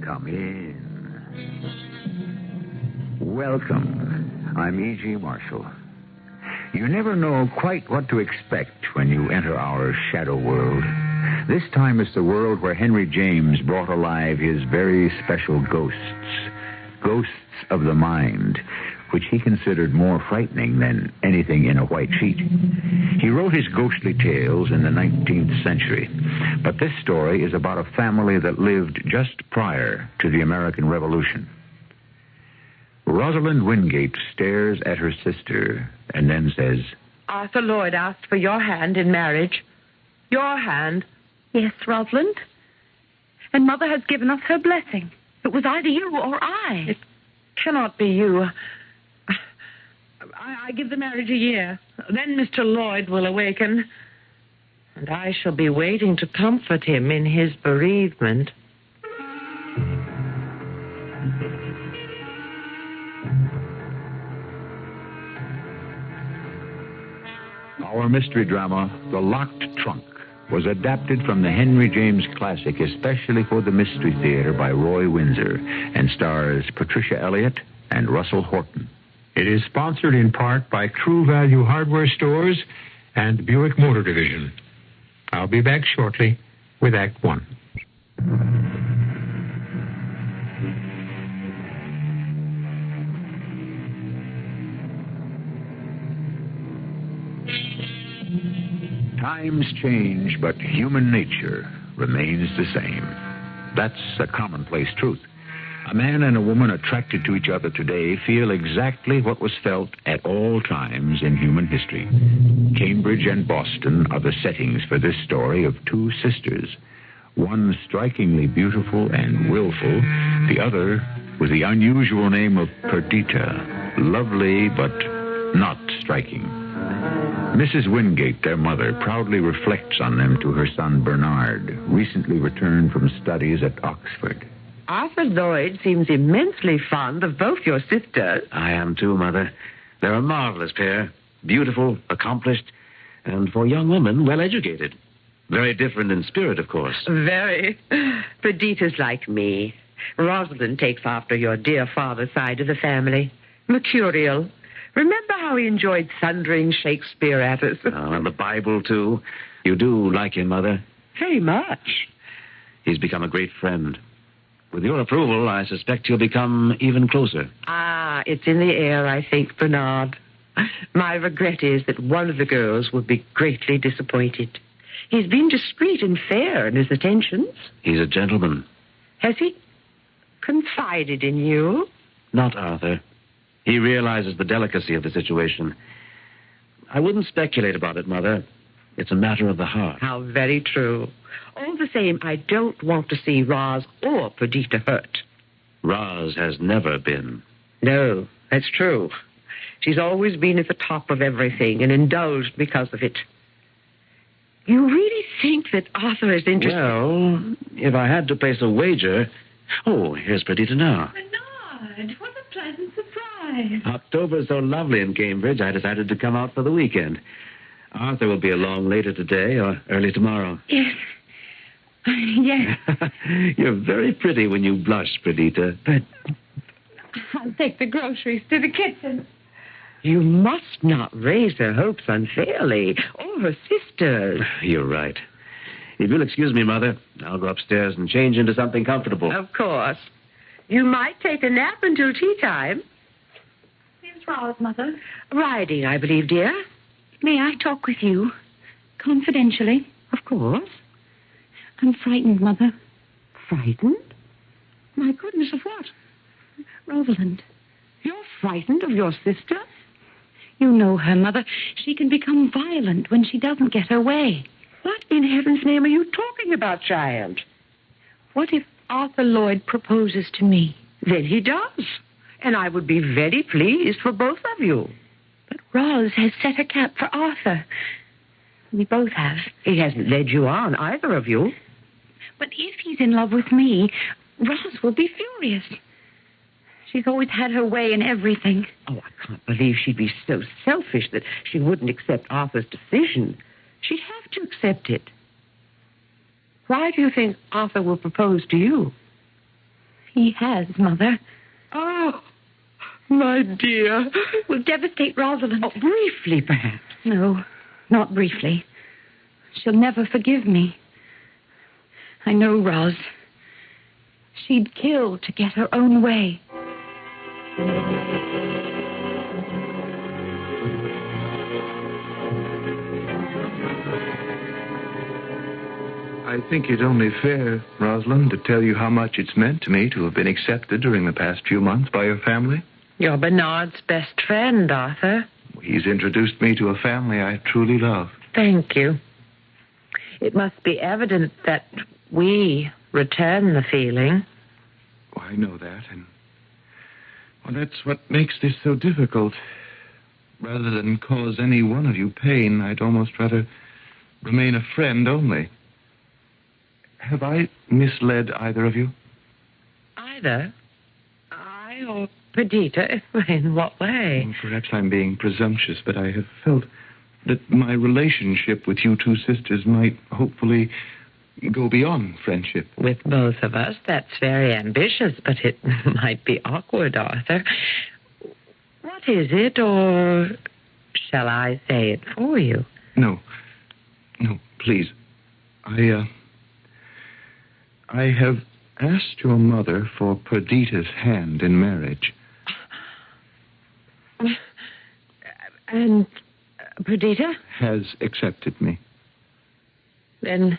Come in. Welcome. I'm E.G. Marshall. You never know quite what to expect when you enter our shadow world. This time it's the world where Henry James brought alive his very special ghosts. Ghosts of the mind, which he considered more frightening than anything in a white sheet. He wrote his ghostly tales in the 19th century, but this story is about a family that lived just prior to the American Revolution. Rosalind Windgate stares at her sister and then says, Arthur Lloyd asked for your hand in marriage. Your hand? Yes, Rosalind. And Mother has given us her blessing. It was either you or I. It cannot be you. I give the marriage a year. Then Mr. Lloyd will awaken, and I shall be waiting to comfort him in his bereavement. Our mystery drama, The Locked Trunk, was adapted from the Henry James classic especially for the Mystery Theater by Roy Windsor and stars Patricia Elliott and Russell Horton. It is sponsored in part by True Value Hardware Stores and Buick Motor Division. I'll be back shortly with Act One. Times change, but human nature remains the same. That's a commonplace truth. A man and a woman attracted to each other today feel exactly what was felt at all times in human history. Cambridge and Boston are the settings for this story of two sisters, one strikingly beautiful and willful, the other with the unusual name of Padita, lovely but not striking. Mrs. Wingate, their mother, proudly reflects on them to her son Bernard, recently returned from studies at Oxford. Arthur Lloyd seems immensely fond of both your sisters. I am too, Mother. They're a marvelous pair. Beautiful, accomplished, and for young women, well educated. Very different in spirit, of course. Very. Perdita's like me. Rosalind takes after your dear father's side of the family. Mercurial. Remember how he enjoyed thundering Shakespeare at us? Oh, and the Bible, too. You do like him, Mother? Very much. He's become a great friend. With your approval, I suspect he'll become even closer. Ah, it's in the air, I think, Bernard. My regret is that one of the girls would be greatly disappointed. He's been discreet and fair in his attentions. He's a gentleman. Has he confided in you? Not Arthur. He realizes the delicacy of the situation. I wouldn't speculate about it, Mother. It's a matter of the heart. How very true. All the same, I don't want to see Roz or Padita hurt. Roz has never been. No, that's true. She's always been at the top of everything and indulged because of it. You really think that Arthur is interested? Well, if I had to place a wager... Oh, here's Padita now. Bernard, what a pleasant surprise. October's so lovely in Cambridge, I decided to come out for the weekend. Arthur will be along later today or early tomorrow. Yes. Yes. You're very pretty when you blush, Padita. But I'll take the groceries to the kitchen. You must not raise her hopes unfairly, or her sisters. You're right. If you'll excuse me, Mother, I'll go upstairs and change into something comfortable. Of course. You might take a nap until tea time. Here's Roz, Mother. Riding, I believe, dear. May I talk with you? Confidentially? Of course. I'm frightened, Mother. Frightened? My goodness, of what? Rosalind. You're frightened of your sister? You know her, Mother. She can become violent when she doesn't get her way. What in heaven's name are you talking about, child? What if Arthur Lloyd proposes to me? Then he does. And I would be very pleased for both of you. But Roz has set a cap for Arthur. We both have. He hasn't led you on, either of you. But if he's in love with me, Roz will be furious. She's always had her way in everything. Oh, I can't believe she'd be so selfish that she wouldn't accept Arthur's decision. She'd have to accept it. Why do you think Arthur will propose to you? He has, Mother. Oh, my dear. Will devastate Rosalind. Oh, briefly, perhaps. No, not briefly. She'll never forgive me. I know, Ros. She'd kill to get her own way. I think it only fair, Rosalind, to tell you how much it's meant to me to have been accepted during the past few months by your family. You're Bernard's best friend, Arthur. He's introduced me to a family I truly love. Thank you. It must be evident that we return the feeling. Oh, I know that, and that's what makes this so difficult. Rather than cause any one of you pain, I'd almost rather remain a friend only. Have I misled either of you? Either? I or Padita? In what way? Well, perhaps I'm being presumptuous, but I have felt that my relationship with you two sisters might hopefully go beyond friendship. With both of us, that's very ambitious, but it might be awkward, Arthur. What is it, or shall I say it for you? No, please. I have asked your mother for Perdita's hand in marriage. And Perdita? Has accepted me. Then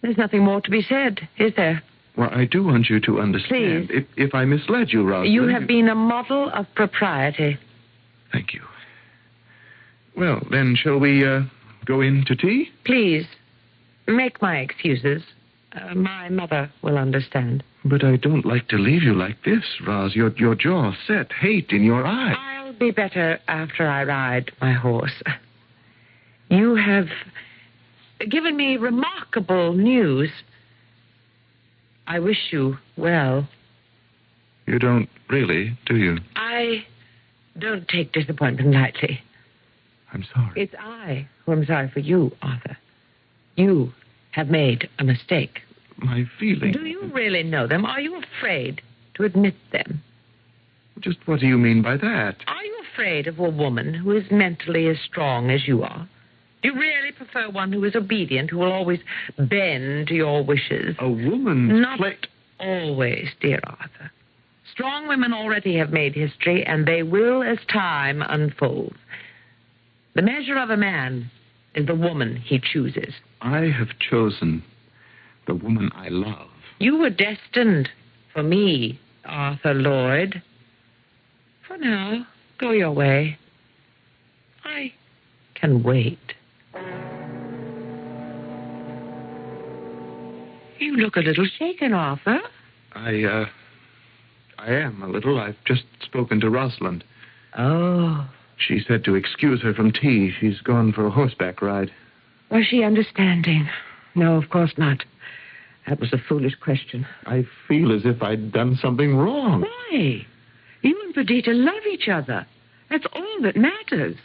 there's nothing more to be said, is there? Well, I do want you to understand. Please. If I misled you, Rosalind... You have been a model of propriety. Thank you. Well, then, shall we go in to tea? Please, make my excuses. My mother will understand. But I don't like to leave you like this, Ros. Your jaw set, hate in your eye. I'll be better after I ride my horse. You have given me remarkable news. I wish you well. You don't really, do you? I don't take disappointment lightly. I'm sorry. It's I who am sorry for you, Arthur. You have made a mistake. My feelings... Do you really know them? Are you afraid to admit them? Just what do you mean by that? Are you afraid of a woman who is mentally as strong as you are? Do you really prefer one who is obedient, who will always bend to your wishes? A woman's Not always, dear Arthur. Strong women already have made history, and they will as time unfolds. The measure of a man is the woman he chooses. I have chosen the woman I love. You were destined for me, Arthur Lloyd. For now, go your way. I can wait. You look a little shaken, Arthur. I am a little. I've just spoken to Rosalind. Oh. She said to excuse her from tea. She's gone for a horseback ride. Was she understanding? No, of course not. That was a foolish question. I feel as if I'd done something wrong. Why? You and Padita love each other. That's all that matters.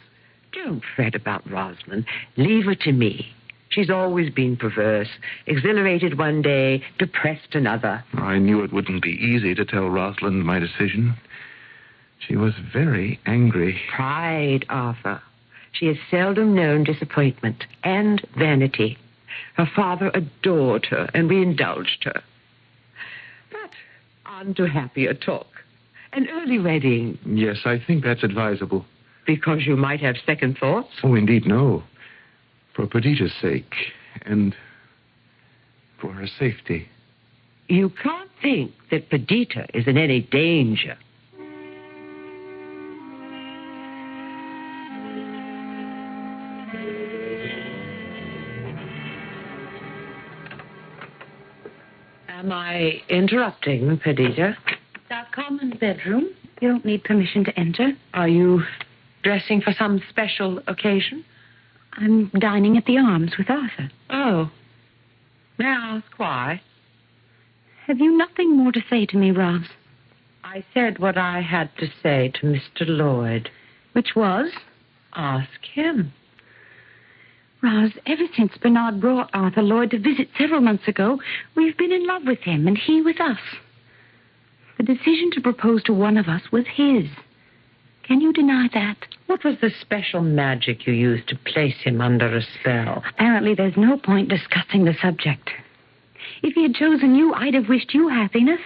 Don't fret about Rosalind. Leave her to me. She's always been perverse. Exhilarated one day, depressed another. I knew it wouldn't be easy to tell Rosalind my decision. She was very angry. Pride, Arthur. She has seldom known disappointment and vanity. Her father adored her, and we indulged her. But on to happier talk. An early wedding. Yes, I think that's advisable. Because you might have second thoughts? Oh, indeed, no. For Perdita's sake, and for her safety. You can't think that Padita is in any danger. Am I interrupting, Padita? It's our common bedroom. You don't need permission to enter. Are you dressing for some special occasion? I'm dining at the Arms with Arthur. Oh. May I ask why? Have you nothing more to say to me, Ros? I said what I had to say to Mr. Lloyd. Which was? Ask him. Ros, ever since Bernard brought Arthur Lloyd to visit several months ago, we've been in love with him and he with us. The decision to propose to one of us was his. Can you deny that? What was the special magic you used to place him under a spell? Apparently there's no point discussing the subject. If he had chosen you, I'd have wished you happiness.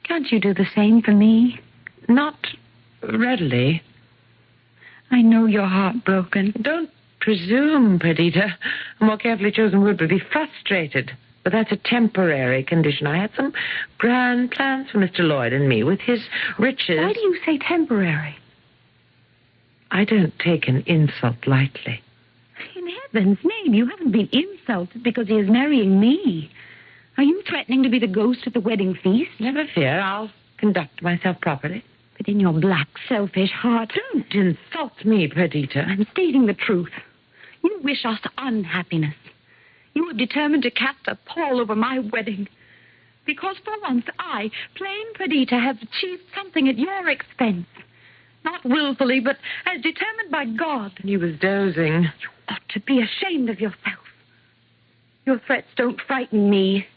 Can't you do the same for me? Not readily. I know you're heartbroken. Don't presume, Padita. A more carefully chosen word would be frustrated. But that's a temporary condition. I had some grand plans for Mr. Lloyd and me with his riches. Why do you say temporary? I don't take an insult lightly. In heaven's name, you haven't been insulted because he is marrying me. Are you threatening to be the ghost at the wedding feast? Never fear, I'll conduct myself properly. But in your black, selfish heart... Don't insult me, Padita. I'm stating the truth. You wish us unhappiness. You are determined to cast a pall over my wedding. Because for once I, plain Padita, have achieved something at your expense. Not willfully, but as determined by God. He was dozing. You ought to be ashamed of yourself. Your threats don't frighten me.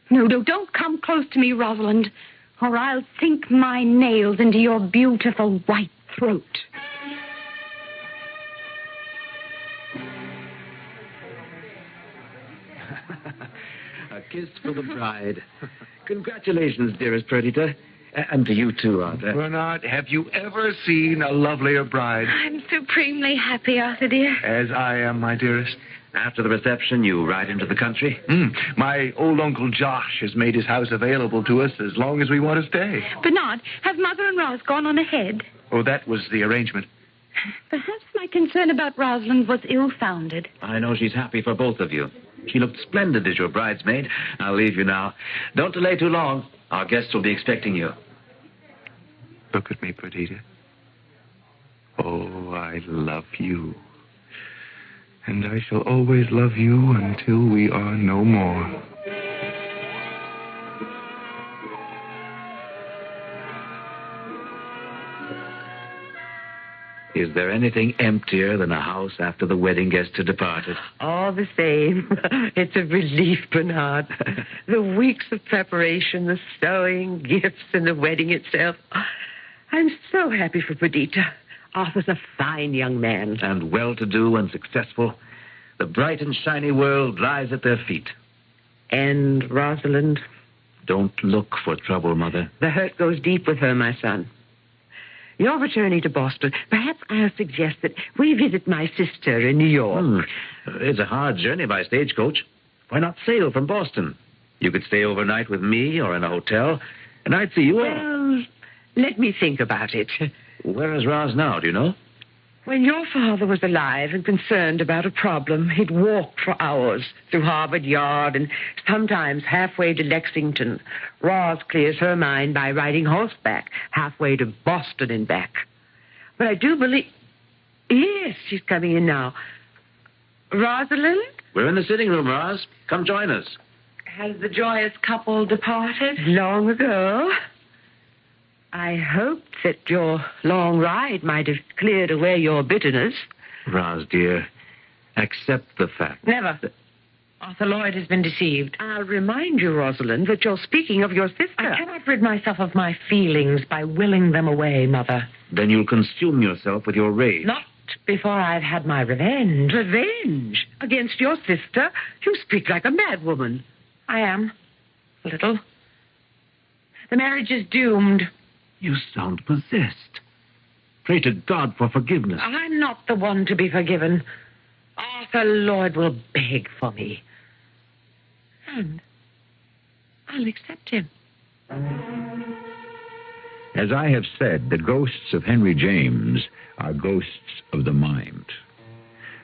No, don't come close to me, Rosalind, or I'll sink my nails into your beautiful white throat. A kiss for the bride. Congratulations, dearest Perdita. And to you, too, Arthur. Bernard, have you ever seen a lovelier bride? I'm supremely happy, Arthur, dear. As I am, my dearest. After the reception, you ride into the country? My old Uncle Josh has made his house available to us as long as we want to stay. Bernard, have Mother and Roz gone on ahead? Oh, that was the arrangement. Perhaps my concern about Rosalind was ill-founded. I know she's happy for both of you. She looked splendid as your bridesmaid. I'll leave you now. Don't delay too long. Our guests will be expecting you. Look at me, Padita. Oh, I love you. And I shall always love you until we are no more. Is there anything emptier than a house after the wedding guests have departed? All the same, it's a relief, Bernard. The weeks of preparation, the sewing, gifts, and the wedding itself. I'm so happy for Padita. Arthur's a fine young man. And well-to-do and successful. The bright and shiny world lies at their feet. And Rosalind? Don't look for trouble, Mother. The hurt goes deep with her, my son. You're returning to Boston. Perhaps I'll suggest that we visit my sister in New York. It's a hard journey by stagecoach. Why not sail from Boston? You could stay overnight with me or in a hotel, and I'd see you. Well, let me think about it. Where is Roz now, do you know? When your father was alive and concerned about a problem, he'd walk for hours through Harvard Yard and sometimes halfway to Lexington. Roz clears her mind by riding horseback halfway to Boston and back. But I do believe... Yes, she's coming in now. Rosalind? We're in the sitting room, Roz. Come join us. Has the joyous couple departed long ago? I hoped that your long ride might have cleared away your bitterness. Roz, dear, accept the fact. Never. Arthur Lloyd has been deceived. I'll remind you, Rosalind, that you're speaking of your sister. I cannot rid myself of my feelings by willing them away, Mother. Then you'll consume yourself with your rage. Not before I've had my revenge. Revenge? Against your sister? You speak like a madwoman. I am. A little. The marriage is doomed. You sound possessed. Pray to God for forgiveness. I'm not the one to be forgiven. Arthur Lloyd will beg for me. And I'll accept him. As I have said, the ghosts of Henry James are ghosts of the mind.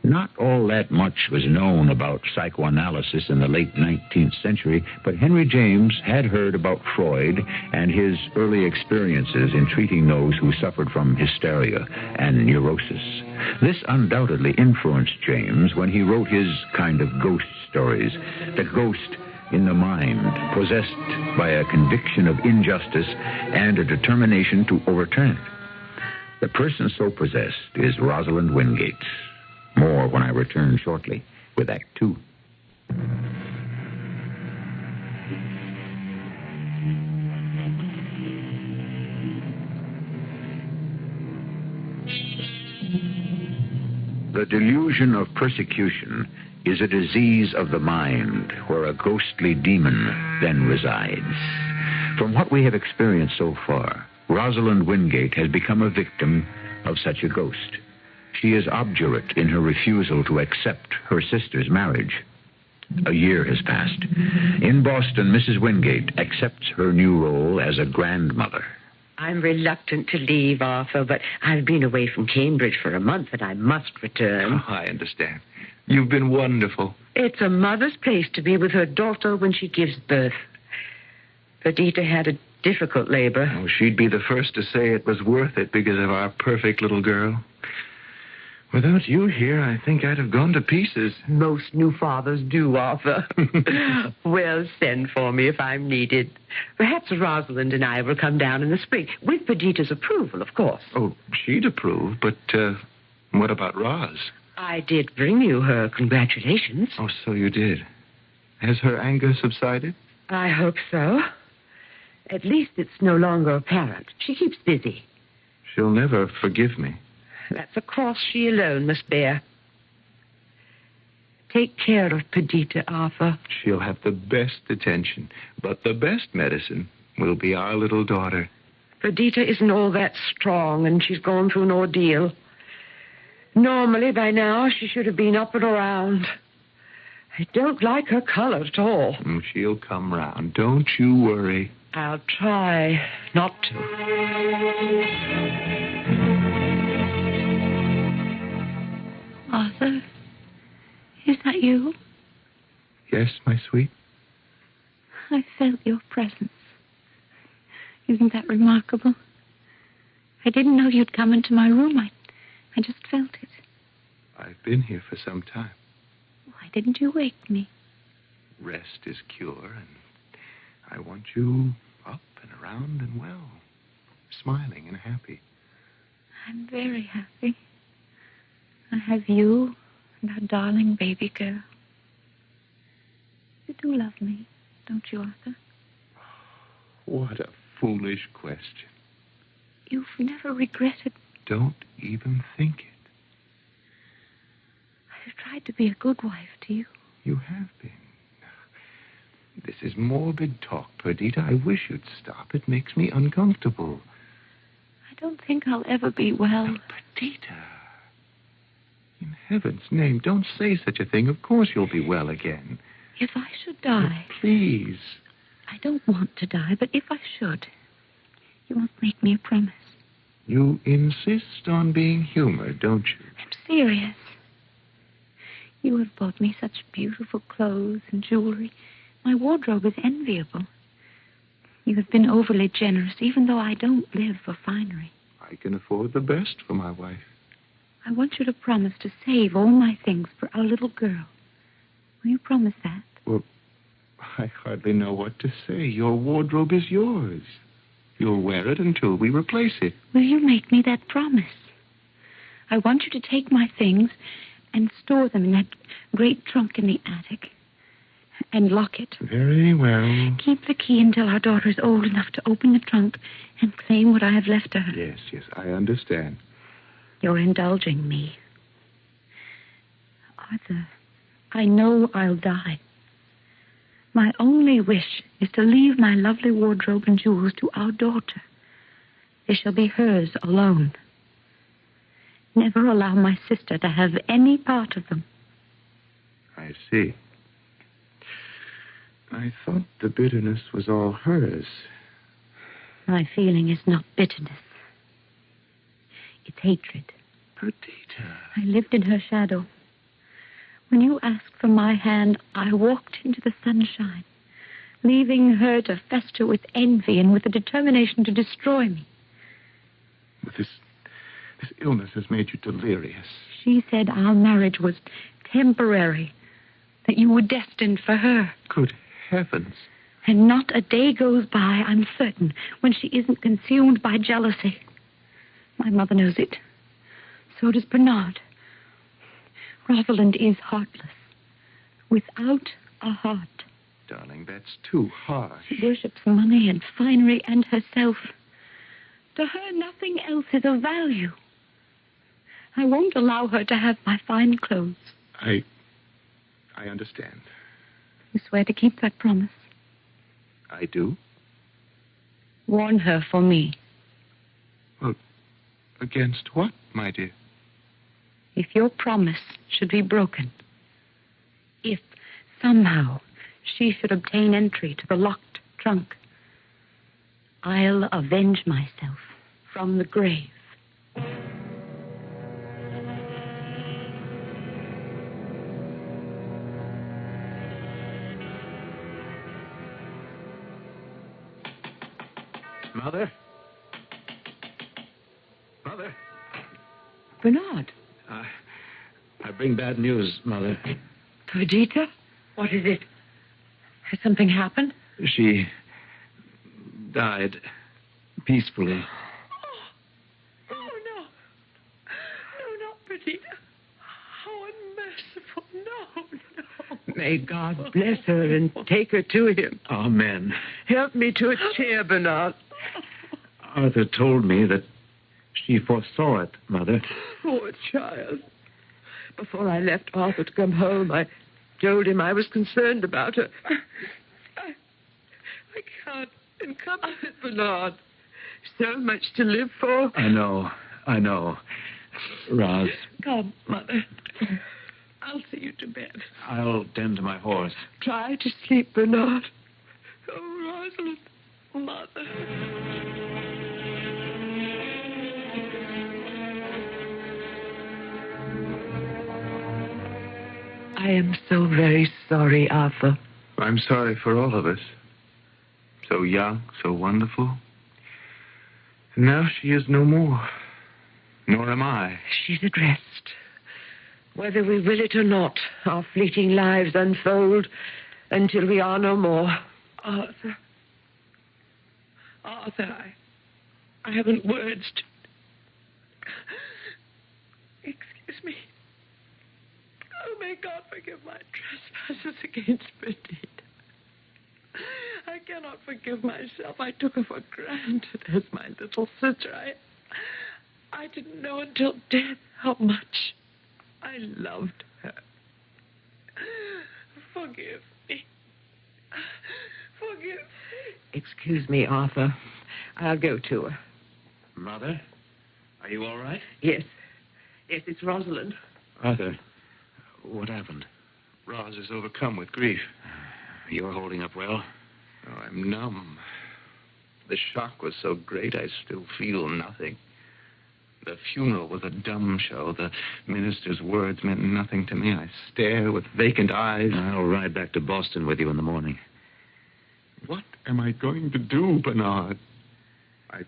Not all that much was known about psychoanalysis in the late 19th century, but Henry James had heard about Freud and his early experiences in treating those who suffered from hysteria and neurosis. This undoubtedly influenced James when he wrote his kind of ghost stories, the ghost in the mind, possessed by a conviction of injustice and a determination to overturn it. The person so possessed is Rosalind Windgate. More when I return shortly with Act Two. The delusion of persecution is a disease of the mind where a ghostly demon then resides. From what we have experienced so far, Rosalind Windgate has become a victim of such a ghost. She is obdurate in her refusal to accept her sister's marriage. A year has passed. In Boston, Mrs. Windgate accepts her new role as a grandmother. I'm reluctant to leave, Arthur, but I've been away from Cambridge for a month and I must return. Oh, I understand. You've been wonderful. It's a mother's place to be with her daughter when she gives birth. Padita had a difficult labor. Oh, she'd be the first to say it was worth it because of our perfect little girl. Without you here, I think I'd have gone to pieces. Most new fathers do, Arthur. Well, send for me if I'm needed. Perhaps Rosalind and I will come down in the spring, with Padita's approval, of course. Oh, she'd approve, but what about Roz? I did bring you her congratulations. Oh, so you did. Has her anger subsided? I hope so. At least it's no longer apparent. She keeps busy. She'll never forgive me. That's a cross she alone must bear. Take care of Padita, Arthur. She'll have the best attention, but the best medicine will be our little daughter. Padita isn't all that strong, and she's gone through an ordeal. Normally, by now, she should have been up and around. I don't like her color at all. She'll come round. Don't you worry. I'll try not to. Arthur, is that you? Yes, my sweet? I felt your presence. Isn't that remarkable? I didn't know you'd come into my room. I just felt it. I've been here for some time. Why didn't you wake me? Rest is cure, and I want you up and around and well, smiling and happy. I'm very happy. I have you and our darling baby girl. You do love me, don't you, Arthur? What a foolish question. You've never regretted. Don't even think it. I've tried to be a good wife to you. You have been. This is morbid talk, Padita. I wish you'd stop. It makes me uncomfortable. I don't think I'll ever be well. Now, Padita. In heaven's name, don't say such a thing. Of course you'll be well again. If I should die... Oh, please. I don't want to die, but if I should, you must make me a promise. You insist on being humored, don't you? I'm serious. You have bought me such beautiful clothes and jewelry. My wardrobe is enviable. You have been overly generous, even though I don't live for finery. I can afford the best for my wife. I want you to promise to save all my things for our little girl. Will you promise that? Well, I hardly know what to say. Your wardrobe is yours. You'll wear it until we replace it. Will you make me that promise? I want you to take my things and store them in that great trunk in the attic. And lock it. Very well. Keep the key until our daughter is old enough to open the trunk and claim what I have left to her. Yes, I understand. You're indulging me. Arthur, I know I'll die. My only wish is to leave my lovely wardrobe and jewels to our daughter. They shall be hers alone. Never allow my sister to have any part of them. I see. I thought the bitterness was all hers. My feeling is not bitterness. It's hatred. Padita. I lived in her shadow. When you asked for my hand, I walked into the sunshine, leaving her to fester with envy and with a determination to destroy me. This illness has made you delirious. She said our marriage was temporary, that you were destined for her. Good heavens. And not a day goes by, I'm certain, when she isn't consumed by jealousy. My mother knows it. So does Bernard. Rosalind is heartless, without a heart. Darling, that's too harsh. She worships money and finery and herself. To her, nothing else is of value. I won't allow her to have my fine clothes. I understand. You swear to keep that promise? I do. Warn her for me. Well, against what, my dear? If your promise should be broken, if somehow she should obtain entry to the locked trunk, I'll avenge myself from the grave. Mother? Mother? Bernard. I bring bad news, Mother. Padita? What is it? Has something happened? She died peacefully. Oh, no. No, not Padita. How unmerciful. No. May God bless her and take her to him. Amen. Help me to a chair, Bernard. Arthur told me that she foresaw it, Mother. Poor child. Before I left Arthur to come home, I told him I was concerned about her. I can't encompass it, Bernard. So much to live for. I know. Roz, Come, Mother. I'll see you to bed. I'll tend to my horse. Try to sleep, Bernard. Oh, Rosalind, Mother. I am so very sorry, Arthur. I'm sorry for all of us. So young, so wonderful. And now she is no more. Nor am I. She's at rest. Whether we will it or not, our fleeting lives unfold until we are no more. Arthur, I haven't words to... Excuse me. Oh, may God forgive my trespasses against Padita. I cannot forgive myself. I took her for granted as my little sister. I didn't know until death how much I loved her. Forgive me. Forgive me. Excuse me, Arthur. I'll go to her. Mother, are you all right? Yes. Yes, it's Rosalind. Arthur, what happened? Roz is overcome with grief. You're holding up well? Oh, I'm numb. The shock was so great, I still feel nothing. The funeral was a dumb show. The minister's words meant nothing to me. I stare with vacant eyes. I'll ride back to Boston with you in the morning. What am I going to do, Bernard? My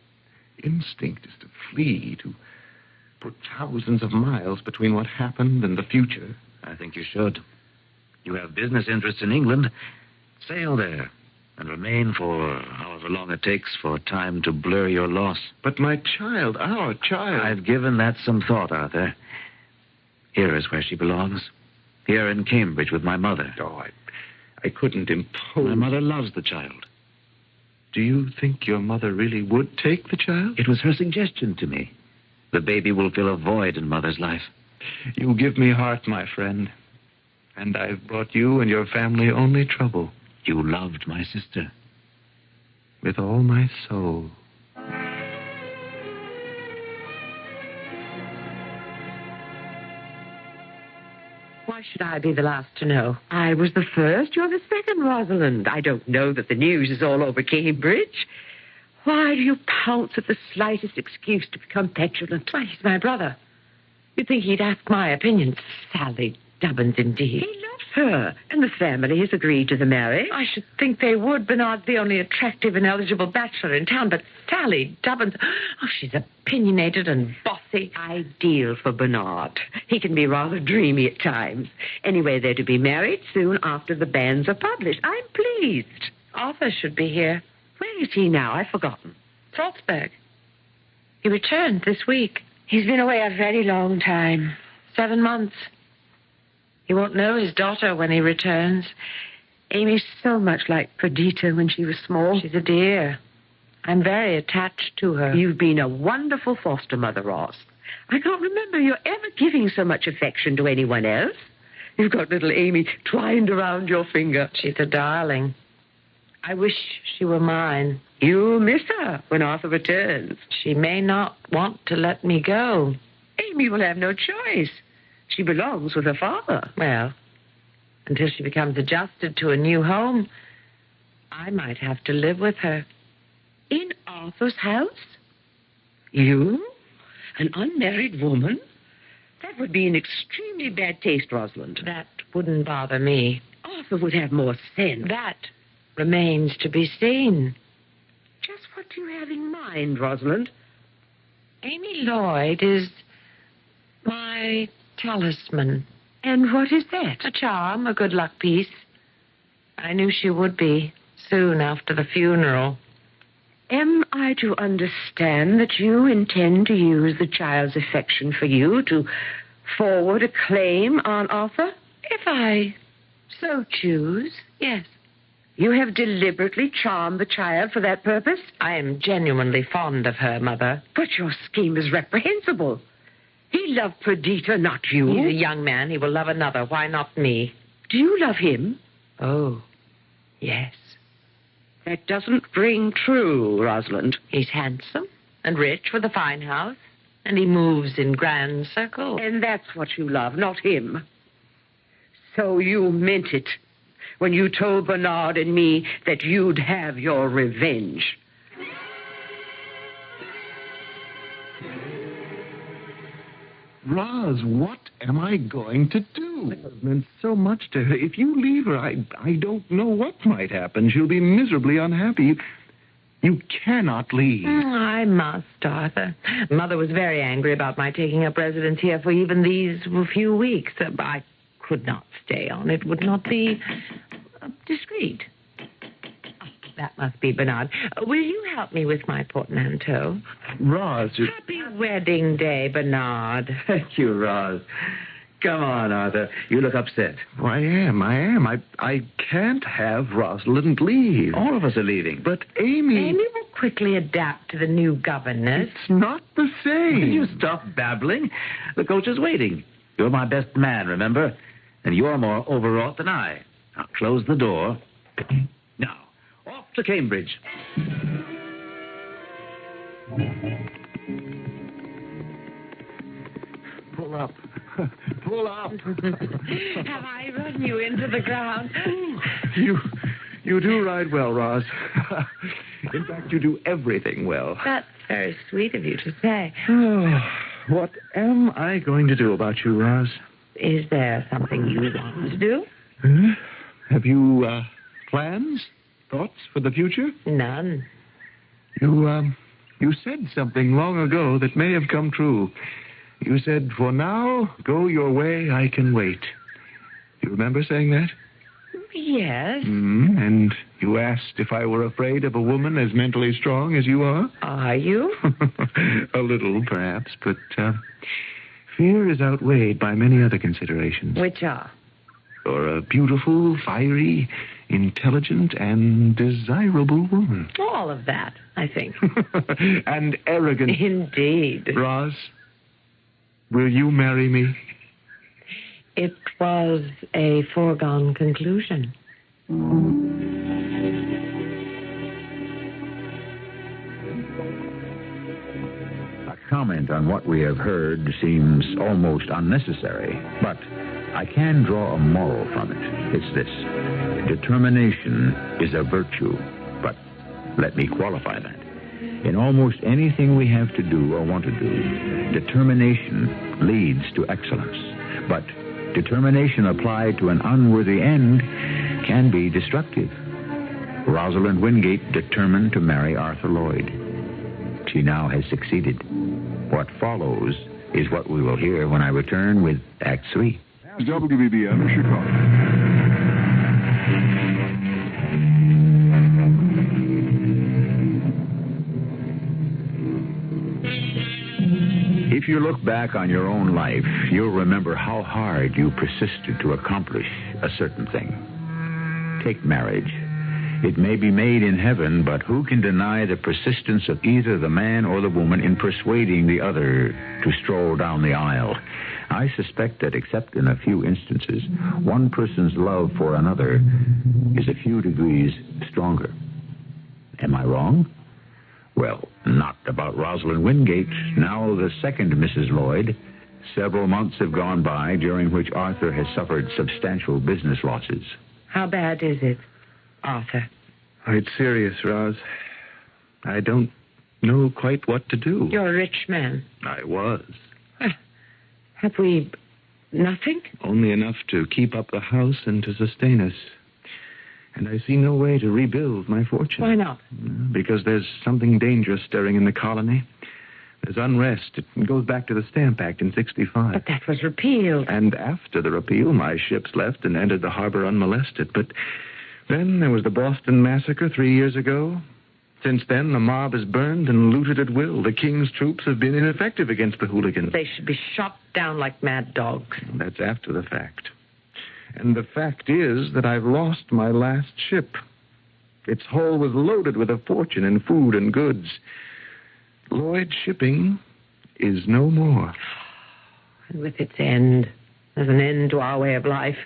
instinct is to flee, to put thousands of miles between what happened and the future. I think you should. You have business interests in England. Sail there and remain for however long it takes for time to blur your loss. But my child, our child... I've given that some thought, Arthur. Here is where she belongs. Here in Cambridge with my mother. Oh, I couldn't impose... My mother loves the child. Do you think your mother really would take the child? It was her suggestion to me. The baby will fill a void in Mother's life. You give me heart, my friend. And I've brought you and your family only trouble. You loved my sister. With all my soul. Why should I be the last to know? I was the first. You're the second, Rosalind. I don't know that the news is all over Cambridge. Why do you pounce at the slightest excuse to become petulant? Why, he's my brother. You'd think he'd ask my opinion. Sally Dubbins, indeed. He loves her, and the family has agreed to the marriage. I should think they would. Bernard's the only attractive and eligible bachelor in town, but Sally Dubbins... Oh, she's opinionated and bossy. Ideal for Bernard. He can be rather dreamy at times. Anyway, they're to be married soon after the banns are published. I'm pleased. Arthur should be here. Where is he now? I've forgotten. Salzburg. He returned this week. He's been away a very long time. 7 months. He won't know his daughter when he returns. Amy's so much like Padita when she was small. She's a dear. I'm very attached to her. You've been a wonderful foster mother, Ross. I can't remember you ever giving so much affection to anyone else. You've got little Amy twined around your finger. She's a darling. I wish she were mine. You'll miss her when Arthur returns. She may not want to let me go. Amy will have no choice. She belongs with her father. Well, until she becomes adjusted to a new home, I might have to live with her. In Arthur's house? You? An unmarried woman? That would be in extremely bad taste, Rosalind. That wouldn't bother me. Arthur would have more sense. That remains to be seen. Just what do you have in mind, Rosalind? Amy Lloyd is my talisman. And what is that? A charm, a good luck piece. I knew she would be soon after the funeral. Am I to understand that you intend to use the child's affection for you to forward a claim on Arthur? If I so choose, yes. You have deliberately charmed the child for that purpose? I am genuinely fond of her, Mother. But your scheme is reprehensible. He loved Padita, not you. He's a young man. He will love another. Why not me? Do you love him? Oh, yes. That doesn't ring true, Rosalind. He's handsome and rich with a fine house, and he moves in grand circles. And that's what you love, not him. So you meant it when you told Bernard and me that you'd have your revenge. Roz, what am I going to do? It has meant so much to her. If you leave her, I don't know what might happen. She'll be miserably unhappy. You cannot leave. I must, Arthur. Mother was very angry about my taking up residence here for even these few weeks. I could not stay on. It would not be discreet. That must be Bernard. Will you help me with my portmanteau? Roz, Happy wedding day, Bernard. Thank you, Roz. Come on, Arthur. You look upset. Oh, I am. I can't have Rosalind leave. All of us are leaving. But Amy... Amy will quickly adapt to the new governess. It's not the same. Will you stop babbling? The coach is waiting. You're my best man, remember? And you're more overwrought than I. Now, close the door. Now, off to Cambridge. Pull up. Pull up. Have I run you into the ground? You do ride well, Roz. In fact, you do everything well. That's very sweet of you to say. What am I going to do about you, Roz? Is there something you want to do? Huh? Have you plans? Thoughts for the future? None. You said something long ago that may have come true. You said, for now, go your way, I can wait. You remember saying that? Yes. And you asked if I were afraid of a woman as mentally strong as you are? Are you? A little, perhaps, but fear is outweighed by many other considerations. Which are? You're a beautiful, fiery, intelligent, and desirable woman. All of that, I think. And arrogant. Indeed. Roz, will you marry me? It was a foregone conclusion. A comment on what we have heard seems almost unnecessary, but I can draw a moral from it. It's this: determination is a virtue, but let me qualify that. In almost anything we have to do or want to do, determination leads to excellence. But determination applied to an unworthy end can be destructive. Rosalind Windgate determined to marry Arthur Lloyd. She now has succeeded. What follows is what we will hear when I return with Act 3. WBBM Chicago. If you look back on your own life, you'll remember how hard you persisted to accomplish a certain thing. Take marriage. It may be made in heaven, but who can deny the persistence of either the man or the woman in persuading the other to stroll down the aisle? I suspect that, except in a few instances, one person's love for another is a few degrees stronger. Am I wrong? Well, not about Rosalind Windgate, now the second Mrs. Lloyd. Several months have gone by, during which Arthur has suffered substantial business losses. How bad is it, Arthur? Oh, it's serious, Roz. I don't know quite what to do. You're a rich man. I was. Have we nothing? Only enough to keep up the house and to sustain us. And I see no way to rebuild my fortune. Why not? Because there's something dangerous stirring in the colony. There's unrest. It goes back to the Stamp Act in 65. But that was repealed. And after the repeal, my ships left and entered the harbor unmolested. But then there was the Boston Massacre 3 years ago. Since then, the mob has burned and looted at will. The king's troops have been ineffective against the hooligans. They should be shot down like mad dogs. That's after the fact. And the fact is that I've lost my last ship. Its hull was loaded with a fortune in food and goods. Lloyd Shipping is no more. And with its end, there's an end to our way of life.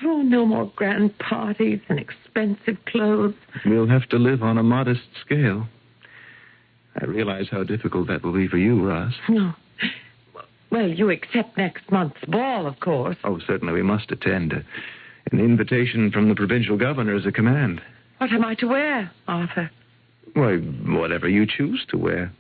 Oh, no more grand parties and expensive clothes. We'll have to live on a modest scale. I realize how difficult that will be for you, Roz. No. Well, you accept next month's ball, of course. Oh, certainly we must attend. An invitation from the provincial governor is a command. What am I to wear, Arthur? Why, whatever you choose to wear.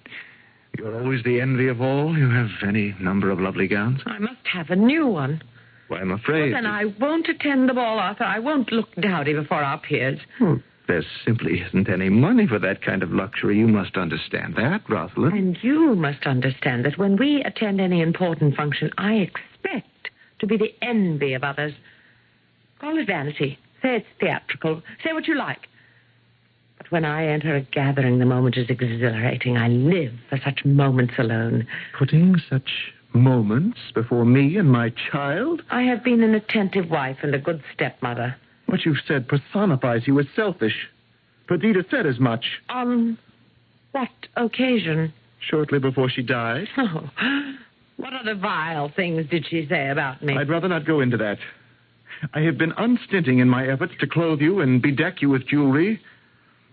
You're always the envy of all. You have any number of lovely gowns. I must have a new one. Why, I'm afraid... Well, then I won't attend the ball, Arthur. I won't look dowdy before our peers. There simply isn't any money for that kind of luxury. You must understand that, Rosalind. And you must understand that when we attend any important function, I expect to be the envy of others. Call it vanity. Say it's theatrical. Say what you like. But when I enter a gathering, the moment is exhilarating. I live for such moments alone. Putting such moments before me and my child? I have been an attentive wife and a good stepmother. What you've said personifies you as selfish. Padita said as much. On what occasion? Shortly before she died. Oh, what other vile things did she say about me? I'd rather not go into that. I have been unstinting in my efforts to clothe you and bedeck you with jewelry.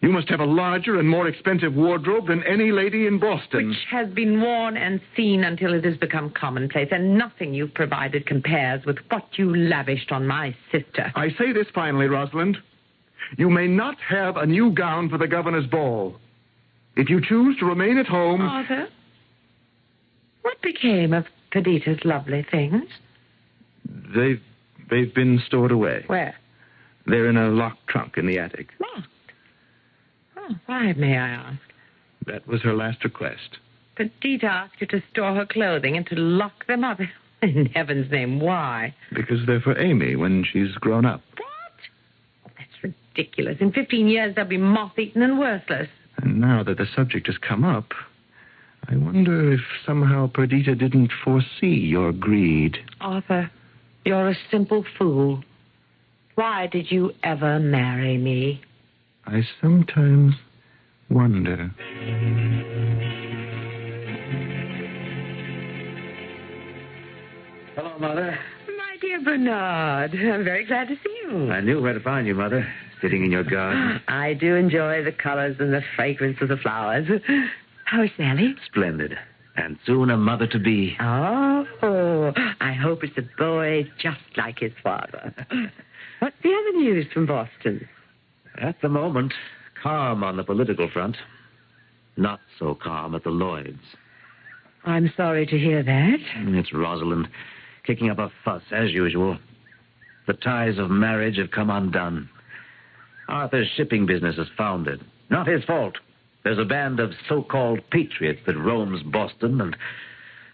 You must have a larger and more expensive wardrobe than any lady in Boston. Which has been worn and seen until it has become commonplace, and nothing you've provided compares with what you lavished on my sister. I say this finally, Rosalind. You may not have a new gown for the governor's ball. If you choose to remain at home... Arthur, what became of Padita's lovely things? They've been stored away. Where? They're in a locked trunk in the attic. Locked? Oh, why, may I ask? That was her last request. Padita asked you to store her clothing and to lock them up. In heaven's name, why? Because they're for Amy when she's grown up. What? Oh, that's ridiculous. In 15 years, they'll be moth-eaten and worthless. And now that the subject has come up, I wonder if somehow Perdita didn't foresee your greed. Arthur, you're a simple fool. Why did you ever marry me? I sometimes wonder. Hello, Mother. My dear Bernard, I'm very glad to see you. I knew where to find you, Mother. Sitting in your garden. I do enjoy the colors and the fragrance of the flowers. How's Sally? Splendid. And soon a mother-to-be. Oh, I hope it's a boy just like his father. What's the other news from Boston? At the moment, calm on the political front. Not so calm at the Lloyds. I'm sorry to hear that. It's Rosalind, kicking up a fuss, as usual. The ties of marriage have come undone. Arthur's shipping business is founded. Not his fault. There's a band of so-called patriots that roams Boston and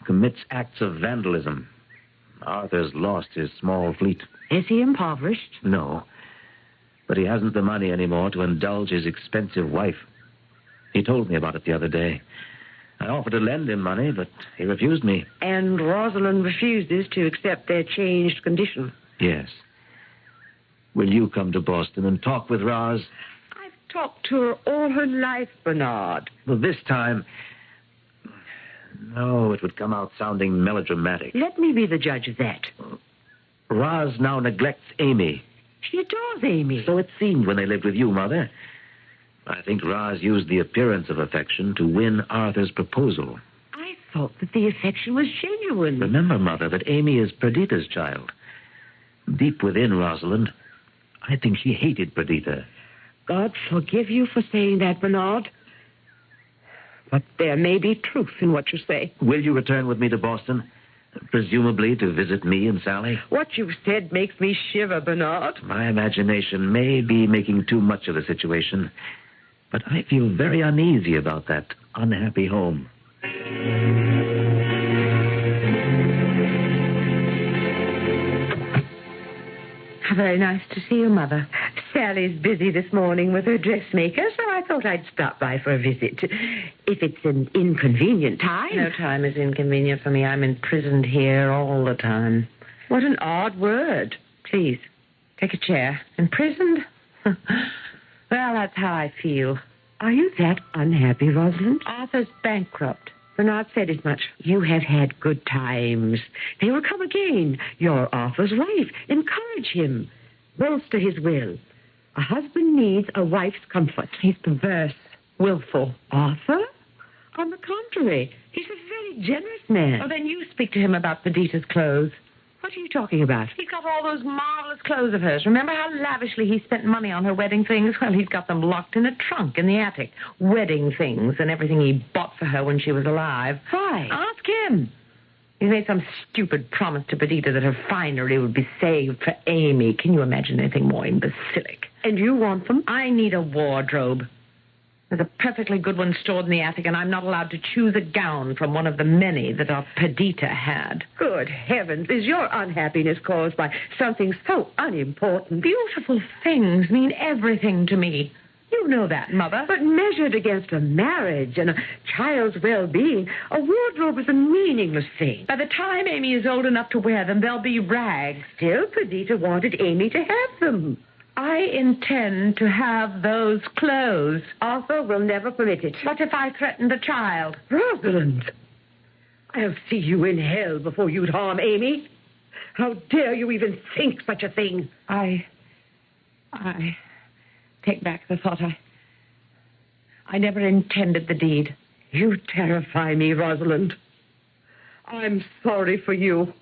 commits acts of vandalism. Arthur's lost his small fleet. Is he impoverished? No. But he hasn't the money anymore to indulge his expensive wife. He told me about it the other day. I offered to lend him money, but he refused me. And Rosalind refuses to accept their changed condition. Yes. Will you come to Boston and talk with Roz? I've talked to her all her life, Bernard. Well, this time... No, it would come out sounding melodramatic. Let me be the judge of that. Roz now neglects Amy. She adores Amy. So it seemed when they lived with you, Mother. I think Roz used the appearance of affection to win Arthur's proposal. I thought that the affection was genuine. Remember, Mother, that Amy is Perdita's child. Deep within Rosalind, I think she hated Perdita. God forgive you for saying that, Bernard. But there may be truth in what you say. Will you return with me to Boston? Presumably to visit me and Sally? What you've said makes me shiver, Bernard. My imagination may be making too much of the situation, but I feel very uneasy about that unhappy home. How very nice to see you, Mother. Sally's busy this morning with her dressmaker, so I thought I'd stop by for a visit. If it's an inconvenient time. No time is inconvenient for me. I'm imprisoned here all the time. What an odd word. Please, take a chair. Imprisoned? Well, that's how I feel. Are you that unhappy, Rosalind? Arthur's bankrupt. Bernard said as much. You have had good times. They will come again. You're Arthur's wife. Encourage him. Bolster his will. A husband needs a wife's comfort. He's perverse, willful. Arthur? On the contrary, he's a very generous man. Well, then you speak to him about Padita's clothes. What are you talking about? He's got all those marvelous clothes of hers. Remember how lavishly he spent money on her wedding things? Well, he's got them locked in a trunk in the attic. Wedding things and everything he bought for her when she was alive. Why? Ask him. He made some stupid promise to Padita that her finery would be saved for Amy. Can you imagine anything more imbecilic? And you want them? I need a wardrobe. There's a perfectly good one stored in the attic, and I'm not allowed to choose a gown from one of the many that our Padita had. Good heavens, is your unhappiness caused by something so unimportant? Beautiful things mean everything to me. You know that, Mother. But measured against a marriage and a child's well-being, a wardrobe is a meaningless thing. By the time Amy is old enough to wear them, they'll be rags. Still, Padita wanted Amy to have them. I intend to have those clothes. Arthur will never permit it. What if I threaten the child? Rosalind, I'll see you in hell before you'd harm Amy. How dare you even think such a thing? I take back the thought. I never intended the deed. You terrify me, Rosalind. I'm sorry for you.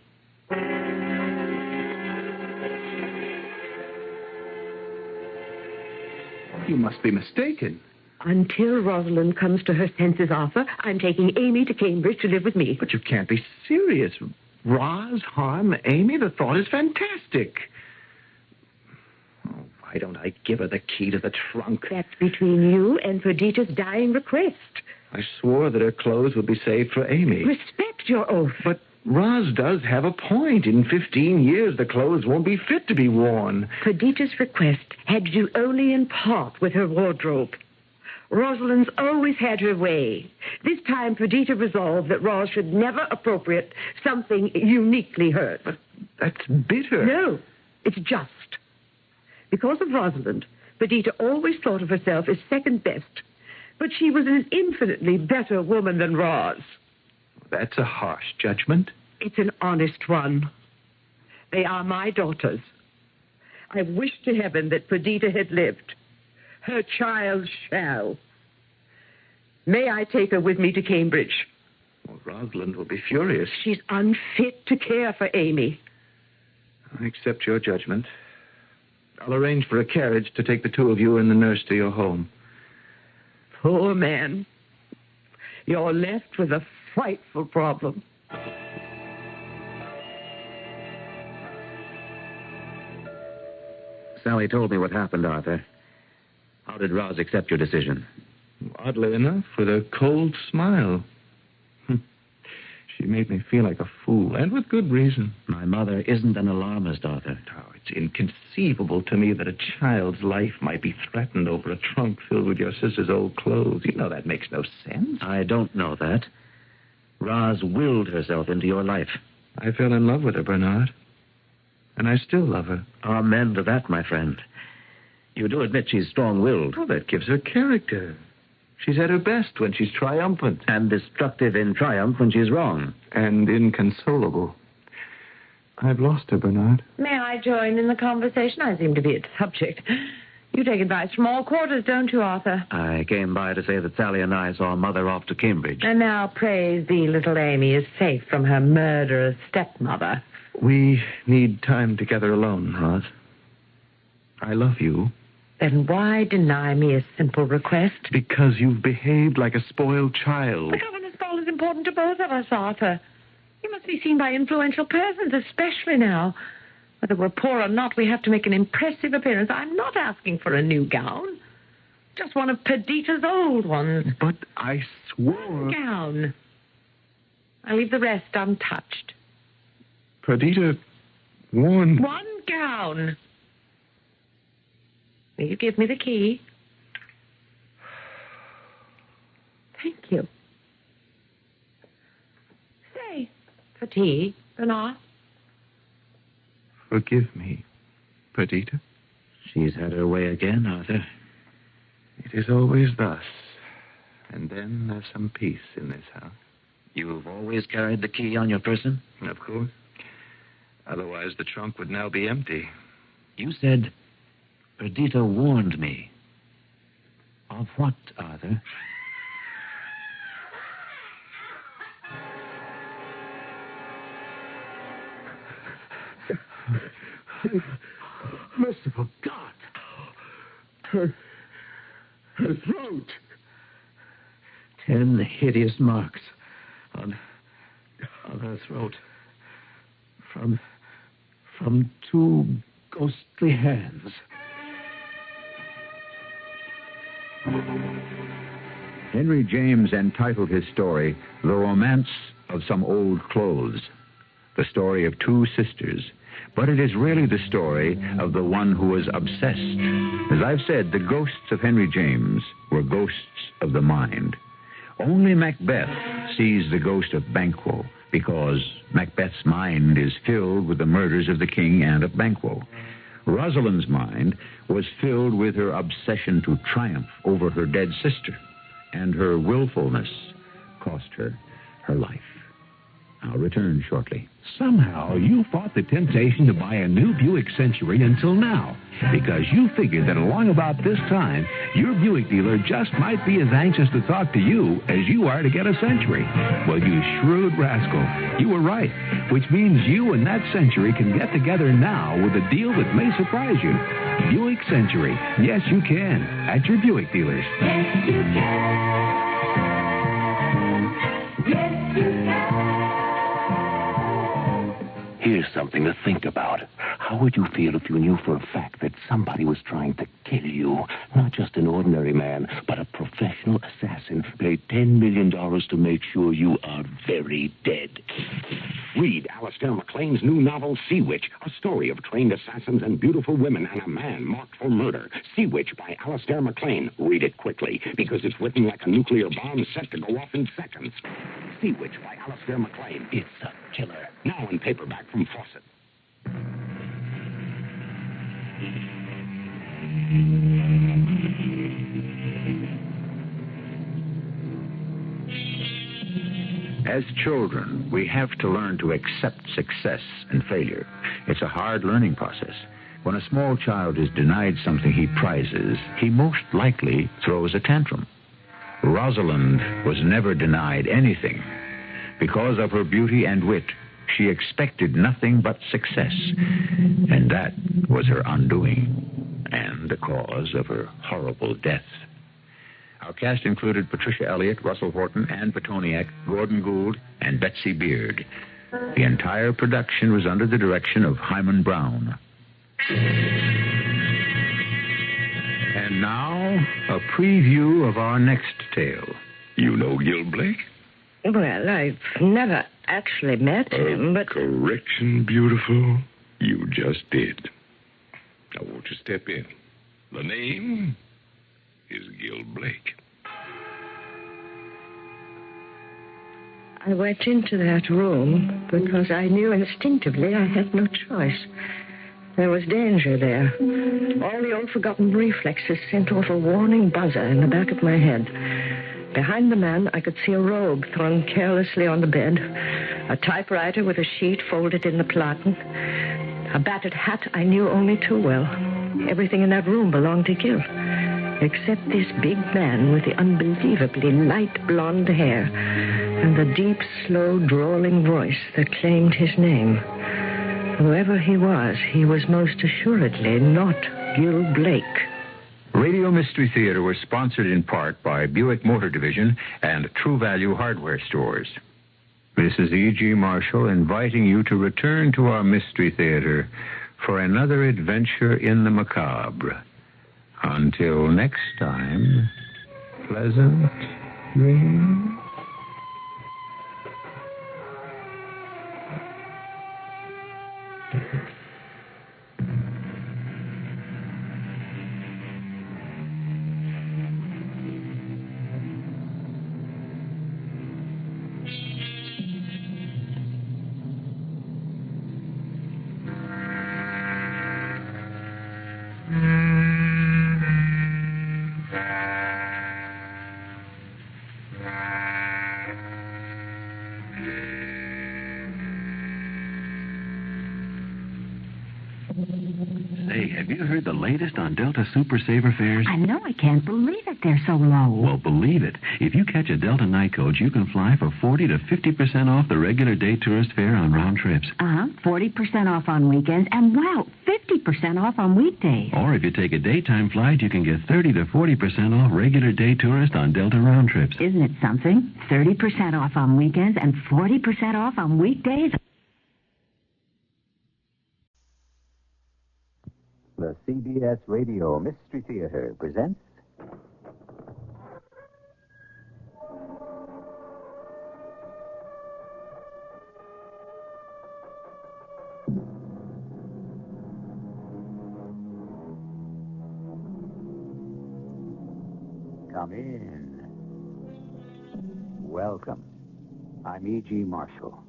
You must be mistaken. Until Rosalind comes to her senses, Arthur, I'm taking Amy to Cambridge to live with me. But you can't be serious. Roz harm Amy? The thought is fantastic. Oh, why don't I give her the key to the trunk? That's between you and Perdita's dying request. I swore that her clothes would be saved for Amy. Respect your oath. But Roz does have a point. In 15 years, the clothes won't be fit to be worn. Perdita's request had to do only in part with her wardrobe. Rosalind's always had her way. This time, Perdita resolved that Roz should never appropriate something uniquely hers. But that's bitter. No, it's just. Because of Rosalind, Padita always thought of herself as second best. But she was an infinitely better woman than Roz. That's a harsh judgment. It's an honest one. They are my daughters. I wish to heaven that Padita had lived. Her child shall. May I take her with me to Cambridge? Well, Rosalind will be furious. She's unfit to care for Amy. I accept your judgment. I'll arrange for a carriage to take the two of you and the nurse to your home. Poor man. You're left with a frightful problem. Sally told me what happened, Arthur. How did Roz accept your decision? Oddly enough, with a cold smile. She made me feel like a fool, and with good reason. My mother isn't an alarmist, Arthur. Oh, it's inconceivable to me that a child's life might be threatened over a trunk filled with your sister's old clothes. You know that makes no sense. I don't know that. Roz willed herself into your life. I fell in love with her, Bernard. And I still love her. Amen to that, my friend. You do admit she's strong-willed. Well, that gives her character. She's at her best when she's triumphant. And destructive in triumph when she's wrong. And inconsolable. I've lost her, Bernard. May I join in the conversation? I seem to be its subject. You take advice from all quarters, don't you, Arthur? I came by to say that Sally and I saw Mother off to Cambridge. And now, praise thee, little Amy is safe from her murderous stepmother. We need time together alone, Roz. I love you. Then why deny me a simple request? Because you've behaved like a spoiled child. The governor's ball is important to both of us, Arthur. You must be seen by influential persons, especially now. Whether we're poor or not, we have to make an impressive appearance. I'm not asking for a new gown. Just one of Padita's old ones. But I swore... One gown. I leave the rest untouched. Padita warned... One gown. Will you give me the key? Thank you. Stay for tea, Bernard. Forgive me, Padita. She's had her way again, Arthur. It is always thus. And then there's some peace in this house. You've always carried the key on your person? Of course. Otherwise, the trunk would now be empty. You said Padita warned me. Of what, Arthur? Merciful God! Her throat! 10 hideous marks on her throat. From 2 ghostly hands. Henry James entitled his story The Romance of Some Old Clothes, the story of 2 sisters. But it is really the story of the one who was obsessed. As I've said, the ghosts of Henry James were ghosts of the mind. Only Macbeth sees the ghost of Banquo, because Macbeth's mind is filled with the murders of the king and of Banquo. Rosalind's mind was filled with her obsession to triumph over her dead sister, and her willfulness cost her her life. I'll return shortly. Somehow you fought the temptation to buy a new Buick Century until now, because you figured that along about this time, your Buick dealer just might be as anxious to talk to you as you are to get a Century. Well, you shrewd rascal, you were right, which means you and that Century can get together now with a deal that may surprise you. Buick Century. Yes, you can. At your Buick dealers. Yes, you can. Yes, you can. Here's something to think about. How would you feel if you knew for a fact that somebody was trying to kill you? Not just an ordinary man, but a professional assassin paid $10 million to make sure you are very dead. Read Alistair MacLean's new novel, Sea Witch, a story of trained assassins and beautiful women and a man marked for murder. Sea Witch by Alistair MacLean. Read it quickly, because it's written like a nuclear bomb set to go off in seconds. Sea Witch by Alistair MacLean. It's a killer. Now in paperback from Fawcett. As children, we have to learn to accept success and failure. It's a hard learning process. When a small child is denied something he prizes, he most likely throws a tantrum. Rosalind was never denied anything. Because of her beauty and wit, she expected nothing but success. And that was her undoing, and the cause of her horrible death. Our cast included Patricia Elliott, Russell Horton, Ann Petoniak, Gordon Gould, and Betsy Beard. The entire production was under the direction of Hyman Brown. And now, a preview of our next tale. You know Gil Blake? Well, I've never actually met him, but... Correction, beautiful. You just did. Now, won't you step in? The name is Gil Blake. I went into that room because I knew instinctively I had no choice. There was danger there. All the old forgotten reflexes sent off a warning buzzer in the back of my head. Behind the man, I could see a robe thrown carelessly on the bed, a typewriter with a sheet folded in the platen, a battered hat I knew only too well. Everything in that room belonged to Gil, except this big man with the unbelievably light blonde hair and the deep, slow, drawling voice that claimed his name. Whoever he was most assuredly not Gil Blake. Radio Mystery Theater was sponsored in part by Buick Motor Division and True Value Hardware Stores. This is E.G. Marshall inviting you to return to our Mystery Theater for another adventure in the macabre. Until next time, pleasant dreams. Say, have you heard the latest on Delta Super Saver fares? I know. I can't believe it. They're so low. Well, believe it. If you catch a Delta night coach, you can fly for 40 to 50% off the regular day tourist fare on round trips. 40% off on weekends, and wow, 50% off on weekdays. Or if you take a daytime flight, you can get 30 to 40% off regular day tourist on Delta round trips. Isn't it something? 30% off on weekends and 40% off on weekdays. The CBS Radio Mystery Theater presents Come in. Welcome. I'm E.G. Marshall.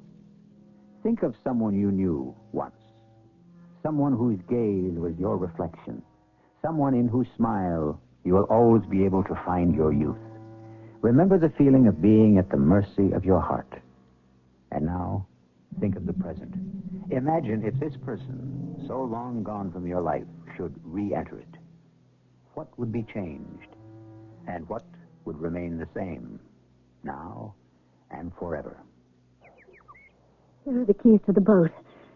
Think of someone you knew once. Someone whose gaze was your reflection. Someone in whose smile you will always be able to find your youth. Remember the feeling of being at the mercy of your heart. And now, think of the present. Imagine if this person, so long gone from your life, should re-enter it. What would be changed? And what would remain the same, now and forever? Here are the keys to the boat.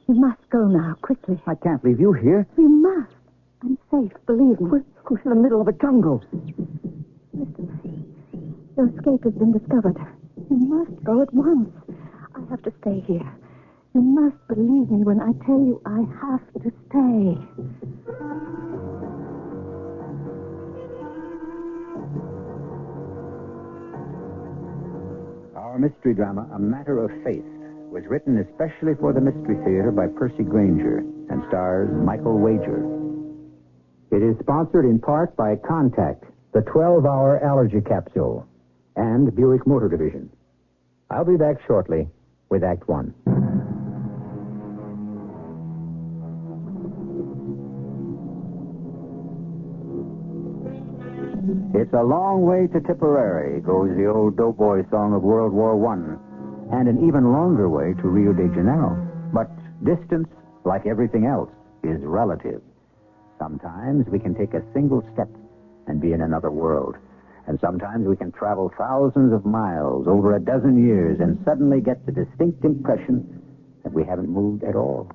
You must go now, quickly. I can't leave you here. You must. I'm safe, believe me. We're in the middle of a jungle. Listen, your escape has been discovered. You must go at once. I have to stay here. You must believe me when I tell you I have to stay. Our mystery drama, A Matter of Faith, was written especially for the Mystery Theater by Percy Granger and stars Michael Wager. It is sponsored in part by Contact, the 12-hour allergy capsule, and Buick Motor Division. I'll be back shortly with Act One. It's a long way to Tipperary, goes the old doughboy song of World War I. And an even longer way to Rio de Janeiro. But distance, like everything else, is relative. Sometimes we can take a single step and be in another world. And sometimes we can travel thousands of miles over a dozen years and suddenly get the distinct impression that we haven't moved at all.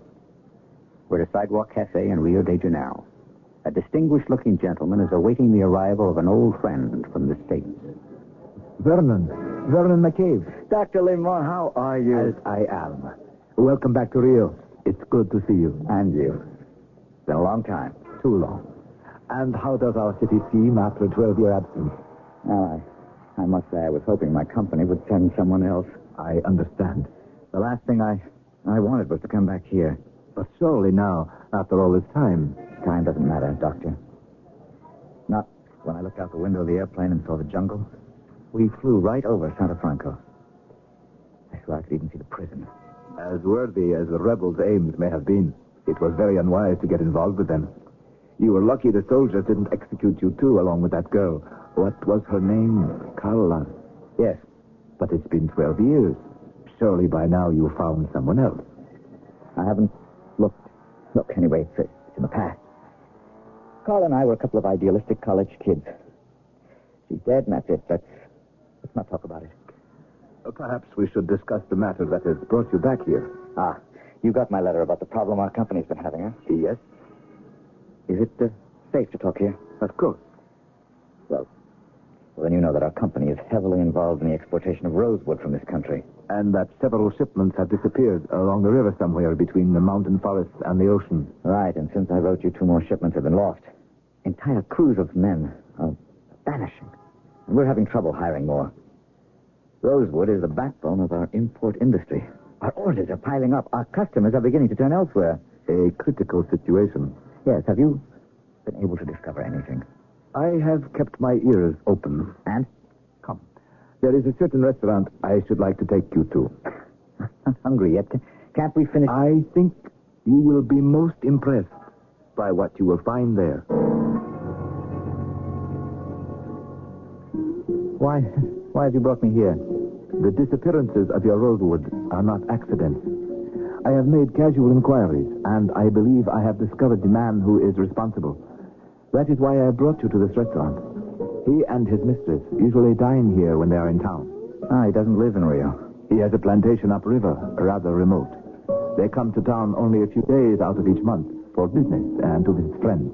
We're at a sidewalk cafe in Rio de Janeiro. A distinguished-looking gentleman is awaiting the arrival of an old friend from the States. Vernon McCabe. Dr. Limon, how are you? As I am. Welcome back to Rio. It's good to see you. And you. It's been a long time. Too long. And how does our city seem after a 12-year absence? Well, I must say I was hoping my company would send someone else. I understand. The last thing I wanted was to come back here. But surely now, after all this time... Time doesn't matter, Doctor. Not when I looked out the window of the airplane and saw the jungle. We flew right over Santa Franco. I swear I could even see the prison. As worthy as the rebels' aims may have been, it was very unwise to get involved with them. You were lucky the soldiers didn't execute you, too, along with that girl. What was her name? Carla. Yes. But it's been 12 years. Surely by now you found someone else. I haven't looked. Look, anyway, it's in the past. Carl and I were a couple of idealistic college kids. She's dead, and that's it. Let's not talk about it. Perhaps we should discuss the matter that has brought you back here. Ah, you got my letter about the problem our company's been having, huh? Yes. Is it safe to talk here? Of course. Well, then you know that our company is heavily involved in the exportation of rosewood from this country. And that several shipments have disappeared along the river somewhere between the mountain forests and the ocean. Right, and since I wrote you, 2 more shipments have been lost. Entire crews of men are vanishing. And we're having trouble hiring more. Rosewood is the backbone of our import industry. Our orders are piling up. Our customers are beginning to turn elsewhere. A critical situation. Yes, have you been able to discover anything? I have kept my ears open. And? Come. There is a certain restaurant I should like to take you to. I'm not hungry yet. Can't we finish? I think you will be most impressed by what you will find there. Why have you brought me here? The disappearances of your rosewood are not accidents. I have made casual inquiries, and I believe I have discovered the man who is responsible. That is why I have brought you to this restaurant. He and his mistress usually dine here when they are in town. Ah, he doesn't live in Rio. He has a plantation upriver, rather remote. They come to town only a few days out of each month for business and to visit friends.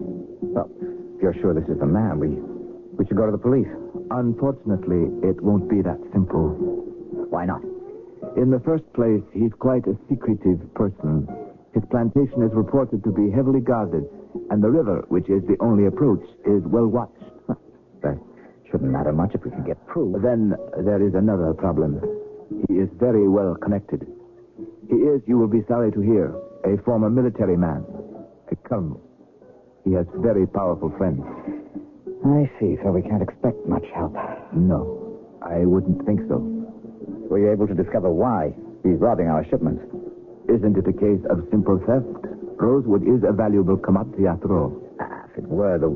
Well, if you're sure this is the man, we should go to the police. Unfortunately, it won't be that simple. Why not? In the first place, he's quite a secretive person. His plantation is reported to be heavily guarded, and the river, which is the only approach, is well watched. That shouldn't matter much if we can get proof. Then there is another problem. He is very well connected. He is, you will be sorry to hear, a former military man, a colonel. He has very powerful friends. I see, so we can't expect much help. No, I wouldn't think so. Were you able to discover why he's robbing our shipments? Isn't it a case of simple theft? Rosewood is a valuable commodity after all. If it were, the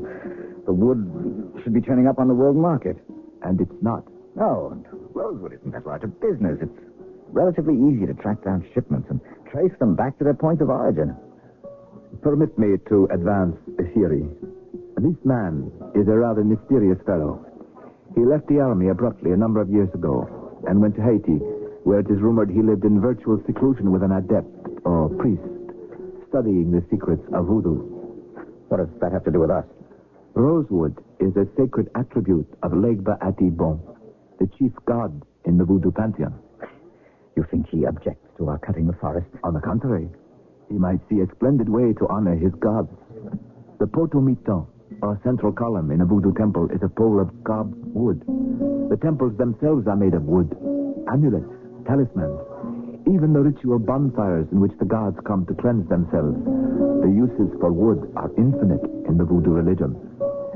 wood should be turning up on the world market. And it's not. No, and rosewood isn't that large a business. It's relatively easy to track down shipments and trace them back to their point of origin. Permit me to advance a theory. This man is a rather mysterious fellow. He left the army abruptly a number of years ago and went to Haiti, where it is rumored he lived in virtual seclusion with an adept or priest, studying the secrets of voodoo. What does that have to do with us? Rosewood is a sacred attribute of Legba Atibon, the chief god in the voodoo pantheon. You think he objects to our cutting the forest? On the contrary, he might see a splendid way to honor his gods. The potomitan, or central column in a voodoo temple, is a pole of carved wood. The temples themselves are made of wood. Amulets, talismans, even the ritual bonfires in which the gods come to cleanse themselves. The uses for wood are infinite in the voodoo religion.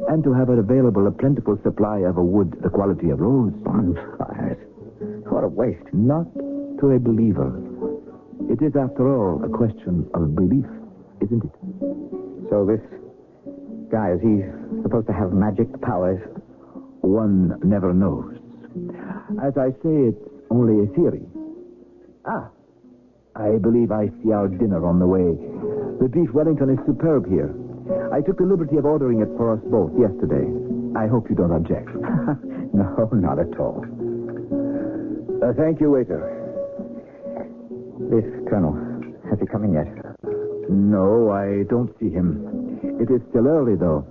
And to have it available a plentiful supply of a wood the quality of rose. Bonfires? What a waste. Not to a believer. It is, after all, a question of belief, isn't it? So this guy, is he supposed to have magic powers? One never knows. As I say, it's only a theory. I believe I see our dinner on the way. The beef Wellington is superb here. I took the liberty of ordering it for us both yesterday. I hope you don't object. No, not at all. Thank you, waiter. This colonel, has he come in yet? No, I don't see him. It is still early, though.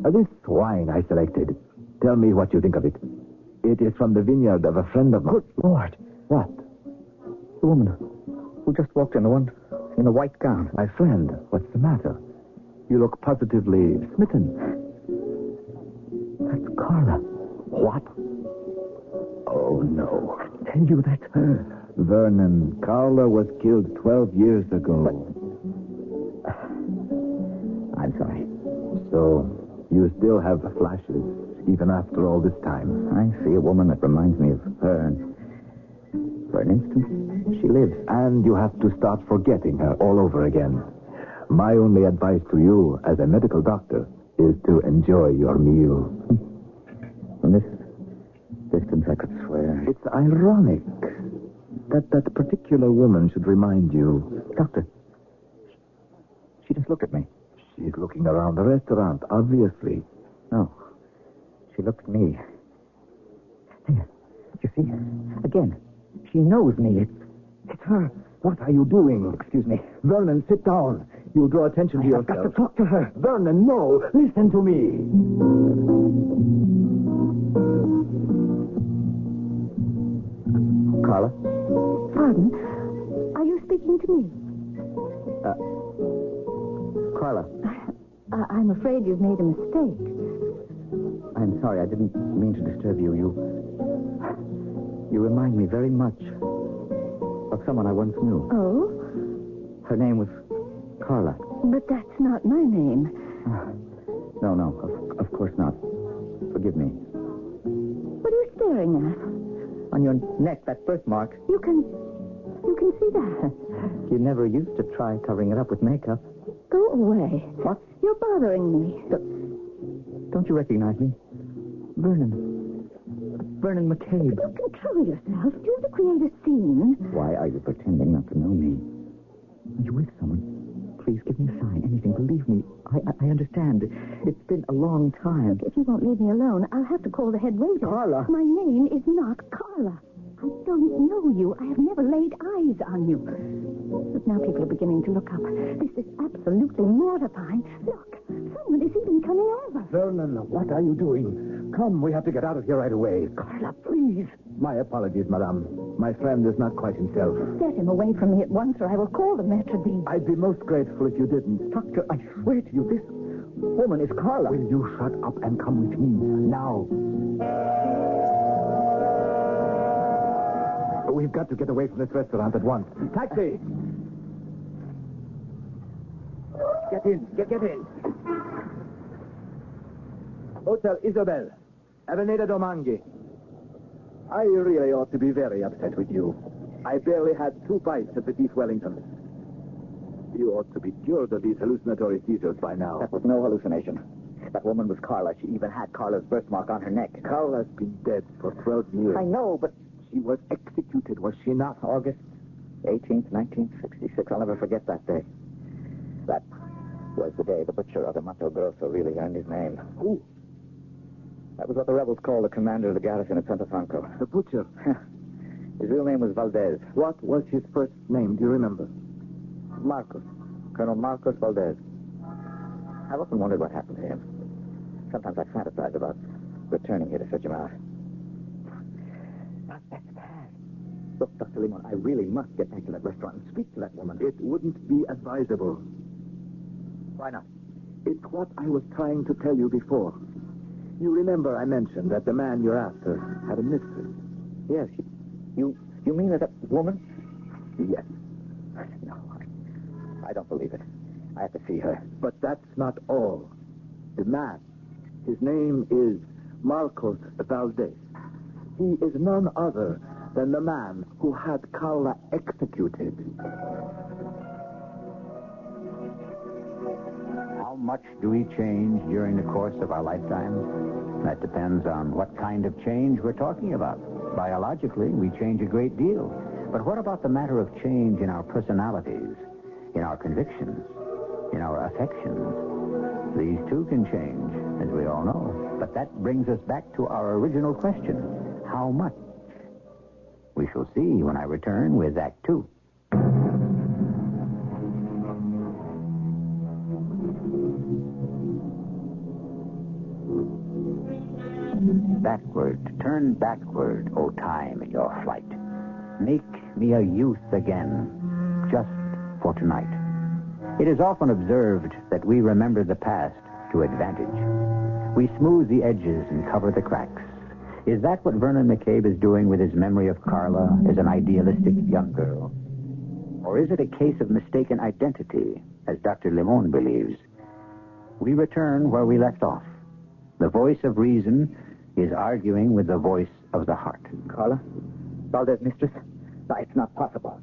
This wine I selected. Tell me what you think of it. It is from the vineyard of a friend of mine. Good Lord. What? The woman who just walked in, the one in the white gown. My friend, what's the matter? You look positively smitten. That's Carla. What? Oh, no. I tell you, that's her. Vernon, Carla was killed 12 years ago. I'm sorry. So, you still have flashes, even after all this time? I see a woman that reminds me of her. And For an instant, she lives. And you have to start forgetting her all over again. My only advice to you as a medical doctor is to enjoy your meal. From this distance, I could swear. It's ironic that particular woman should remind you. Doctor, she just looked at me. She's looking around the restaurant, obviously. No, she looked at me. There, you see? Again, she knows me. It's her. What are you doing? Excuse me. Vernon, sit down. You'll draw attention to yourself. I've got to talk to her. Vernon, no. Listen to me. Carla? Pardon? Are you speaking to me? Carla. I'm afraid you've made a mistake. I'm sorry. I didn't mean to disturb you. You remind me very much of someone I once knew. Oh? Her name was Carla. But that's not my name. No, of course not. Forgive me. What are you staring at? On your neck, that birthmark. You can see that. You never used to try covering it up with makeup. Go away. What? You're bothering me. Don't you recognize me? Vernon McCabe. You control yourself. Do you want to create a scene? Why are you pretending not to know me? Are you with someone? Please give me a sign. Anything. Believe me. I understand. It's been a long time. If you won't leave me alone, I'll have to call the head waiter. Carla. My name is not Carla. I don't know you. I have never laid eyes on you. But now people are beginning to look up. This is absolutely mortifying. Look, someone is even coming over. Vernon, what are you doing? Come, we have to get out of here right away. Carla, please. My apologies, madame. My friend is not quite himself. Get him away from me at once, or I will call the maitre d'. I'd be most grateful if you didn't. Doctor, I swear to you, this woman is Carla. Will you shut up and come with me now? We've got to get away from this restaurant at once. Taxi! Get in. Get in. Hotel Isabel. Avenida Domangi. I really ought to be very upset with you. I barely had 2 bites at the Beef Wellington. You ought to be cured of these hallucinatory seizures by now. That was no hallucination. That woman was Carla. She even had Carla's birthmark on her neck. Carla's been dead for 12 years. I know, but... She was executed, was she not? August 18th, 1966. I'll never forget that day. That was the day the butcher of the Mato Grosso really earned his name. Who? That was what the rebels called the commander of the garrison at Santa Franco. The butcher? His real name was Valdez. What was his first name? Do you remember? Marcos. Colonel Marcos Valdez. I've often wondered what happened to him. Sometimes I fantasize about returning here to search him out. That's bad. Look, Dr. Limon, I really must get back to that restaurant and speak to that woman. It wouldn't be advisable. Why not? It's what I was trying to tell you before. You remember I mentioned that the man you're after had a mistress. Yes. You mean that woman? Yes. No, I don't believe it. I have to see her. But that's not all. The man, his name is Marcos Valdez. He is none other than the man who had Carla executed. How much do we change during the course of our lifetime? That depends on what kind of change we're talking about. Biologically, we change a great deal. But what about the matter of change in our personalities, in our convictions, in our affections? These too can change, as we all know. But that brings us back to our original question. How much? We shall see when I return with Act 2. Backward, turn backward, O time, in your flight. Make me a youth again, just for tonight. It is often observed that we remember the past to advantage. We smooth the edges and cover the cracks. Is that what Vernon McCabe is doing with his memory of Carla as an idealistic young girl? Or is it a case of mistaken identity, as Dr. Limon believes? We return where we left off. The voice of reason is arguing with the voice of the heart. Carla? Valdez, mistress? It's not possible.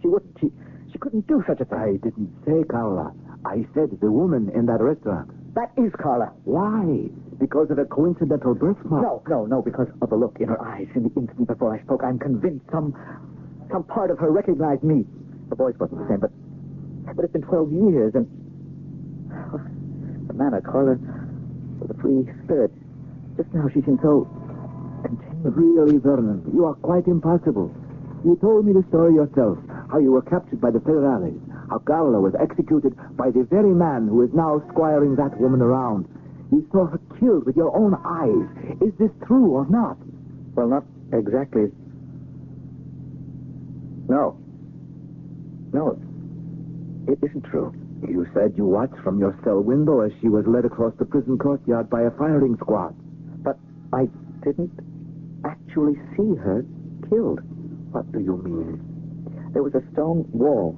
She wouldn't. She couldn't do such a thing. I didn't say Carla. I said the woman in that restaurant. That is Carla. Why? Because of a coincidental birthmark? No, because of the look in her eyes in the instant before I spoke. I'm convinced some part of her recognized me. The voice wasn't the same, but it's been 12 years, and the manner, Carla, was a free spirit. Just now she seemed so contained. Really, Vernon, you are quite impossible. You told me the story yourself, how you were captured by the federales, how Carla was executed by the very man who is now squiring that woman around. You saw her killed with your own eyes. Is this true or not? Well, not exactly. No, it isn't true. You said you watched from your cell window as she was led across the prison courtyard by a firing squad. But I didn't actually see her killed. What do you mean? There was a stone wall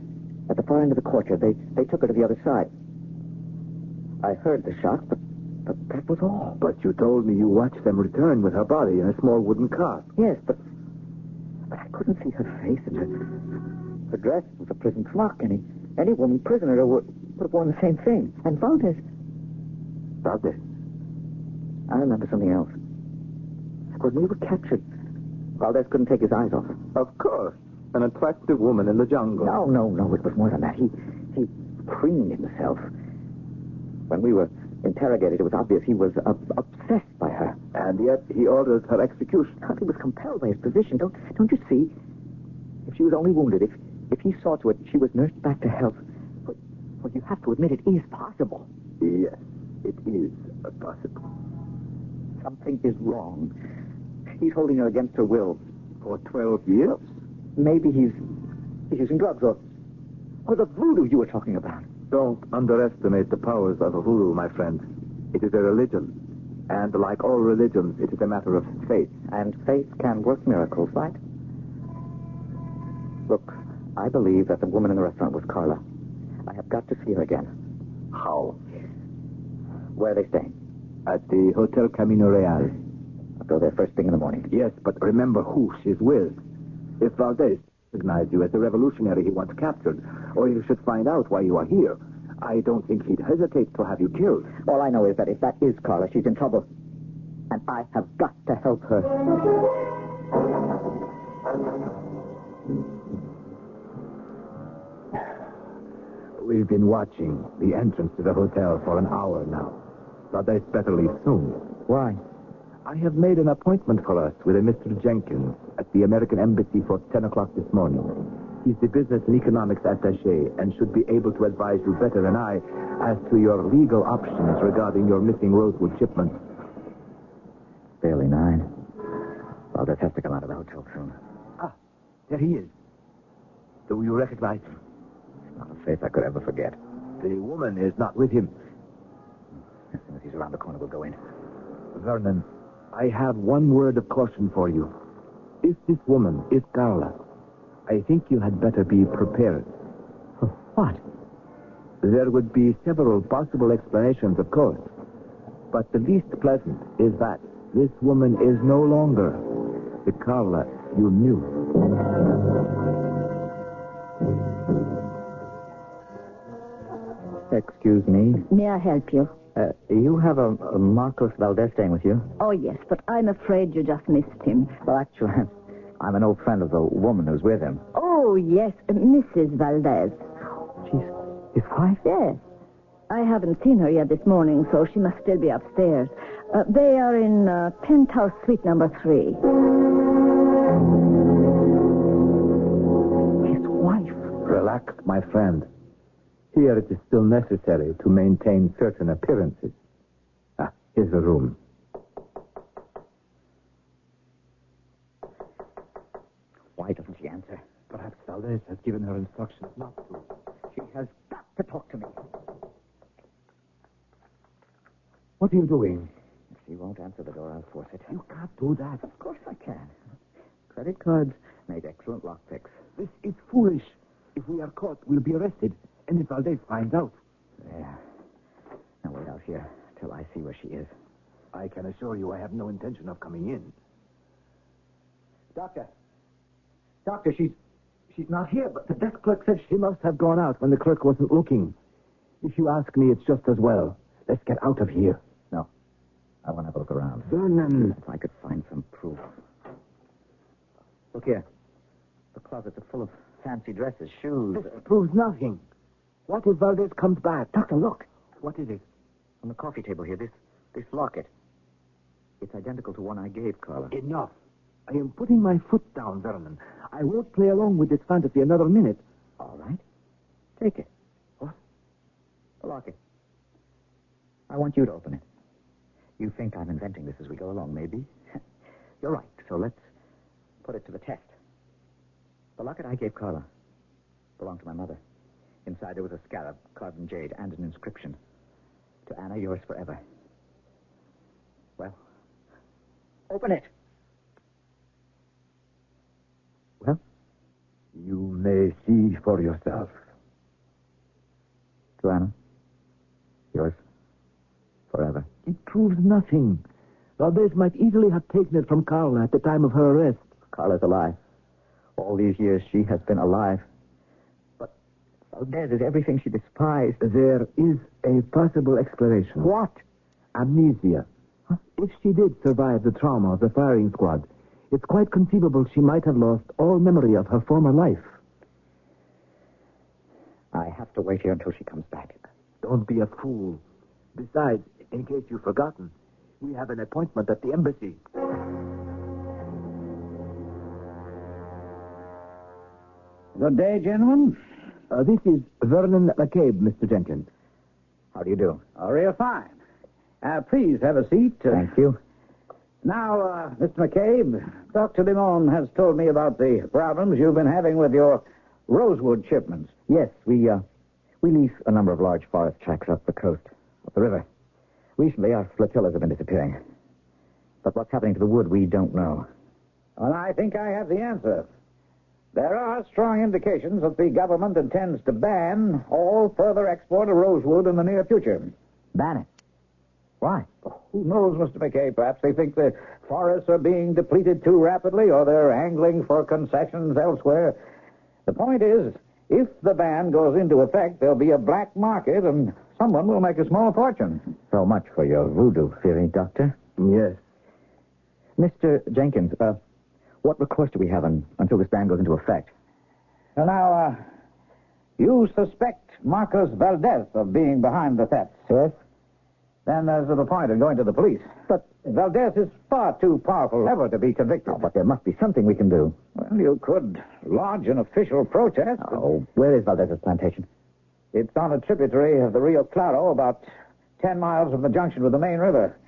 at the far end of the courtyard. They took her to the other side. I heard the shot, but that was all. But you told me you watched them return with her body in a small wooden car. Yes, but I couldn't see her face, and her dress was a prison frock. Any woman prisoner would have worn the same thing. And Valdez. I remember something else. When we were captured, Valdez couldn't take his eyes off her. Of course. An attractive woman in the jungle. No, it was more than that. He preened himself. When we were interrogated, it was obvious he was obsessed by her. And yet he ordered her execution. He was compelled by his position. Don't you see? If she was only wounded, if he saw to it she was nursed back to health, well, you have to admit it is possible. Yes, it is possible. Something is wrong. He's holding her against her will. For 12 years? Maybe he's using drugs or the voodoo you were talking about. Don't underestimate the powers of voodoo, my friend. It is a religion. And like all religions, it is a matter of faith. And faith can work miracles, right? Look, I believe that the woman in the restaurant was Carla. I have got to see her again. How? Where are they staying? At the Hotel Camino Real. I'll go there first thing in the morning. Yes, but remember who she's with. If Valdez recognized you as the revolutionary he once captured, or he should find out why you are here, I don't think he'd hesitate to have you killed. All I know is that if that is Carla, she's in trouble. And I have got to help her. We've been watching the entrance to the hotel for an hour now. Valdez better leave soon. Why? I have made an appointment for us with a Mr. Jenkins at the American Embassy for 10 o'clock this morning. He's the business and economics attaché and should be able to advise you better than I as to your legal options regarding your missing rosewood shipment. Barely 9. Valdez has to come out of the hotel soon. Ah, there he is. Do you recognize him? It's not a face I could ever forget. The woman is not with him. As soon as he's around the corner, we'll go in. Vernon, I have one word of caution for you. If this woman is Carla, I think you had better be prepared. What? There would be several possible explanations, of course. But the least pleasant is that this woman is no longer the Carla you knew. Excuse me. May I help you? You have a Marcos Valdez staying with you? Oh, yes, but I'm afraid you just missed him. Well, actually, I'm an old friend of the woman who's with him. Oh, yes, Mrs. Valdez. She's his wife? Yes. I haven't seen her yet this morning, so she must still be upstairs. They are in penthouse suite number 3. His wife? Relax, my friend. Here it is still necessary to maintain certain appearances. Ah, here's the room. Why doesn't she answer? Perhaps Valdez has given her instructions not to. She has got to talk to me. What are you doing? If she won't answer the door, I'll force it. You can't do that. Of course I can. Credit cards make excellent lockpicks. This is foolish. If we are caught, we'll be arrested. And if Valdez finds out... Yeah. Now wait out here till I see where she is. I can assure you I have no intention of coming in. Doctor. Doctor, she's not here, but the desk clerk said she must have gone out when the clerk wasn't looking. If you ask me, it's just as well. Let's get out of here. No. I want to have a look around. Vernon. If I could find some proof. Look here. The closets are full of fancy dresses, shoes. This proves nothing. What if Valdez comes back? Doctor, look. What is it? On the coffee table here, this locket. It's identical to one I gave Carla. Enough. I am putting my foot down, Vernon. I won't play along with this fantasy another minute. All right. Take it. What? The locket. I want you to open it. You think I'm inventing this as we go along, maybe? You're right, so let's put it to the test. The locket I gave Carla belonged to my mother. Inside there was a scarab carved in jade and an inscription. To Anna, yours forever. Well, open it. Well, you may see for yourself. To Anna, yours forever. It proves nothing. Valdez might easily have taken it from Carla at the time of her arrest. Carla's alive. All these years she has been alive. But Valdez is everything she despised. There is a possible explanation. What? Amnesia. Huh? If she did survive the trauma of the firing squad, it's quite conceivable she might have lost all memory of her former life. I have to wait here until she comes back. Don't be a fool. Besides, in case you've forgotten, we have an appointment at the embassy. Good day, gentlemen. This is Vernon McCabe, Mr. Jenkins. How do you do? Oh, real fine. Please have a seat. Thank you. Now, Mr. McCabe, Dr. Limon has told me about the problems you've been having with your rosewood shipments. Yes, we lease a number of large forest tracts up the coast, up the river. Recently, our flotillas have been disappearing. But what's happening to the wood, we don't know. Well, I think I have the answer. There are strong indications that the government intends to ban all further export of rosewood in the near future. Ban it? Why? Who knows, Mr. McKay? Perhaps they think the forests are being depleted too rapidly, or they're angling for concessions elsewhere. The point is, if the ban goes into effect, there'll be a black market, and someone will make a small fortune. So much for your voodoo theory, Doctor. Yes. Mr. Jenkins, what recourse do we have until this ban goes into effect? And now, you suspect Marcos Valdez of being behind the thefts. Yes. Then there's the point of going to the police. But Valdez is far too powerful ever to be convicted. Oh, but there must be something we can do. Well, you could lodge an official protest. Oh, where is Valdez's plantation? It's on a tributary of the Rio Claro, about 10 miles from the junction with the main river.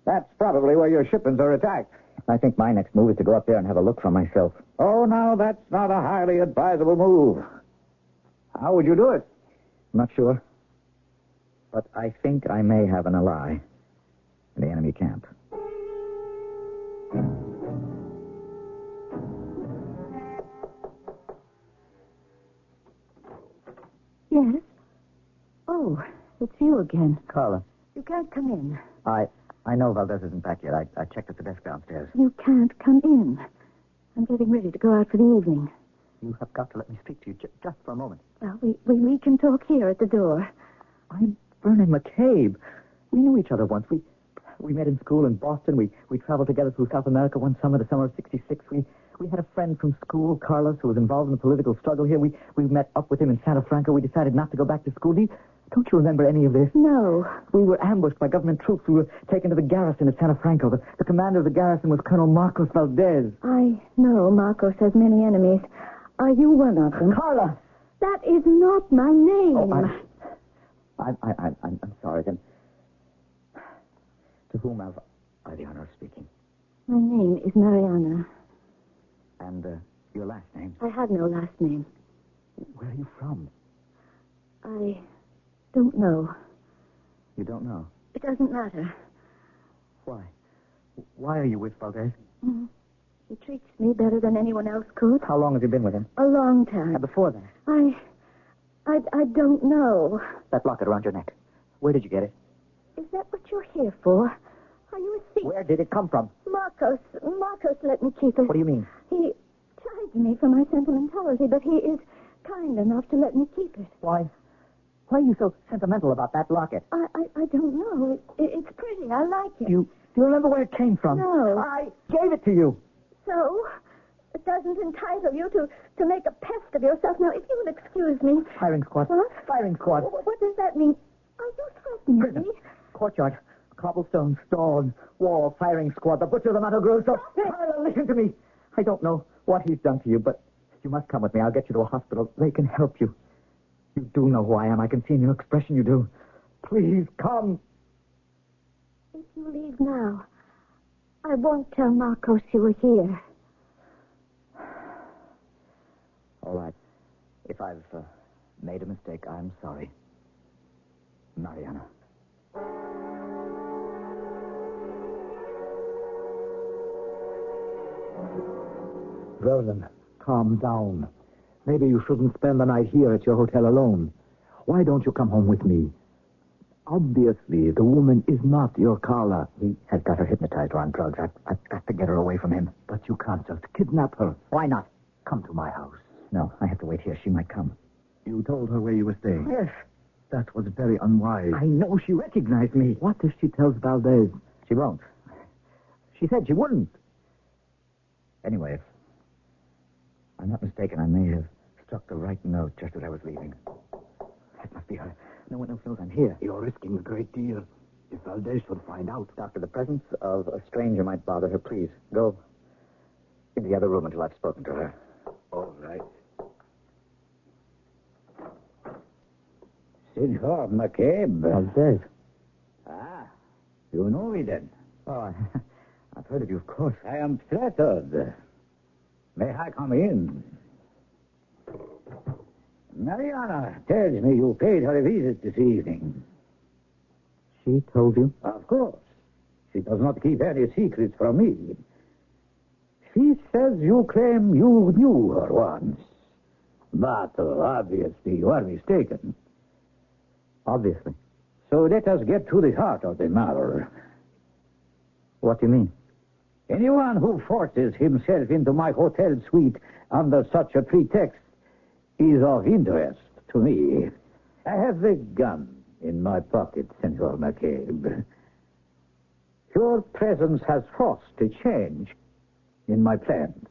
That's probably where your shipments are attacked. I think my next move is to go up there and have a look for myself. Oh, now, that's not a highly advisable move. How would you do it? I'm not sure. But I think I may have an ally in the enemy camp. Yes? Oh, it's you again. Carla, You can't come in. I know Valdez isn't back yet. I checked at the desk downstairs. You can't come in. I'm getting ready to go out for the evening. You have got to let me speak to you just for a moment. Well, we can talk here at the door. I'm Vernon McCabe. We knew each other once. We met in school in Boston. We traveled together through South America one summer, the summer of '66. We had a friend from school, Carlos, who was involved in the political struggle here. We met up with him in Santa Franca. We decided not to go back to school. Don't you remember any of this? No. We were ambushed by government troops. We were taken to the garrison at Santa Franca. The commander of the garrison was Colonel Marcos Valdez. I know Marcos has many enemies. Are you one of them? Carla! That is not my name. Oh, I'm sorry, then. To whom have I the honor of speaking? My name is Mariana. And your last name? I have no last name. Where are you from? I don't know. You don't know? It doesn't matter. Why? Why are you with Valdez? Mm-hmm. He treats me better than anyone else could. How long have you been with him? A long time. And before that? I don't know. That locket around your neck. Where did you get it? Is that what you're here for? Are you a thief? Where did it come from? Marcos let me keep it. What do you mean? He tried begged me for my sentimentality, but he is kind enough to let me keep it. Why are you so sentimental about that locket? I don't know. It's pretty. I like it. Do you remember where it came from? No. I gave it to you. So? It doesn't entitle you to make a pest of yourself. Now, if you will excuse me... Firing squad. What? Firing squad. What does that mean? Are you threatening Prison. me? Courtyard. Cobblestone, stone, wall, firing squad. The butcher, the Mato Grosso. Carla, listen to me. I don't know what he's done to you, but you must come with me. I'll get you to a hospital. They can help you. You do know who I am. I can see in your expression you do. Please, come. If you leave now, I won't tell Marcos you were here. All right. If I've made a mistake, I'm sorry. Mariana. Roland, calm down. Maybe you shouldn't spend the night here at your hotel alone. Why don't you come home with me? Obviously, the woman is not your Carla. He has got her hypnotized or on drugs. I've got to get her away from him. But you can't just kidnap her. Why not? Come to my house. No, I have to wait here. She might come. You told her where you were staying? Yes. That was very unwise. I know. She recognized me. What if she tells Valdez? She won't. She said she wouldn't. Anyway, if I'm not mistaken, I may have struck the right note just as I was leaving. That must be her. No one else knows I'm here. You're risking a great deal. If Valdez should find out. Doctor, the presence of a stranger might bother her. Please, go in the other room until I've spoken to her. All right. Senor McCabe. Valdez. Ah, you know me then. Oh, I've heard of you, of course. I am flattered. May I come in? Mariana tells me you paid her a visit this evening. She told you? Of course. She does not keep any secrets from me. She says you claim you knew her once. But obviously you are mistaken. Obviously. So let us get to the heart of the matter. What do you mean? Anyone who forces himself into my hotel suite under such a pretext is of interest to me. I have a gun in my pocket, Senor McCabe. Your presence has forced a change in my plans.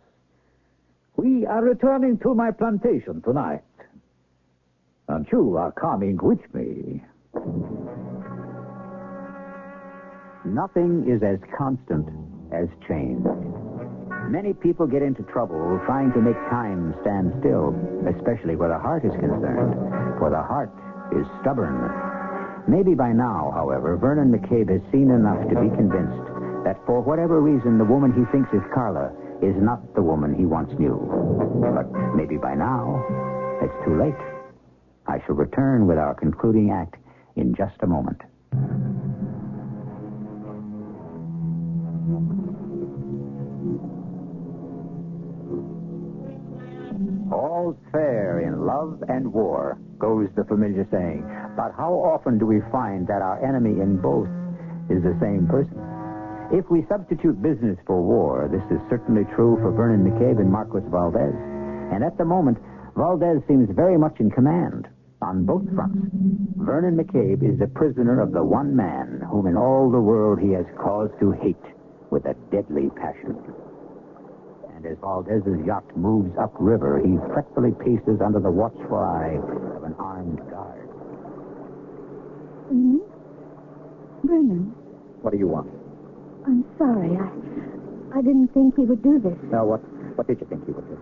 We are returning to my plantation tonight. And you are coming with me. Nothing is as constant as change. Many people get into trouble trying to make time stand still, especially where the heart is concerned, for the heart is stubborn. Maybe by now, however, Vernon McCabe has seen enough to be convinced that for whatever reason, the woman he thinks is Carla is not the woman he once knew. But maybe by now, it's too late. I shall return with our concluding act in just a moment. All's fair in love and war, goes the familiar saying. But how often do we find that our enemy in both is the same person? If we substitute business for war, this is certainly true for Vernon McCabe and Marcos Valdez. And at the moment, Valdez seems very much in command on both fronts. Vernon McCabe is the prisoner of the one man whom in all the world he has cause to hate with a deadly passion. And as Valdez's yacht moves upriver, he fretfully paces under the watchful eye of an armed guard. Vernon, What do you want? I'm sorry. I didn't think he would do this. Now, what did you think he would do?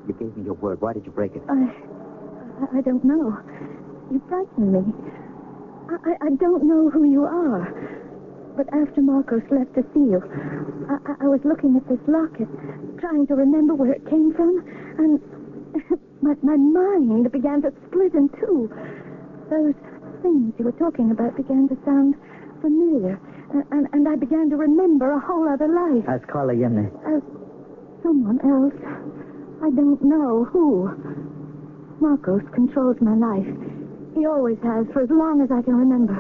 You gave me your word. Why did you break it? I don't know. You frightened me. I don't know who you are. But after Marcos left to see you, I was looking at this locket, trying to remember where it came from, and my mind began to split in two. Those things you were talking about began to sound familiar, and I began to remember a whole other life. As Carla Yemne. As someone else. I don't know who. Marcos controls my life. He always has for as long as I can remember.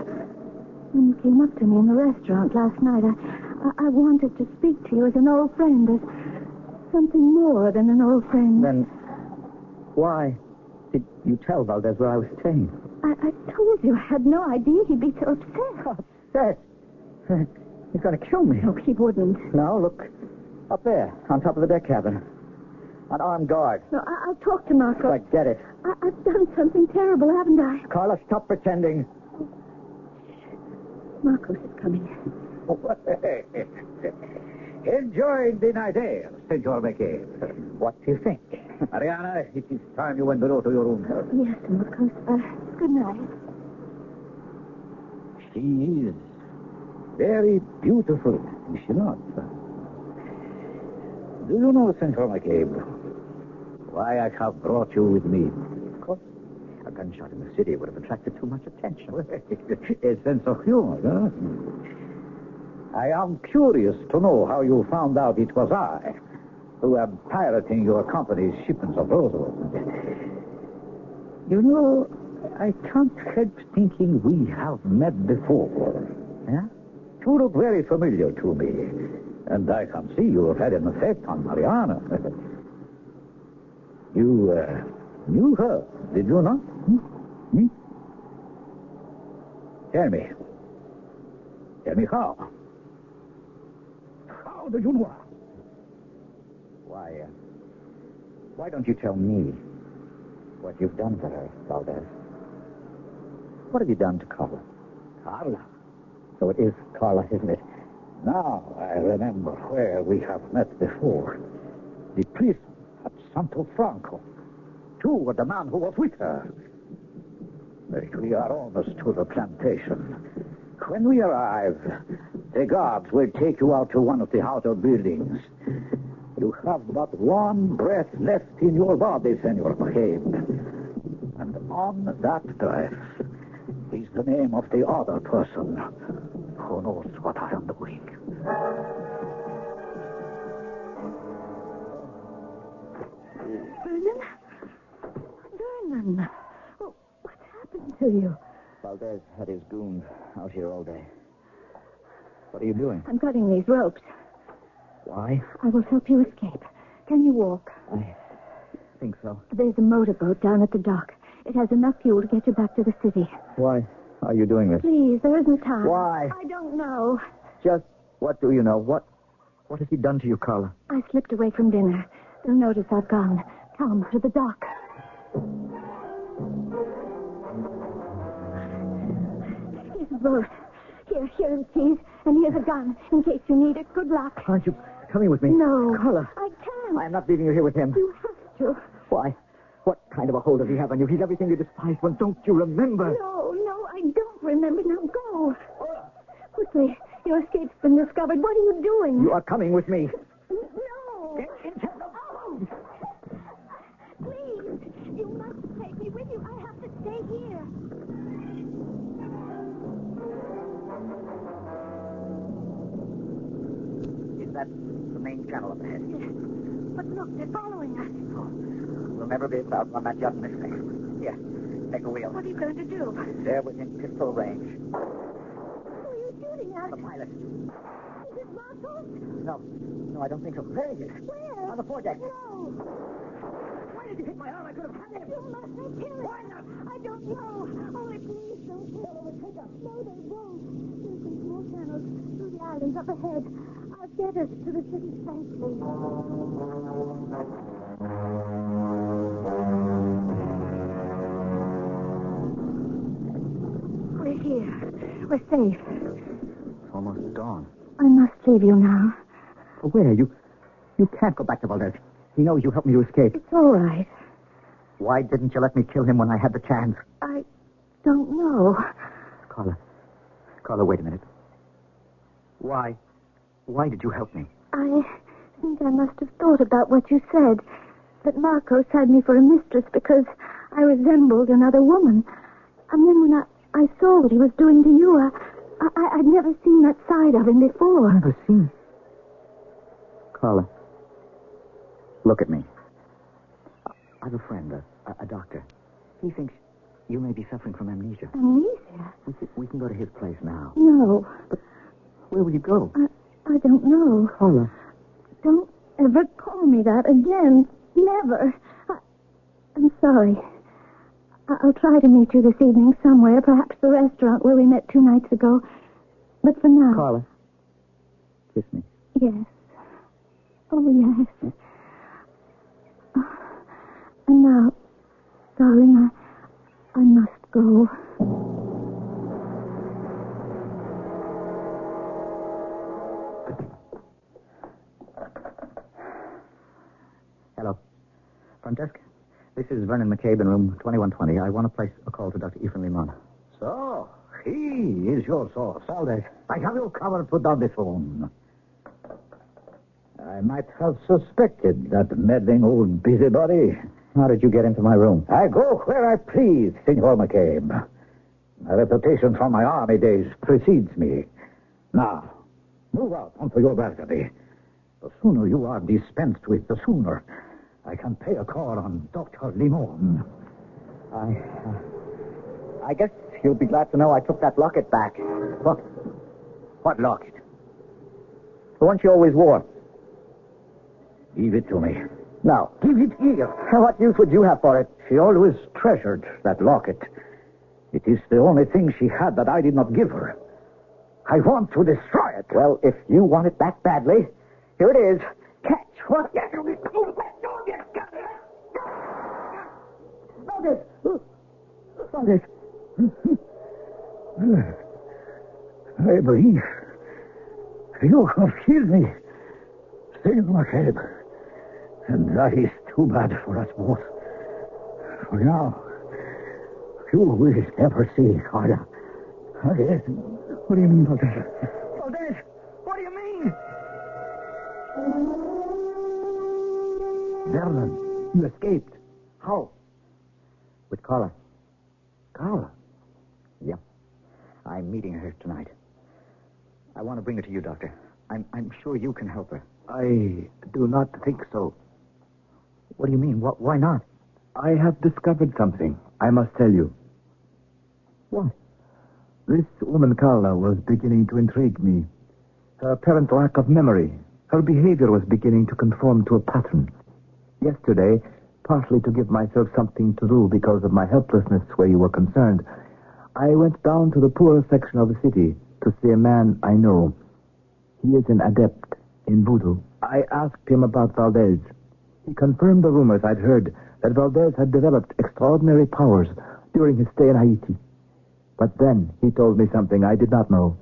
When you came up to me in the restaurant last night, I wanted to speak to you as an old friend, something more than an old friend. Then why did you tell Valdez where I was staying? I told you I had no idea he'd be so upset. Upset? He's going to kill me. No, he wouldn't. No, look. Up there, on top of the deck cabin. An armed guard. No, I'll talk to Marco. Forget it. I've done something terrible, haven't I? Carla, stop pretending. Marcos is coming. Enjoy the night air, Senor McCabe. What do you think? Mariana, it is time you went below to your room. Yes, Marcos. Good night. She is very beautiful, is she not? Do you know, Senor McCabe, why I have brought you with me? Of course. A gunshot in the city would have attracted too much attention. A sense of humor, huh? I am curious to know how you found out it was I who am pirating your company's shipments of rosewood. You know, I can't help thinking we have met before. Yeah? You look very familiar to me, and I can see you have had an effect on Mariana. You knew her, did you not? Hmm? Tell me. Tell me how. How did you know her? Why don't you tell me what you've done to her, Valdez? What have you done to Carla? Carla? So it is Carla, isn't it? Now I remember where we have met before. The priest at Santo Franco. You were the man who was with her. But we are almost to the plantation. When we arrive, the guards will take you out to one of the outer buildings. You have but one breath left in your body, Senor McCabe. And on that breath is the name of the other person who knows what I am doing. Vernon. Oh, what's happened to you? Valdez had his goons out here all day. What are you doing? I'm cutting these ropes. Why? I will help you escape. Can you walk? I think so. There's a motorboat down at the dock. It has enough fuel to get you back to the city. Why are you doing this? Please, there isn't time. Why? I don't know. Just what do you know? What has he done to you, Carla? I slipped away from dinner. They'll notice I've gone. Come, to the dock. Here's a boat. Here are the keys, and here's a gun, in case you need it. Good luck. Aren't you coming with me? No. Carla. I can't. I'm not leaving you here with him. You have to. Why? What kind of a hold does he have on you? He's everything you despise. Well, don't you remember? No, I don't remember. Now go. Quickly, your escape's been discovered. What are you doing? You are coming with me. No. Get into the boat. Please, you must take me with you. I have to stay here. Is that the main channel up ahead? Yes. But look, they're following us. We'll never be out on that yacht this thing. Here, take a wheel. What are you going to do? They're within pistol range. Who are you shooting at? The pilot. Is it Marcos? No, I don't think so. There he is. Where? On the foredeck. No. Why did you hit my arm? I could have had him. You mustn't kill him. Why not? I don't know. Only please don't kill him. Overtake us. No, they won't. There's some small channels through the islands up ahead. I'll get us to the city safely. We're here. We're safe. It's almost dawn. I must leave you now. Where? You can't go back to Valdez. He knows you helped me to escape. It's all right. Why didn't you let me kill him when I had the chance? I don't know. Carla, wait a minute. Why did you help me? I think I must have thought about what you said. That Marcos had me for a mistress because I resembled another woman. And then when I saw what he was doing to you, I'd never seen that side of him before. Never seen? Carla, look at me. I have a friend, a doctor. He thinks you may be suffering from amnesia. Amnesia? We can go to his place now. No. But where will you go? I don't know. Carla. Don't ever call me that again. Never. I'm sorry. I'll try to meet you this evening somewhere, perhaps the restaurant where we met 2 nights ago. But for now... Carla, kiss me. Yes. Oh, yes. And now, darling, I must go. Hello. Francesca, this is Vernon McCabe in room 2120. I want to place a call to Dr. Ephraim Limon. So, he is your source. Valdez, I have you covered. Put down the phone. I might have suspected that meddling old busybody. How did you get into my room? I go where I please, Senor McCabe. My reputation from my army days precedes me. Now, move out onto your balcony. The sooner you are dispensed with, the sooner I can pay a call on Dr. Limon. I guess you'll be glad to know I took that locket back. What locket? The one she always wore. Give it to me. No. Give it here. What use would you have for it? She always treasured that locket. It is the only thing she had that I did not give her. I want to destroy it. Well, if you want it back badly, here it is. Catch what? Valdez. I believe you have killed me, Senor McCabe. And that is too bad for us both. For now, you will never see Carla again. What do you mean, Valdez? Valdez, what do you mean? Vernon, you escaped. How? With Carla. Carla? Yeah. I'm meeting her tonight. I want to bring her to you, Doctor. I'm sure you can help her. I do not think so. What do you mean? Why not? I have discovered something. I must tell you. What? This woman, Carla, was beginning to intrigue me. Her apparent lack of memory. Her behavior was beginning to conform to a pattern. Yesterday, partly to give myself something to do because of my helplessness where you were concerned, I went down to the poorer section of the city to see a man I know. He is an adept in voodoo. I asked him about Valdez. He confirmed the rumors I'd heard that Valdez had developed extraordinary powers during his stay in Haiti. But then he told me something I did not know.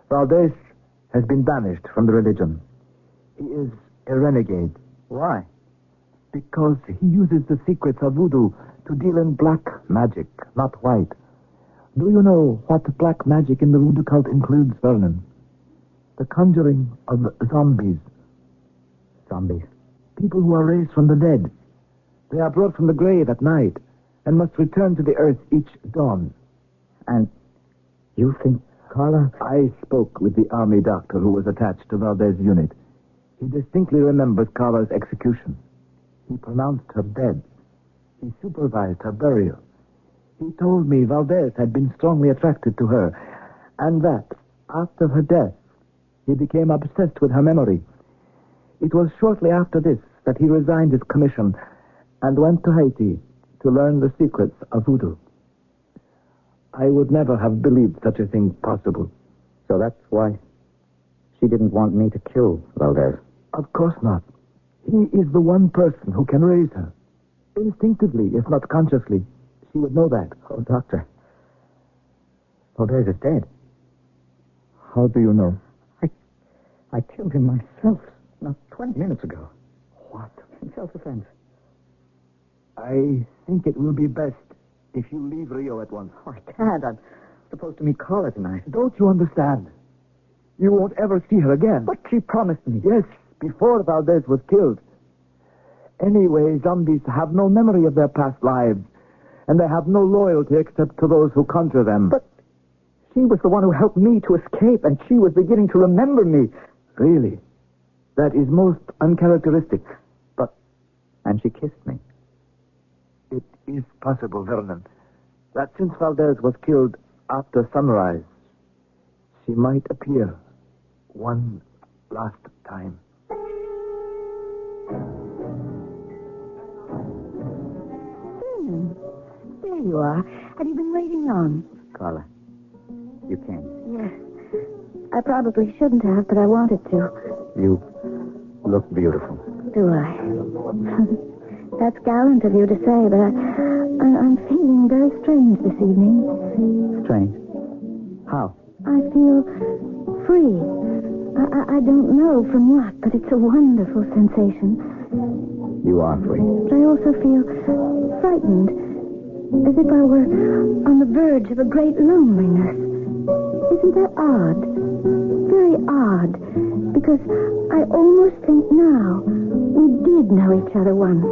Valdez has been banished from the religion. He is a renegade. Why? Because he uses the secrets of voodoo to deal in black magic, not white. Do you know what black magic in the voodoo cult includes, Vernon? The conjuring of zombies. Zombies? People who are raised from the dead. They are brought from the grave at night and must return to the earth each dawn. And you think Carla... I spoke with the army doctor who was attached to Valdez's unit. He distinctly remembers Carla's execution. He pronounced her dead. He supervised her burial. He told me Valdez had been strongly attracted to her, and that, after her death, he became obsessed with her memory. It was shortly after this that he resigned his commission and went to Haiti to learn the secrets of voodoo. I would never have believed such a thing possible. So that's why she didn't want me to kill Valdez. Of course not. He is the one person who can raise her. Instinctively, if not consciously, she would know that. Oh, Doctor. Valdez is dead. How do you know? I killed him myself not 20 minutes ago. What? In self-defense. I think it will be best if you leave Rio at once. Oh, I can't. I'm supposed to meet Carla tonight. Don't you understand? You won't ever see her again. But she promised me. Yes, before Valdez was killed. Anyway, zombies have no memory of their past lives, and they have no loyalty except to those who conjure them. But she was the one who helped me to escape, and she was beginning to remember me. Really? That is most uncharacteristic. But... And she kissed me. It is possible, Vernon, that since Valdez was killed after sunrise, she might appear one last time. There you are. Have you been waiting long? Carla, you came. Yes. I probably shouldn't have, but I wanted to. You look beautiful. Do I? That's gallant of you to say, but I'm feeling very strange this evening. Strange? How? I feel free. I don't know from what, but it's a wonderful sensation. You are free. But I also feel frightened, as if I were on the verge of a great loneliness. Isn't that odd? Very odd, because I almost think now we did know each other once.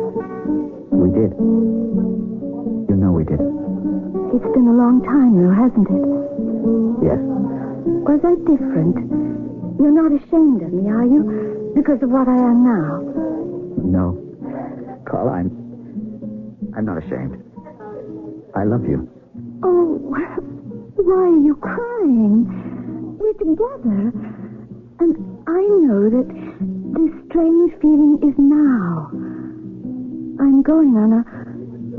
We did. You know we did. It's been a long time, though, hasn't it? Yes. Was I different? You're not ashamed of me, are you? Because of what I am now? No. Carla, I'm not ashamed. I love you. Oh, why are you crying? We're together. And I know that this strange feeling is now. I'm going on a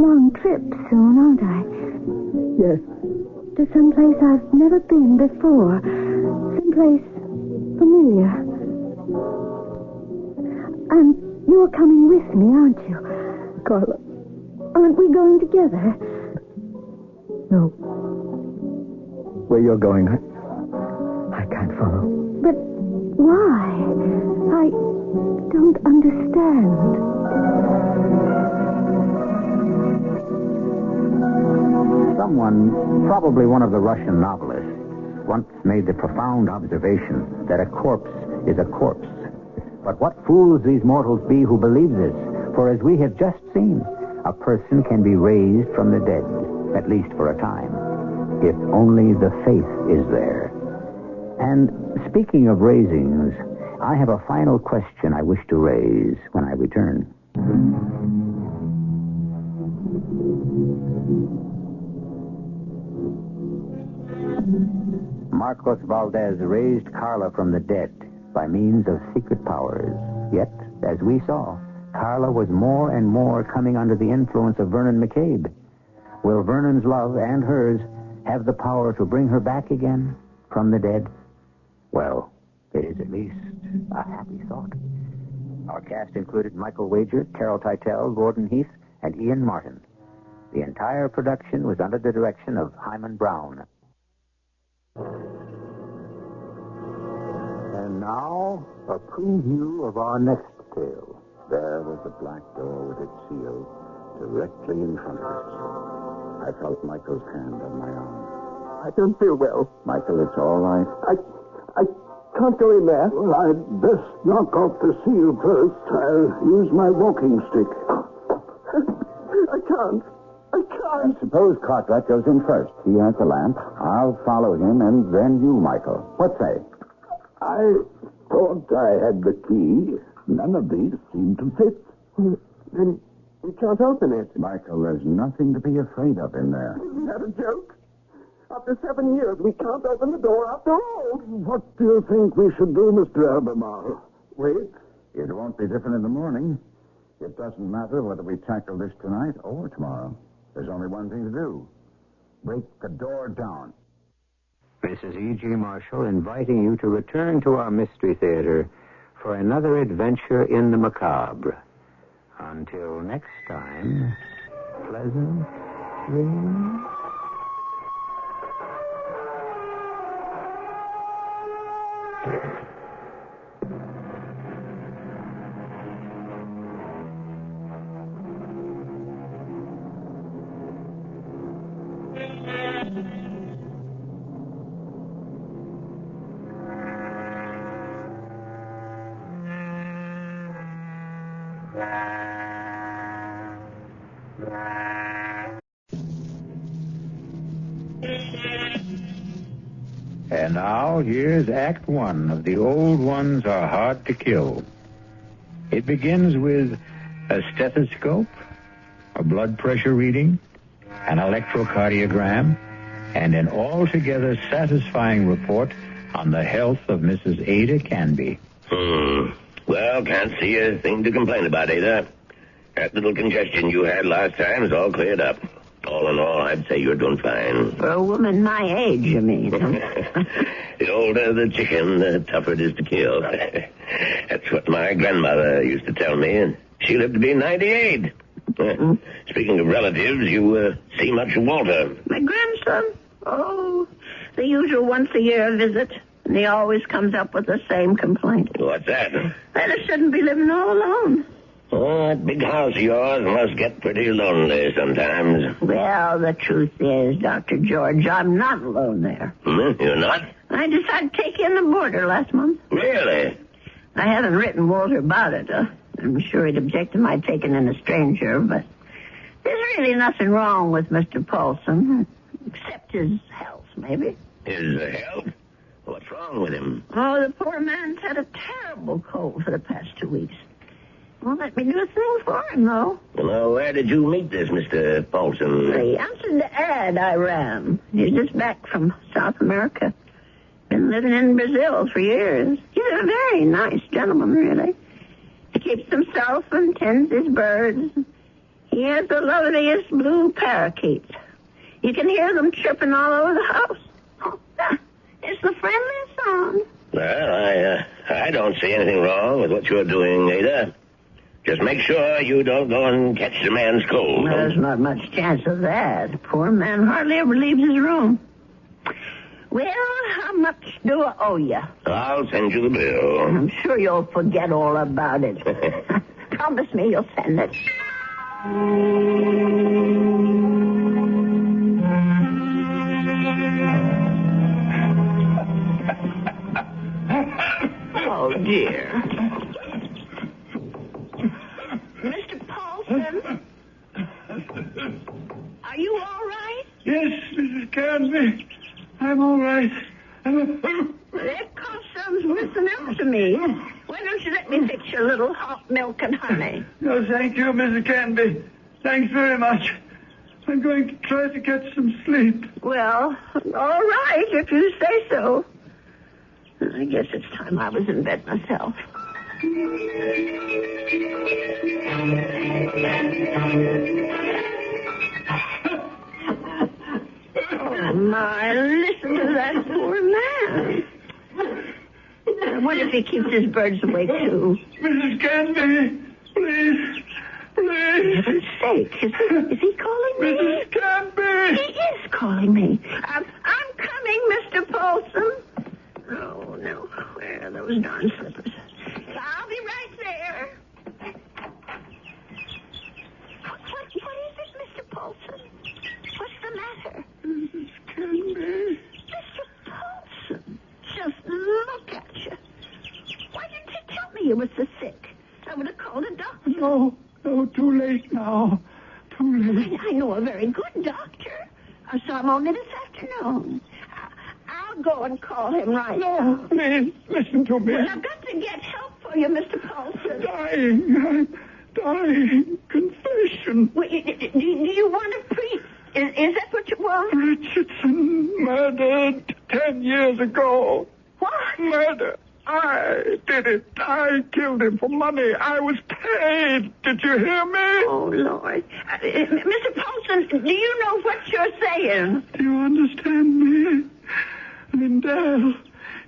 long trip soon, aren't I? Yes. To someplace I've never been before. Someplace familiar. And you're coming with me, aren't you? Carla. Aren't we going together? No. Where you're going, I can't follow. But why? I don't understand. Someone, probably one of the Russian novelists, once made the profound observation that a corpse is a corpse. But what fools these mortals be who believe this, for as we have just seen, a person can be raised from the dead, at least for a time, if only the faith is there. And speaking of raisings, I have a final question I wish to raise when I return. Marcos Valdez raised Carla from the dead by means of secret powers. Yet, as we saw, Carla was more and more coming under the influence of Vernon McCabe. Will Vernon's love and hers have the power to bring her back again from the dead? Well, it is at least a happy thought. Our cast included Michael Wager, Carol Teitel, Gordon Heath, and Ian Martin. The entire production was under the direction of Hyman Brown. And now, a preview of our next tale. There was the black door with its seal directly in front of us. I felt Michael's hand on my arm. I don't feel well. Michael, it's all right. I can't go in there. Well, I'd best knock off the seal first. I'll use my walking stick. I can't. I suppose Cartwright goes in first. He has the lamp. I'll follow him, and then you, Michael. What say? I thought I had the key. None of these seem to fit. Then we can't open it. Michael, there's nothing to be afraid of in there. Isn't that a joke? After 7 years, we can't open the door after all. What do you think we should do, Mr. Albemarle? Wait. It won't be different in the morning. It doesn't matter whether we tackle this tonight or tomorrow. There's only one thing to do. Break the door down. Mrs. E.G. Marshall inviting you to return to our Mystery Theater for another adventure in the macabre. Until next time, pleasant dreams. And now, here's Act One of The Old Ones Are Hard to Kill. It begins with a stethoscope, a blood pressure reading, an electrocardiogram, and an altogether satisfying report on the health of Mrs. Ada Canby. Well, can't see a thing to complain about, Ada. That little congestion you had last time is all cleared up. All in all, I'd say you're doing fine. For a woman my age, you mean? The older the chicken, the tougher it is to kill. That's what my grandmother used to tell me, and she lived to be 98. Speaking of relatives, you see much of Walter? My grandson? Oh, the usual once-a-year visit. And he always comes up with the same complaint. What's that? That I shouldn't be living all alone. Oh, that big house of yours must get pretty lonely sometimes. Well, the truth is, Dr. George, I'm not alone there. You're not? I decided to take in the boarder last month. Really? I haven't written Walter about it. I'm sure he'd object to my taking in a stranger, but there's really nothing wrong with Mr. Paulson, except his health, maybe. His health? What's wrong with him? Oh, the poor man's had a terrible cold for the past 2 weeks. Won't let me do a thing for him, though. Well, where did you meet this Mr. Paulson? He answered the ad I ran. He's just back from South America. Been living in Brazil for years. He's a very nice gentleman, really. He keeps himself and tends his birds. He has the loveliest blue parakeets. You can hear them chirping all over the house. Oh, it's the friendliest sound. Well, I don't see anything wrong with what you're doing, Ada. Just make sure you don't go and catch the man's cold. Well, there's not much chance of that. The poor man hardly ever leaves his room. Well, how much do I owe you? I'll send you the bill. I'm sure you'll forget all about it. Promise me you'll send it. Oh, dear. Mr. Paulson? Are you all right? Yes, Mrs. Canby. I'm all right. That cough sounds worse than ever to me. Why don't you let me fix you a little hot milk and honey? No, thank you, Mrs. Canby. Thanks very much. I'm going to try to get some sleep. Well, all right, if you say so. I guess it's time I was in bed myself. Oh, my, listen to that poor man. I wonder if he keeps his birds awake, too. Mrs. Canby, please, please. For heaven's sake, is he calling me? Mrs. Canby! He is calling me. I'm coming, Mr. Paulson. Oh, no. Where are those darn slippers? I'll be right there. What is it, Mr. Paulson? What's the matter? Mrs. Canby. Mr. Paulson, just look at you. Why didn't you tell me you were so sick? I would have called a doctor. No, too late now. Too late. I know a very good doctor. I saw him only this afternoon. I'll go and call him right now. No, please, listen to me. Well, I've got to get help for you, Mr. Paulson. I'm dying. Confession. Well, do you want to preach? Is that what you want? Richardson murdered 10 years ago. What? Murder. I did it. I killed him for money. I was paid. Did you hear me? Oh, Lord. Mr. Paulson, do you know what you're saying? Do you understand me? Lindell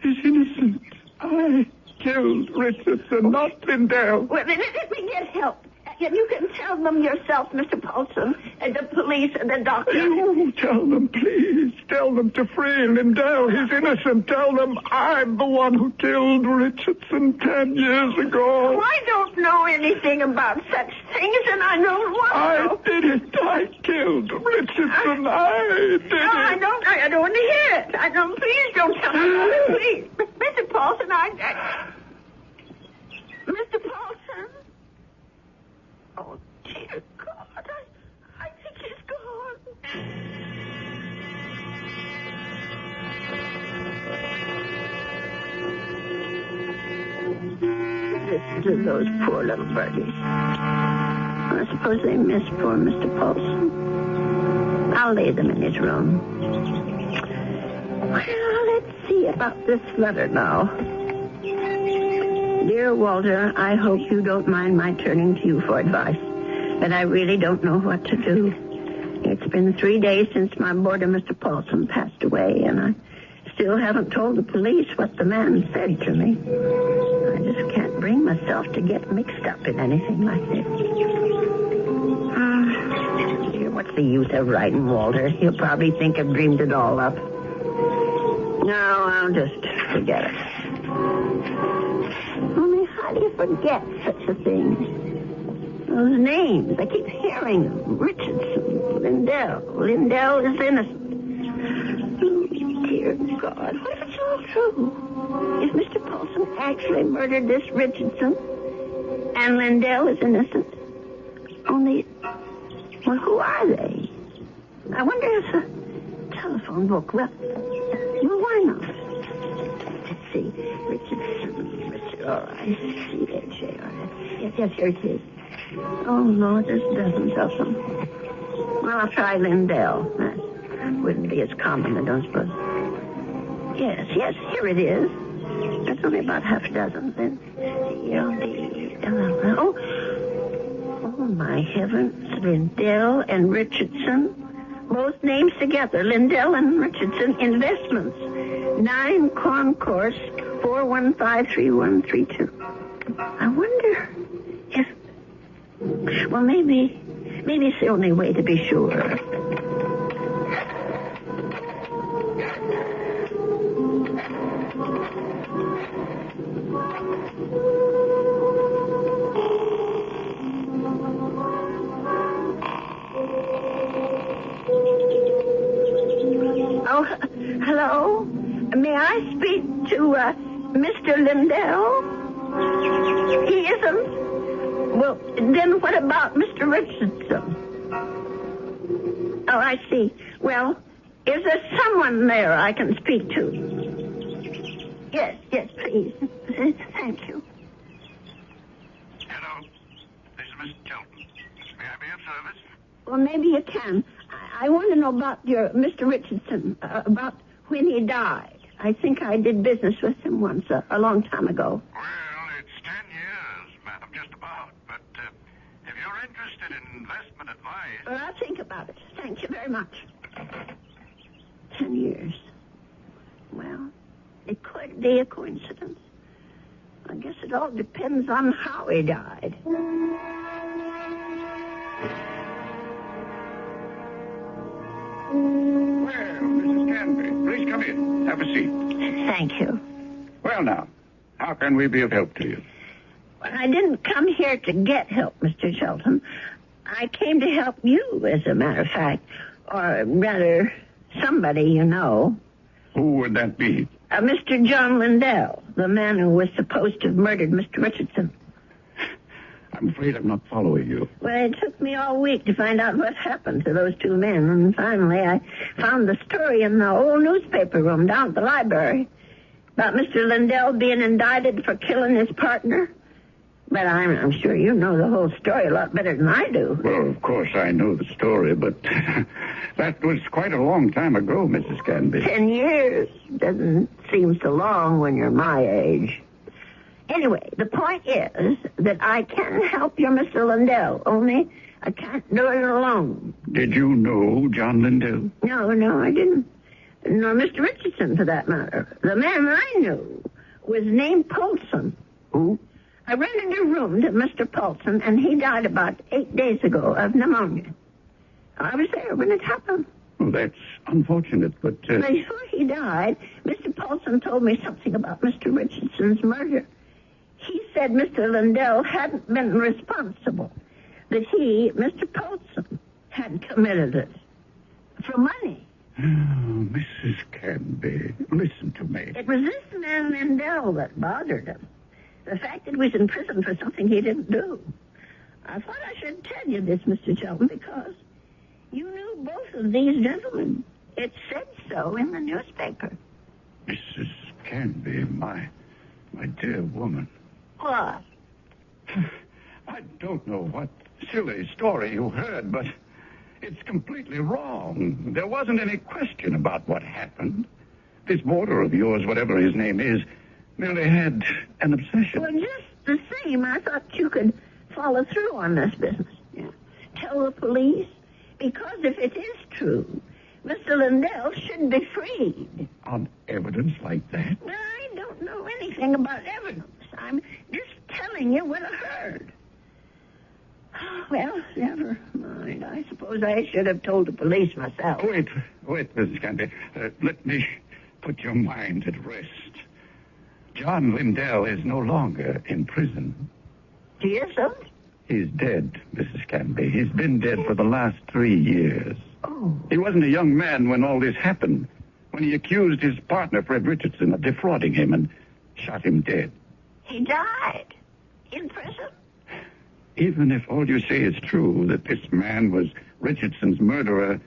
is innocent. I killed Richardson, not Lindell. Well, let me get help. You can tell them yourself, Mr. Paulson, and the police and the doctor. You tell them, please. Tell them to free Lindell. He's innocent. Tell them I'm the one who killed Richardson 10 years ago. Oh, I don't know anything about such things, and I don't want to. I did it. I killed Richardson. I did it. I don't want to hear it. Please don't tell me. Please. Mr. Paulson, Mr. Paulson? Oh, dear God. I think he's gone. Listen to those poor little birdies. I suppose they miss poor Mr. Paulson. I'll lay them in his room. Well, let's see about this letter now. Dear Walter, I hope you don't mind my turning to you for advice, but I really don't know what to do. It's It's been 3 days since my boarder, Mr. Paulson, passed away, and I still haven't told the police what the man said to me. I just can't bring myself to get mixed up in anything like this. Dear, what's the use of writing Walter? He'll probably think I've dreamed it all up. No, I'll just forget it. Only how do you forget such a thing? Those names, I keep hearing them. Richardson, Lindell. Lindell is innocent. Oh, dear God, what if it's all true? If Mr. Paulson actually murdered this Richardson and Lindell is innocent, only, well, who are they? I wonder if the telephone book, well, why not? Let's see. Richardson. Oh, I see that chair. Yes, here it is. Oh, Lord, there's dozens of them. Well, I'll try Lindell. That wouldn't be as common, I don't suppose. Yes, here it is. That's only about half a dozen. Then, oh, my heavens. Lindell and Richardson. Both names together. Lindell and Richardson Investments. 9 Concourse 4153132. I wonder if... Well, maybe it's the only way to be sure. Oh, hello? May I speak to Mr. Lindell? He isn't? Well, then what about Mr. Richardson? Oh, I see. Well, is there someone there I can speak to? Yes, please. Thank you. Hello. This is Mr. Chelton. May I be of service? Well, maybe you can. I want to know about your Mr. Richardson, about when he died. I think I did business with him once, a long time ago. Well, it's 10 years, madam, just about. But if you're interested in investment advice... Well, I'll think about it. Thank you very much. 10 years. Well, it could be a coincidence. I guess it all depends on how he died. Well, Mrs. Canby, please come in. Have a seat. Thank you. Well, now, how can we be of help to you? Well, I didn't come here to get help, Mr. Shelton. I came to help you, as a matter of fact. Or rather, somebody you know. Who would that be? Mr. John Lindell, the man who was supposed to have murdered Mr. Richardson. I'm afraid I'm not following you. Well, it took me all week to find out what happened to those two men, and finally I found the story in the old newspaper room down at the library about Mr. Lindell being indicted for killing his partner. But I'm sure you know the whole story a lot better than I do. Well, of course I know the story, but that was quite a long time ago, Mrs. Canby. 10 years doesn't seem so long when you're my age. Anyway, the point is that I can help your Mr. Lindell, only I can't do it alone. Did you know John Lindell? No, I didn't. Nor Mr. Richardson, for that matter. The man I knew was named Paulson. Who? I rented a room to Mr. Paulson, and he died about 8 days ago of pneumonia. I was there when it happened. Well, that's unfortunate, but... Before he died, Mr. Paulson told me something about Mr. Richardson's murder. He said Mr. Lindell hadn't been responsible, that he, Mr. Paulson, had committed it for money. Oh, Mrs. Canby, listen to me. It was this man Lindell that bothered him. The fact that he was in prison for something he didn't do. I thought I should tell you this, Mr. Shelton, because you knew both of these gentlemen. It said so in the newspaper. Mrs. Canby, my dear woman. What? I don't know what silly story you heard, but it's completely wrong. There wasn't any question about what happened. This boarder of yours, whatever his name is, merely had an obsession. Well, just the same, I thought you could follow through on this business. Yeah. Tell the police, Because if it is true, Mr. Lindell should be freed. On evidence like that? I don't know anything about evidence. I'm just telling you what I heard. Well, never mind. I suppose I should have told the police myself. Wait, Mrs. Canby. Let me put your mind at rest. John Lindell is no longer in prison. Do you, sir? He's dead, Mrs. Canby. He's been dead for the last 3 years. Oh. He wasn't a young man when all this happened, when he accused his partner, Fred Richardson, of defrauding him and shot him dead. He died in prison? Even if all you say is true, that this man was Richardson's murderer,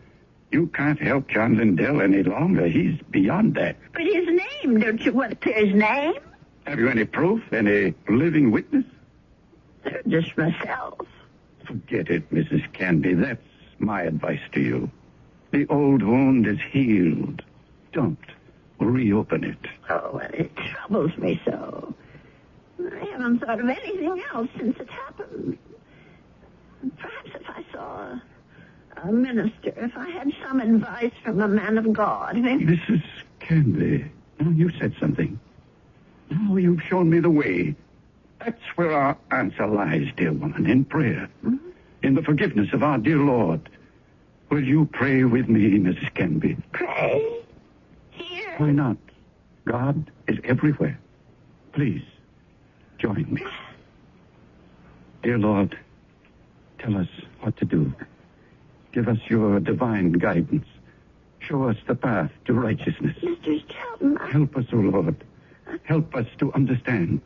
you can't help John Lindell any longer. He's beyond that. But his name, don't you want to clear his name? Have you any proof? Any living witness? Just myself. Forget it, Mrs. Canby. That's my advice to you. The old wound is healed. Don't reopen it. Oh, well, it troubles me so. I haven't thought of anything else since it happened. Perhaps if I saw a minister, if I had some advice from a man of God, maybe... Mrs. Canby, now you said something. Now you've shown me the way. That's where our answer lies, dear woman, in prayer. Mm-hmm. In the forgiveness of our dear Lord. Will you pray with me, Mrs. Canby? Pray? Here? Why not? God is everywhere. Please, join me. Dear Lord, tell us what to do. Give us your divine guidance. Show us the path to righteousness. Mr. Shelton, Help us, O Lord. Help us to understand.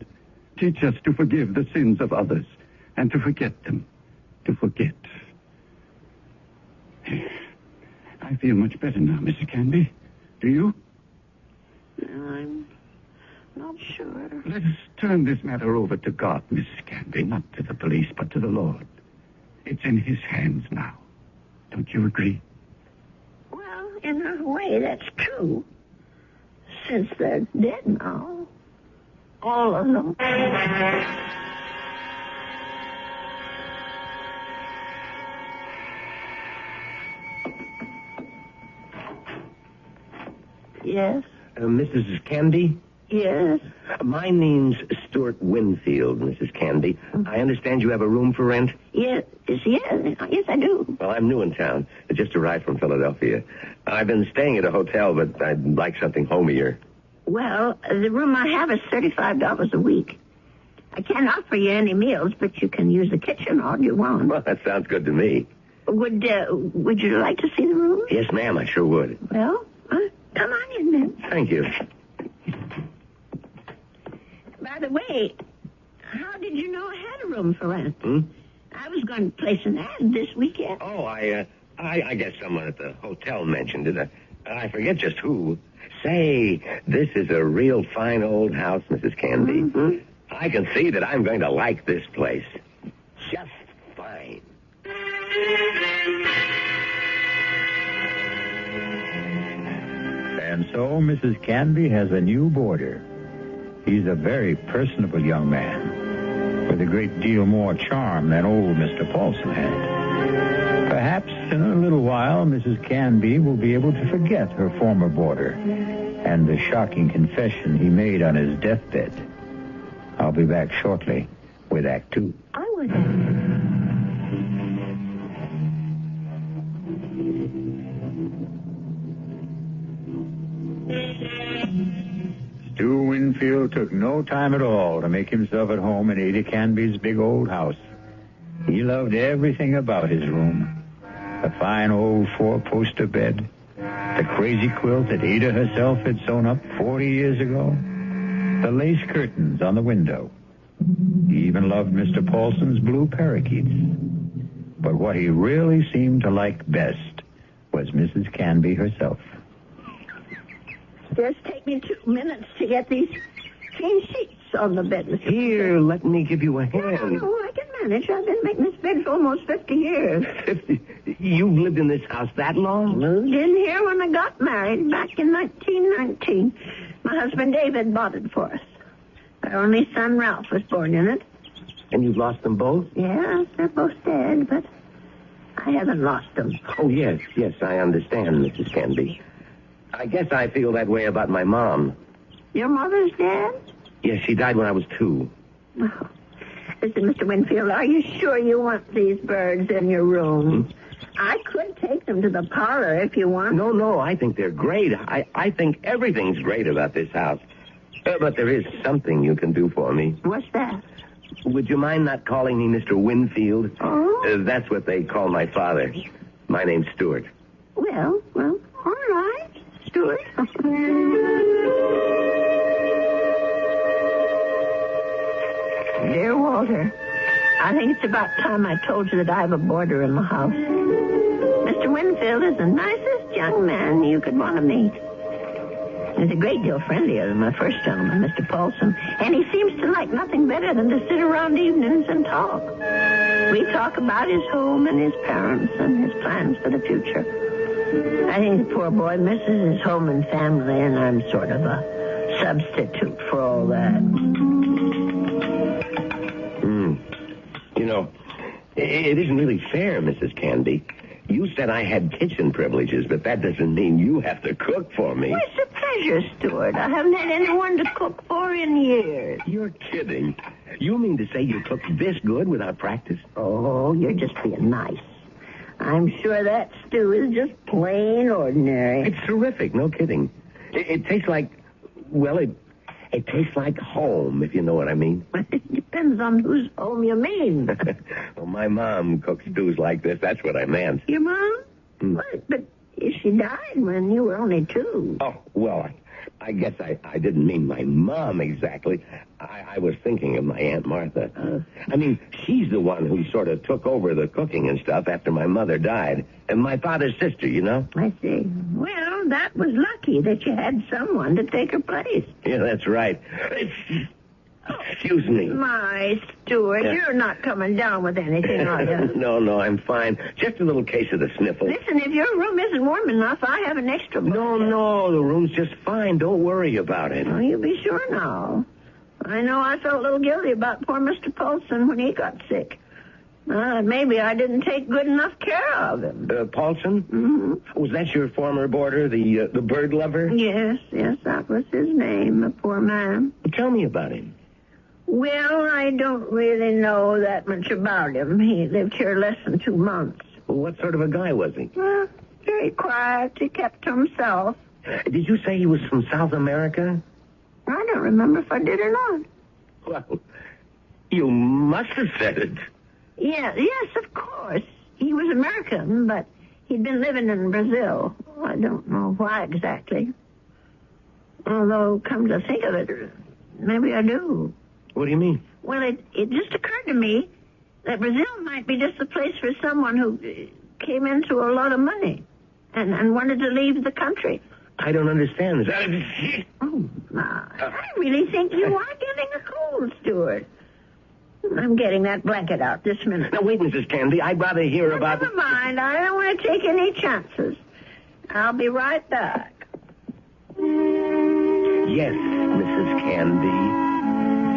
Teach us to forgive the sins of others and to forget them. To forget. I feel much better now, Mrs. Canby. Do you? I'm not sure. Let us turn this matter over to God, Mrs. Canby. Not to the police, but to the Lord. It's in his hands now. Don't you agree? Well, in a way, that's true. Since they're dead now. All of them. Yes? Mrs. Canby? Yes? My name's Stuart Winfield, Mrs. Canby. I understand you have a room for rent? Yes, I do. Well, I'm new in town. I just arrived from Philadelphia. I've been staying at a hotel, but I'd like something homier. Well, the room I have is $35 a week. I can't offer you any meals, but you can use the kitchen all you want. Well, that sounds good to me. Would you like to see the room? Yes, ma'am, I sure would. Well, come on in then. Thank you. By the way, how did you know I had a room for rent? Hmm? I was going to place an ad this weekend. Oh, I guess someone at the hotel mentioned it. I forget just who. Say, this is a real fine old house, Mrs. Canby. Mm-hmm. I can see that I'm going to like this place. Just fine. And so Mrs. Canby has a new boarder. He's a very personable young man, with a great deal more charm than old Mr. Paulson had. Perhaps in a little while, Mrs. Canby will be able to forget her former boarder and the shocking confession he made on his deathbed. I'll be back shortly with Act Two. I would. Stu Winfield took no time at all to make himself at home in Ada Canby's big old house. He loved everything about his room. The fine old four-poster bed, the crazy quilt that Ada herself had sewn up 40 years ago, the lace curtains on the window. He even loved Mr. Paulson's blue parakeets. But what he really seemed to like best was Mrs. Canby herself. Just take me 2 minutes to get these clean sheets on the bed, Mr. Here, let me give you a hand. No, I can manage. I've been making this bed for almost 50 years. 50? You've lived in this house that long? Moved in here when I got married back in 1919. My husband David bought it for us. Our only son Ralph was born in it. And you've lost them both? Yes, they're both dead, but I I haven't lost them. Oh, yes, I understand, Mrs. Canby. I guess I feel that way about my mom. Your mother's dead? Yes, she died when I was 2. Oh. Listen, Mr. Winfield, are you sure you want these birds in your room? I could take them to the parlor if you want. No, I think they're great. I think everything's great about this house. But there is something you can do for me. What's that? Would you mind not calling me Mr. Winfield? Oh? That's what they call my father. My name's Stuart. Well, all right, Stuart. Dear Walter, I think it's about time I told you that I have a boarder in my house. Mr. Winfield is the nicest young man you could want to meet. He's a great deal friendlier than my first gentleman, Mr. Paulson, and he seems to like nothing better than to sit around evenings and talk. We talk about his home and his parents and his plans for the future. I think the poor boy misses his home and family, and I'm sort of a substitute for all that. You know, it isn't really fair, Mrs. Canby. You said I had kitchen privileges, but that doesn't mean you have to cook for me. Well, it's a pleasure, Stuart. I haven't had anyone to cook for in years. You're kidding. You mean to say you cook this good without practice? Oh, you're just being nice. I'm sure that stew is just plain ordinary. It's terrific, no kidding. It tastes like, well, it tastes like home, if you know what I mean. It depends on whose home you mean. Well, my mom cooks stews like this. That's what I meant. Your mom? What? But she died when you were only 2. Oh, well, I guess I didn't mean my mom exactly. I was thinking of my Aunt Martha. I mean, she's the one who sort of took over the cooking and stuff after my mother died. And my father's sister, you know? I see. Well, that was lucky that you had someone to take her place. Yeah, that's right. Excuse me. My, Stuart, you're not coming down with anything, are you? No, I'm fine. Just a little case of the sniffles. Listen, if your room isn't warm enough, I have an extra blanket. No, the room's just fine. Don't worry about it. Oh, you be sure now. I know I felt a little guilty about poor Mr. Paulson when he got sick. Maybe I didn't take good enough care of him. Paulson? Mm-hmm. Was that your former boarder, the bird lover? Yes, that was his name, a poor man. Tell me about him. Well, I don't really know that much about him. He lived here less than 2 months. Well, what sort of a guy was he? Well, very quiet. He kept to himself. Did you say he was from South America? I don't remember if I did or not. Well, you must have said it. Yes, of course. He was American, but he'd been living in Brazil. I don't know why exactly. Although, come to think of it, maybe I do. What do you mean? Well, it just occurred to me that Brazil might be just the place for someone who came into a lot of money and wanted to leave the country. I don't understand. Oh, I really think you are getting a cold, Stuart. I'm getting that blanket out this minute. Now, wait, Mrs. Canby. I'd rather hear about... Never mind. I don't want to take any chances. I'll be right back. Yes, Mrs. Canby.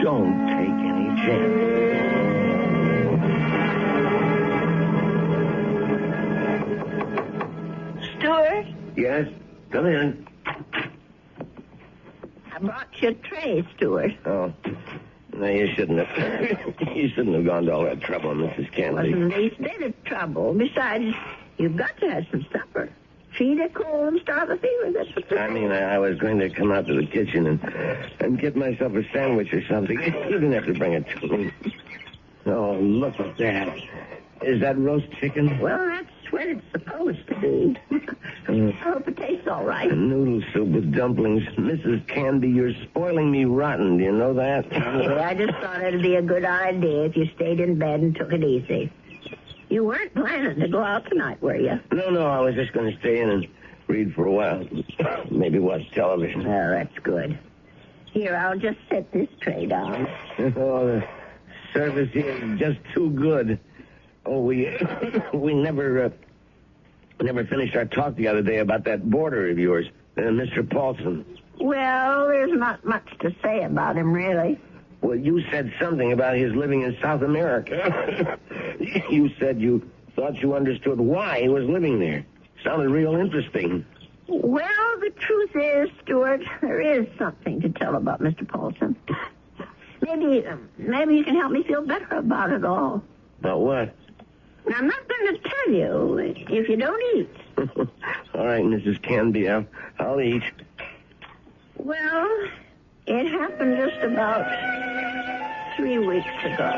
Don't take any chances. Stuart? Yes? Come in. I brought you a tray, Stuart. Oh. No, you shouldn't have. You shouldn't have gone to all that trouble, Mrs. Canby. Wasn't the least bit of trouble. Besides, you've got to have some supper. Feed it cold and starve a fever. That's what I mean, I was going to come out to the kitchen and get myself a sandwich or something. You didn't have to bring it to me. Oh, look at that. Is that roast chicken? Well, that's what it's supposed to be. I hope it tastes all right. Noodle soup with dumplings. Mrs. Canby, you're spoiling me rotten. Do you know that? Yeah, I just thought it'd be a good idea if you stayed in bed and took it easy. You weren't planning to go out tonight, were you? No, I was just going to stay in and read for a while. Maybe watch television. Oh, that's good. Here, I'll just set this tray down. Oh, the service here is just too good. Oh, we never finished our talk the other day about that boarder of yours, Mr. Paulson. Well, there's not much to say about him, really. Well, you said something about his living in South America. You said you thought you understood why he was living there. Sounded real interesting. Well, the truth is, Stuart, there is something to tell about Mr. Paulson. Maybe you can help me feel better about it all. About what? Now, I'm not going to tell you if you don't eat. All right, Mrs. Canby, I'll eat. Well, it happened just about 3 weeks ago.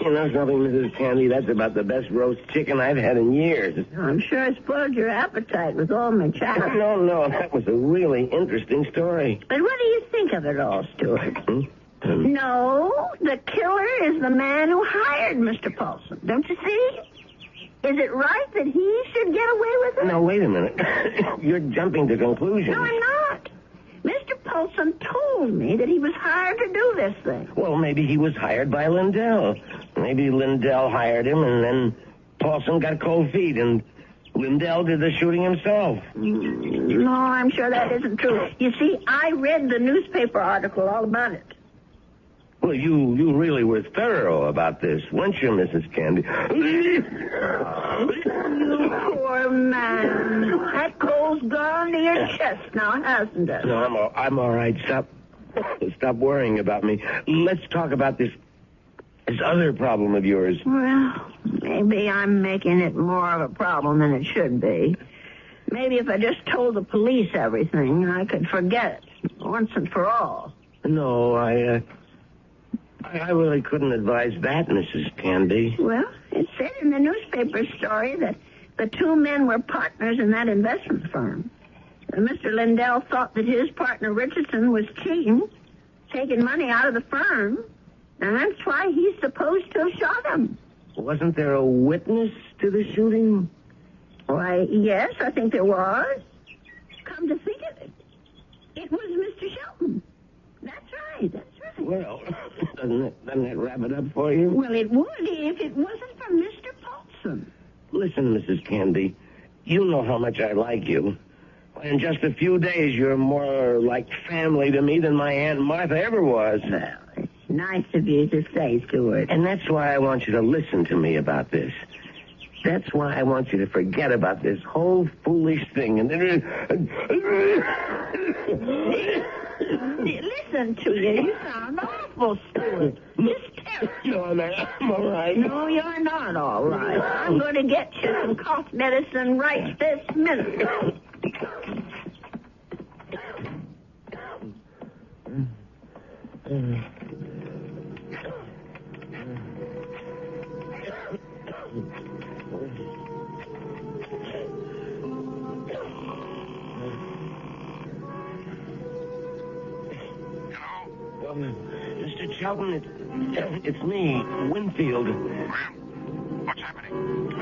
You know something, Mrs. Candy? That's about the best roast chicken I've had in years. I'm sure I spoiled your appetite with all my chatter. No, that was a really interesting story. But what do you think of it all, Stuart? No, the killer is the man who hired Mr. Paulson. Don't you see? Is it right that he should get away with it? No, wait a minute. You're jumping to conclusions. No, I'm not. Mr. Paulson told me that he was hired to do this thing. Well, maybe he was hired by Lindell. Maybe Lindell hired him, and then Paulson got cold feet, and Lindell did the shooting himself. No, I'm sure that isn't true. You see, I read the newspaper article all about it. Well, you really were thorough about this, weren't you, Mrs. Candy? You poor man. That cold's gone to your chest now, hasn't it? No, I'm all right. Stop worrying about me. Let's talk about this other problem of yours. Well, maybe I'm making it more of a problem than it should be. Maybe if I just told the police everything, I could forget it once and for all. No, I really couldn't advise that, Mrs. Candy. Well, it said in the newspaper story that the two men were partners in that investment firm. And Mr. Lindell thought that his partner Richardson was cheating, taking money out of the firm, and that's why he's supposed to have shot him. Wasn't there a witness to the shooting? Why, yes, I think there was. Come to think of it, it was Mr. Shelton. That's right. Well, doesn't that wrap it up for you? Well, it would if it wasn't for Mr. Paulson. Listen, Mrs. Candy, you know how much I like you. In just a few days, you're more like family to me than my Aunt Martha ever was. Well, it's nice of you to say, Stuart. And that's why I want you to listen to me about this. That's why I want you to forget about this whole foolish thing. And then... Listen to you. You sound awful, Stuart. Just terrible. No, I'm all right. No, you're not all right. I'm going to get you some cough medicine right this minute. Mr. Shelton, it's me, Winfield. What's happening?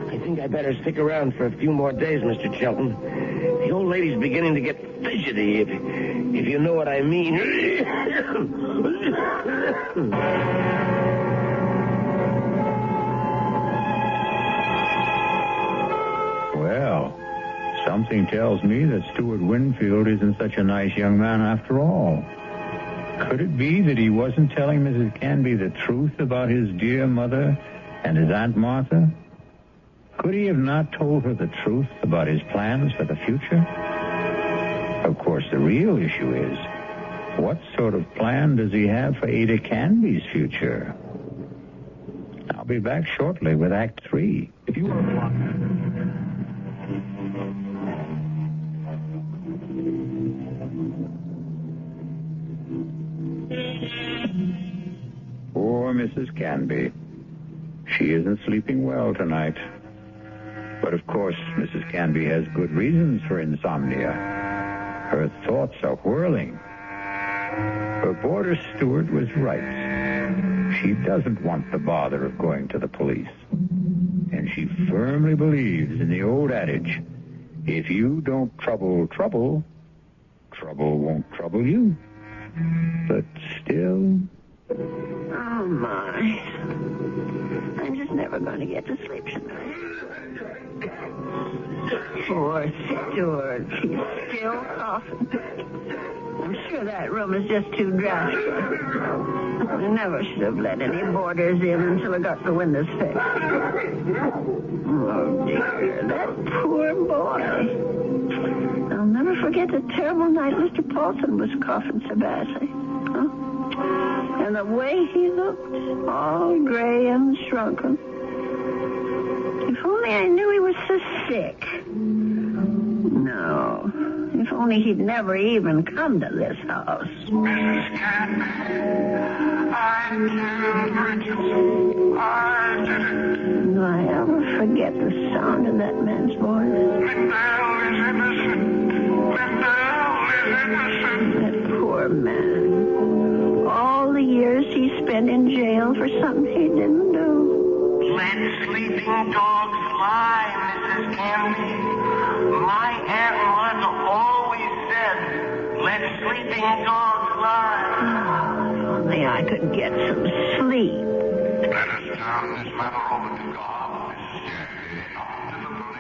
I think I better stick around for a few more days, Mr. Shelton. The old lady's beginning to get fidgety, if you know what I mean. Well, something tells me that Stuart Winfield isn't such a nice young man after all. Could it be that he wasn't telling Mrs. Canby the truth about his dear mother and his Aunt Martha? Could he have not told her the truth about his plans for the future? Of course, the real issue is, what sort of plan does he have for Ada Canby's future? I'll be back shortly with Act 3. If you are Poor Mrs. Canby. She isn't sleeping well tonight. But of course, Mrs. Canby has good reasons for insomnia. Her thoughts are whirling. Her boarder Stewart was right. She doesn't want the bother of going to the police. And she firmly believes in the old adage, if you don't trouble trouble, trouble won't trouble you. But still... Oh, my. I'm just never going to get to sleep tonight. Poor Stuart. He's still coughing. I'm sure that room is just too drafty. I never should have let any boarders in until I got the windows fixed. Oh, dear, that poor boy. I'll never forget the terrible night Mr. Paulson was coughing so badly. Huh? And the way he looked, all gray and shrunken. If only I knew he was so sick. No. If only he'd never even come to this house. Mrs. Canby, I killed Richardson. I did it. Do I ever forget the sound of that man's voice? Lindell is innocent. Lindell is innocent. That poor man. All the years he spent in jail for something he didn't do. Let sleeping dogs lie, Mrs. Canby. My Aunt Martha always said, let sleeping dogs lie. Only I could get some sleep. Let us turn this matter over to God, Mrs. Canby.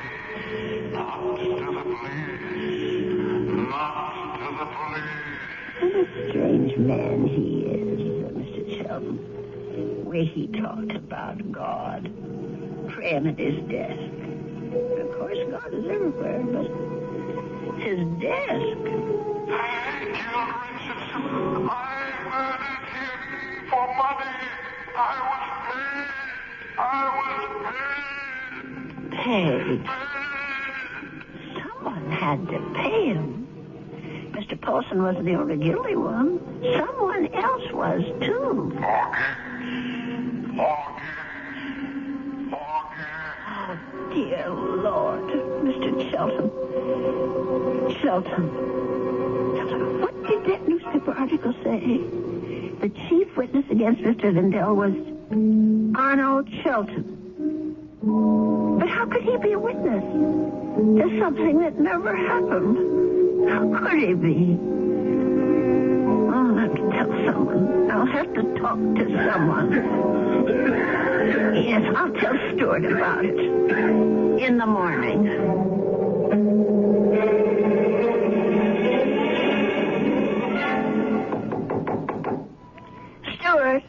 Not to the police. Not to the police. What a strange man he is, Mr. Sheldon. The way he talked about God, praying at his desk. Of course, God is everywhere, but his desk. I killed Richardson. I murdered him for money. I was paid. Paid? Someone had to pay him. Mr. Paulson wasn't the only guilty one. Someone else was, too. Oh, dear Lord. Mr. Shelton. What did that newspaper article say? The chief witness against Mr. Lindell was Arnold Shelton. But how could he be a witness to something that never happened? How could he be? I'll have to tell someone. I'll have to talk to someone. Yes, I'll tell Stuart about it. In the morning. Stuart,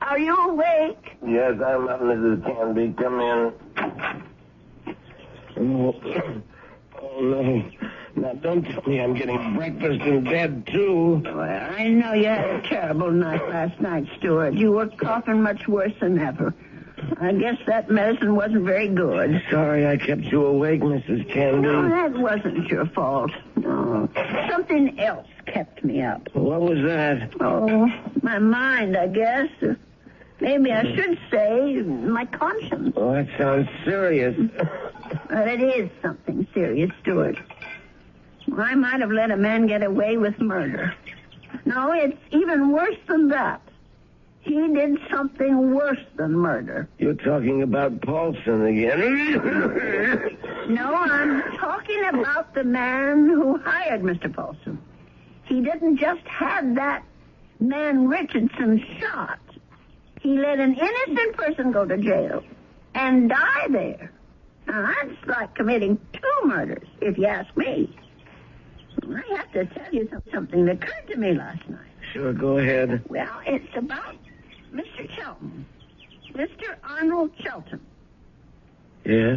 are you awake? Yes, I'm up, Mrs. Canby. Come in. Oh, no. Now, don't tell me I'm getting breakfast in bed, too. Well, I know you had a terrible night last night, Stuart. You were coughing much worse than ever. I guess that medicine wasn't very good. Sorry I kept you awake, Mrs. Canby. No, that wasn't your fault. No. Something else kept me up. What was that? Oh, my mind, I guess. Maybe I should say my conscience. Oh, that sounds serious. But it is something serious, Stuart. I might have let a man get away with murder. No, it's even worse than that. He did something worse than murder. You're talking about Paulson again. No, I'm talking about the man who hired Mr. Paulson. He didn't just have that man Richardson shot. He let an innocent person go to jail and die there. Now, that's like committing 2 murders, if you ask me. I have to tell you something that occurred to me last night. Sure, go ahead. Well, it's about Mr. Shelton. Mr. Arnold Shelton. Yeah?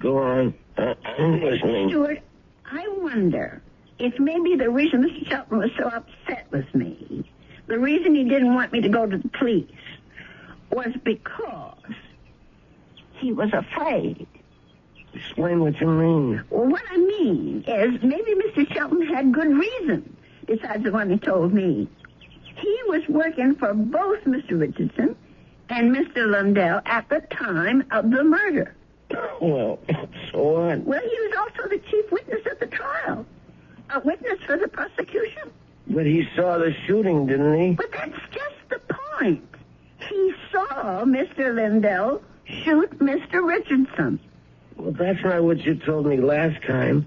Go on. I'm listening. Stuart, I wonder if maybe the reason Mr. Shelton was so upset with me, the reason he didn't want me to go to the police, was because he was afraid. Explain what you mean. Well, what I mean is maybe Mr. Shelton had good reason, besides the one he told me. He was working for both Mr. Richardson and Mr. Lindell at the time of the murder. Well, so what? Well, he was also the chief witness at the trial. A witness for the prosecution. But he saw the shooting, didn't he? But that's just the point. He saw Mr. Lindell shoot Mr. Richardson. Well, that's not what you told me last time.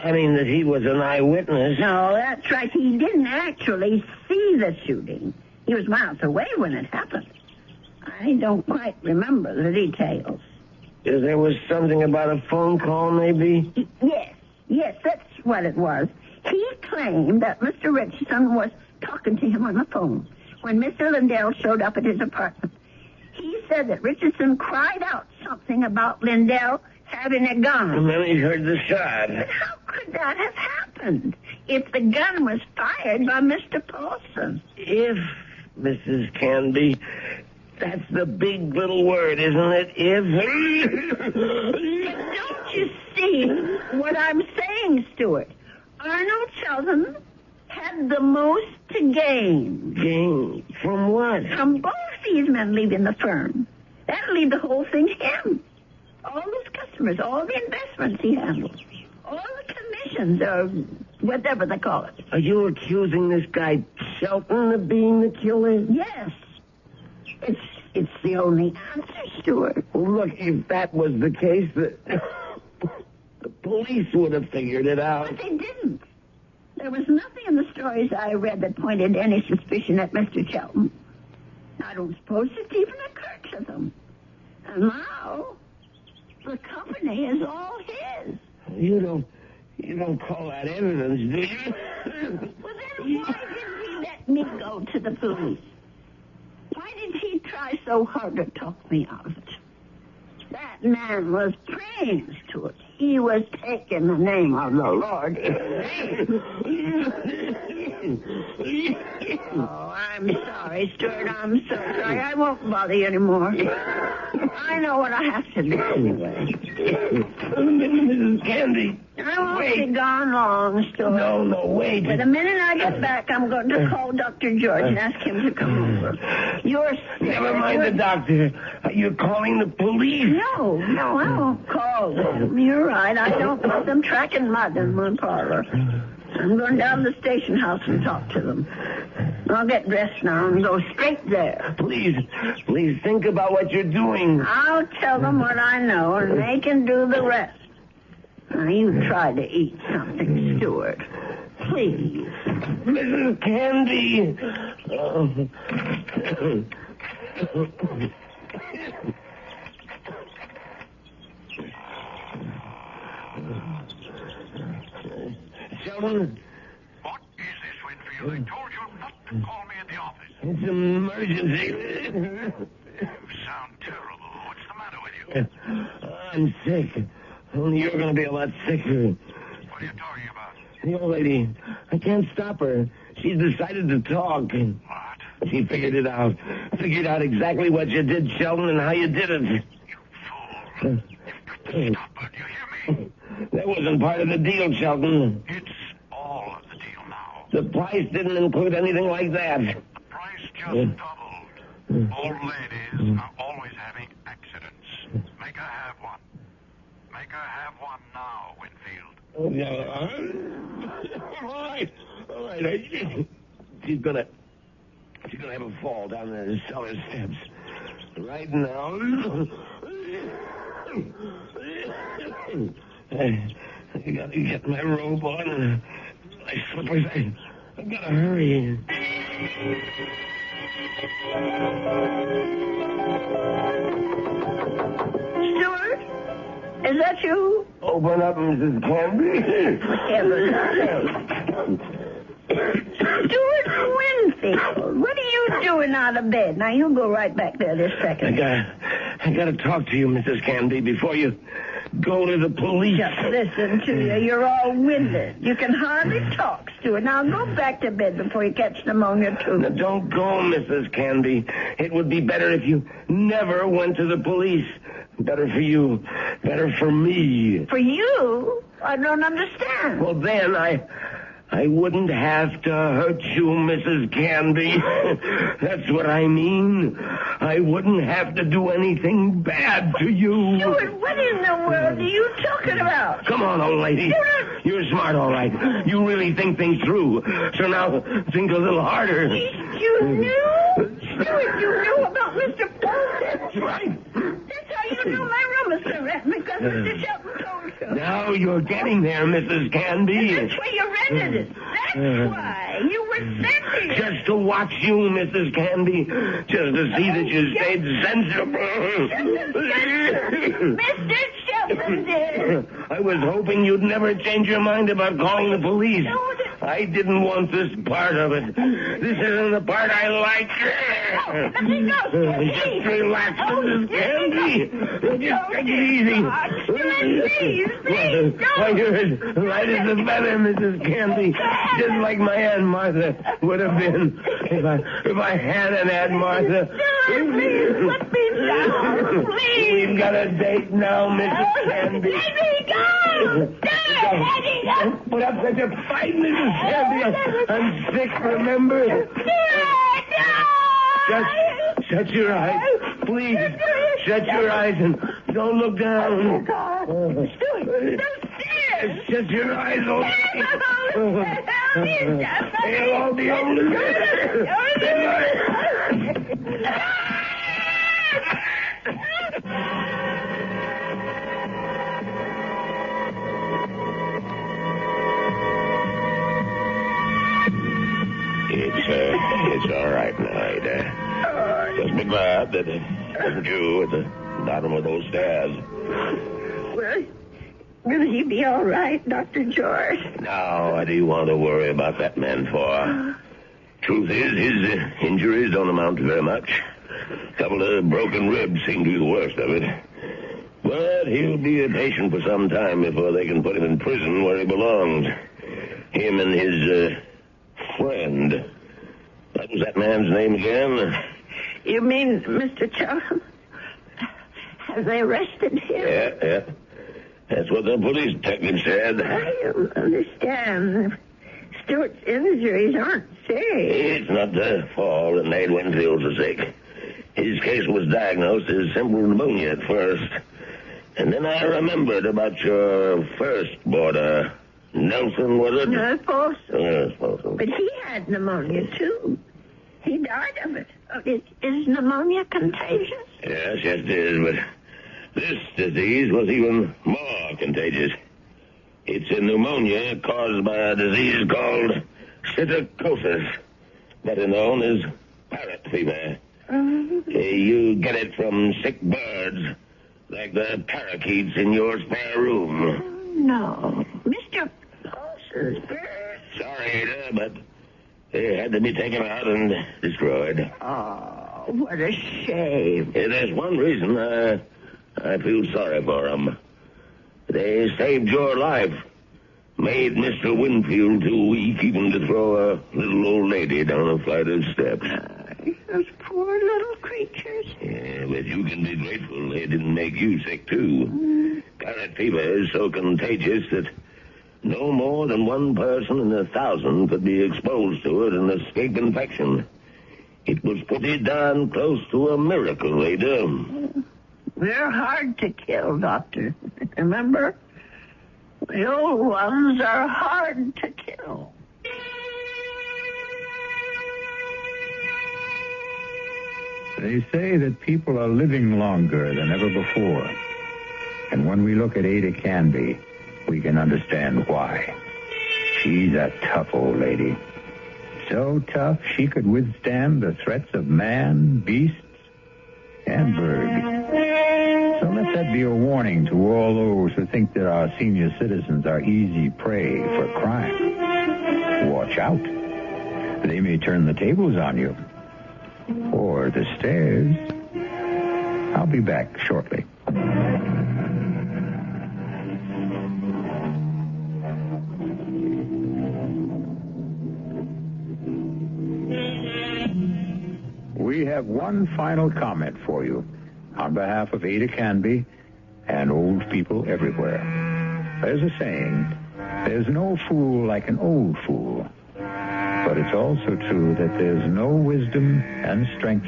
I mean that he was an eyewitness. No, that's right. He didn't actually see the shooting. He was miles away when it happened. I don't quite remember the details. There was something about a phone call, maybe? Yes, that's what it was. He claimed that Mr. Richardson was talking to him on the phone when Mr. Lindell showed up at his apartment. He said that Richardson cried out something about Lindell having a gun. And then he heard the shot. But how could that have happened if the gun was fired by Mr. Paulson? If, Mrs. Canby, that's the big little word, isn't it? If. But don't you see what I'm saying, Stuart? Arnold Sheldon had the most to gain. Gain? From what? From both these men leaving the firm. That'll leave the whole thing to him. All those customers, all the investments he handles, all the commissions, or whatever they call it. Are you accusing this guy Shelton of being the killer? Yes. It's the only answer, Stuart. Well, look, if that was the case, the police would have figured it out. But they didn't. There was nothing in the stories I read that pointed any suspicion at Mr. Shelton. I don't suppose it even occurred to them. And now, the company is all his. You don't call that evidence, do you? Well, then why didn't he let me go to the police? Why did he try so hard to talk me out of it? That man was praying to it. He was taking the name of the Lord. Oh, I'm sorry, Stuart. I'm so sorry. I won't bother you anymore. I know what I have to do anyway. Mrs. Candy. I won't be gone long, Stuart. No, wait. But the minute I get back, I'm going to call Dr. George and ask him to come over. You're sick. Never mind the doctor. You're calling the police. No, I won't call them. You're right. I don't want them tracking mud in my parlor. I'm going down to the station house and talk to them. I'll get dressed now and go straight there. Please think about what you're doing. I'll tell them what I know, and they can do the rest. Now, you try to eat something, Stuart. Please. Mrs. Candy. Sheldon? What is this, Winfield? I told you not to call me at the office. It's an emergency. You sound terrible. What's the matter with you? I'm sick. Only you're going to be a lot sicker. What are you talking about? The old lady. I can't stop her. She's decided to talk. What? She figured it out. Figured out exactly what you did, Sheldon, and how you did it. You fool. Stop her. Do you hear me? That wasn't part of the deal, Sheldon. It's all of the deal now. The price didn't include anything like that. The price just doubled. Old ladies are always having accidents. Make her have one. Make her have one now, Winfield. All right. She's gonna have a fall down the cellar steps. Right now. I gotta get my robe on and my slippers. I gotta hurry. Stuart? Is that you? Open up, Mrs. Canby. Stuart Winfield, what are you doing out of bed? Now, you go right back there this second. I gotta talk to you, Mrs. Canby, before you go to the police. Just listen to you. You're all winded. You can hardly talk, Stuart. Now, go back to bed before you catch pneumonia, too. Now, don't go, Mrs. Canby. It would be better if you never went to the police. Better for you. Better for me. For you? I don't understand. Well, then I wouldn't have to hurt you, Mrs. Canby. That's what I mean. I wouldn't have to do anything bad to you. Stuart, what in the world are you talking about? Come on, old lady. Stuart! You're smart, all right. You really think things through. So now, think a little harder. You knew? Stuart, you knew about Mr. Paulson? That's right. That's how you know my room is surrendered, because Mr. Shelton told you. Now you're getting there, Mrs. Canby. And that's where you rented it. Why, you were sent here. Just to watch you, Mrs. Candy. Just to see that you stayed sensible. Mr. Shelton, dear. I was hoping you'd never change your mind about calling the police. I didn't want this part of it. This isn't the part I like. Let me go, Just relax, Mrs. Candy. Just take it easy. Please, Why, you're as light as a feather, Mrs. Candy. Just like my Aunt Martha would have been if I had an Aunt Martha. Please, let me down, please. We've got a date now, Mrs. Candy. Let me go. Don't put up such a fight, Mrs. Candy. I'm sick, remember? Shut your eyes. Please, shut your eyes and don't look down. Shut your eyes. They'll all be over. It's all right now, Ada. Just be glad that it wasn't you at the bottom of those stairs. Well, will he be all right, Dr. George? Now, what do you want to worry about that man for? Truth is, his injuries don't amount to very much. A couple of broken ribs seem to be the worst of it. But he'll be a patient for some time before they can put him in prison where he belongs. Him and his friend. What was that man's name again? You mean Mr. Chelton? Have they arrested him? Yeah. That's what the police detective said. I don't understand. Stewart's injuries aren't serious. It's not the fall that made Winfield so sick. His case was diagnosed as simple pneumonia at first. And then I remembered about your first boarder. Nelson, was it? No, Folsom. Yes, Folsom. But he had pneumonia, too. He died of it. Is pneumonia contagious? Yes, it is, but this disease was even more contagious. It's a pneumonia caused by a disease called psittacosis, better known as parrot fever. You get it from sick birds, like the parakeets in your spare room. No. Mr. Paulson's birds. Sorry, Ada, but they had to be taken out and destroyed. Oh, what a shame. There's one reason I feel sorry for them. They saved your life. Made Mr. Winfield too weak even to throw a little old lady down a flight of steps. Those poor little creatures. Yeah, but you can be grateful they didn't make you sick, too. Parrot fever is so contagious that no more than one person in 1,000 could be exposed to it and escape infection. It was pretty darn close to a miracle, Ada. They're hard to kill, Doctor. Remember? The old ones are hard to kill. They say that people are living longer than ever before. And when we look at Ada Canby, we can understand why. She's a tough old lady. So tough she could withstand the threats of man, beasts, and birds. So let that be a warning to all those who think that our senior citizens are easy prey for crime. Watch out. They may turn the tables on you. Or the stairs. I'll be back shortly. We have one final comment for you on behalf of Ada Canby and old people everywhere. There's a saying, there's no fool like an old fool. But it's also true that there's no wisdom and strength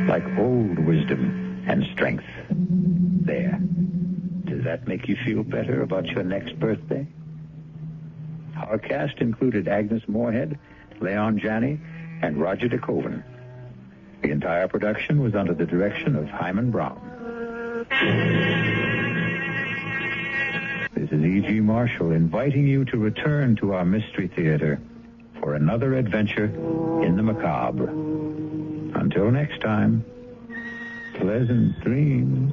like old wisdom and strength. There. Does that make you feel better about your next birthday? Our cast included Agnes Moorehead, Leon Janney, and Roger DeKoven. The entire production was under the direction of Hyman Brown. This is E.G. Marshall inviting you to return to our Mystery Theater for another adventure in the macabre. Until next time, pleasant dreams.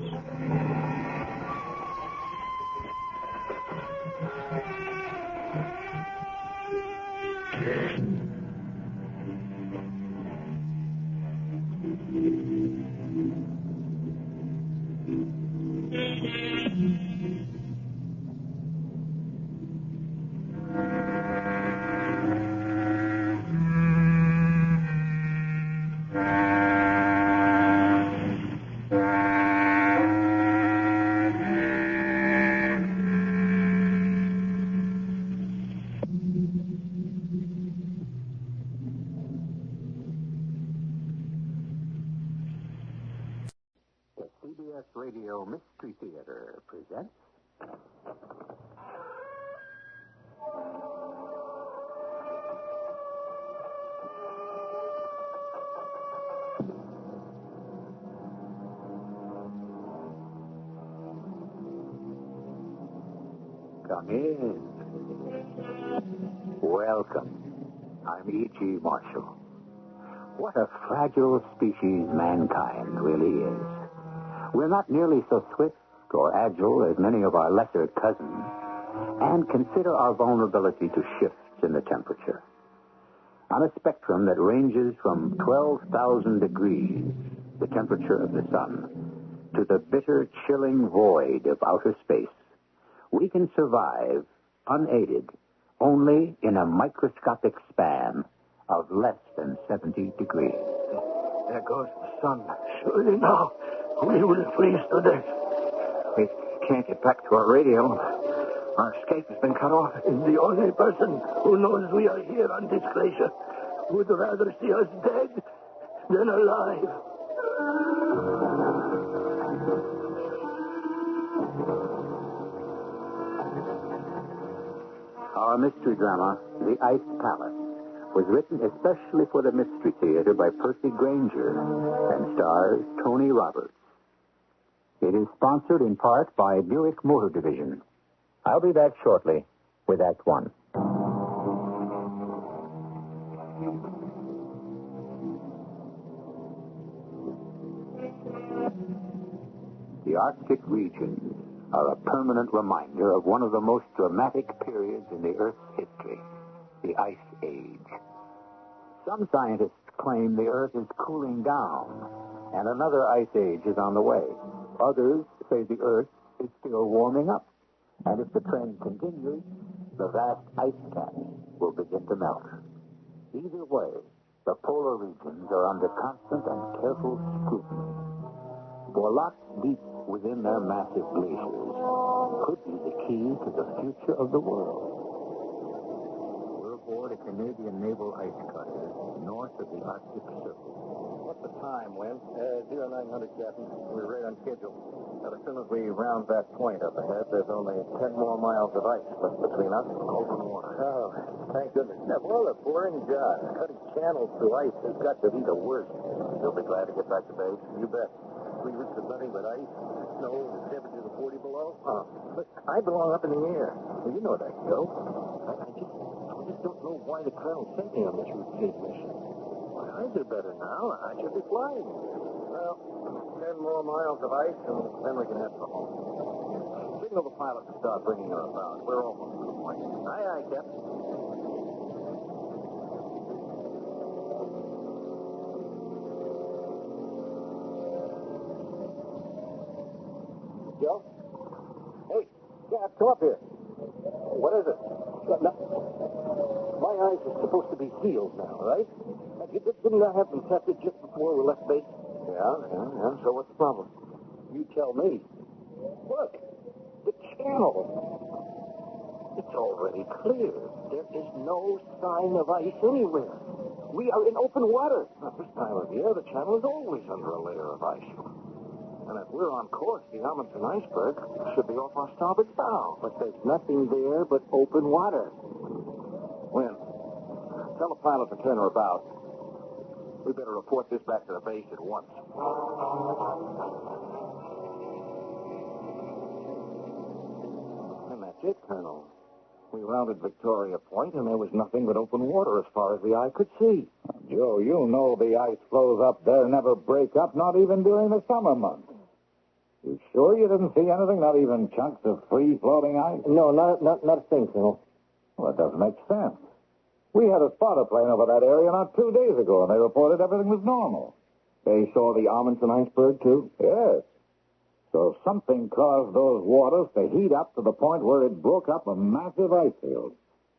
CBS Radio Mystery Theater presents... Come in. Welcome. I'm E.G. Marshall. What a fragile species mankind really is. We're not nearly so swift or agile as many of our lesser cousins, and consider our vulnerability to shifts in the temperature. On a spectrum that ranges from 12,000 degrees, the temperature of the sun, to the bitter, chilling void of outer space, we can survive, unaided, only in a microscopic span of less than 70 degrees. There goes the sun. Surely now, we will freeze to death. We can't get back to our radio. Our escape has been cut off. The only person who knows we are here on this glacier would rather see us dead than alive. Our mystery drama, The Ice Palace, was written especially for the Mystery Theater by Percy Granger and stars Tony Roberts. It is sponsored in part by Buick Motor Division. I'll be back shortly with Act One. The Arctic regions are a permanent reminder of one of the most dramatic periods in the Earth's history, the Ice Age. Some scientists claim the Earth is cooling down and another ice age is on the way. Others say the Earth is still warming up, and if the trend continues, the vast ice caps will begin to melt. Either way, the polar regions are under constant and careful scrutiny. For locked deep within their massive glaciers could be the key to the future of the world. We're aboard a Canadian naval ice cutter north of the Arctic Circle. What's the time, Win? 0900, Captain. We're right on schedule. But as soon as we round that point up ahead, there's only 10 more miles of ice left between us and open water. Oh, thank goodness. Of all the boring jobs, cutting channels through ice has got to be the worst. You'll be glad to get back to base? You bet. 3 weeks of nothing but ice, snow, and temperatures of 40 below. Oh, look, I belong up in the air. Well, you know that, Joe. I just don't know why the colonel sent me on this routine mission. My eyes are better now. I should be flying. Well, 10 more miles of ice, and then we can head for home. Signal the pilot to start bringing her about. We're almost to the point. Aye, aye, Captain. Joe? Hey, Cap, come up here. What is it? My eyes are supposed to be healed now, right? Didn't that happen tested just before we left base? Yeah. So what's the problem? You tell me. Look, the channel. It's already clear. There is no sign of ice anywhere. We are in open water. At this time of year, the channel is always under a layer of ice. And if we're on course, the Amundsen iceberg should be off our starboard bow. But there's nothing there but open water. Win, tell the pilot to turn her about. We better report this back to the base at once. And that's it, Colonel. We rounded Victoria Point, and there was nothing but open water as far as the eye could see. Joe, you know the ice floes up there never break up, not even during the summer months. You sure you didn't see anything, not even chunks of free-floating ice? No, not a thing, Colonel. Well, that doesn't make sense. We had a spotter plane over that area not 2 days ago, and they reported everything was normal. They saw the Amundsen iceberg, too? Yes. So something caused those waters to heat up to the point where it broke up a massive ice field.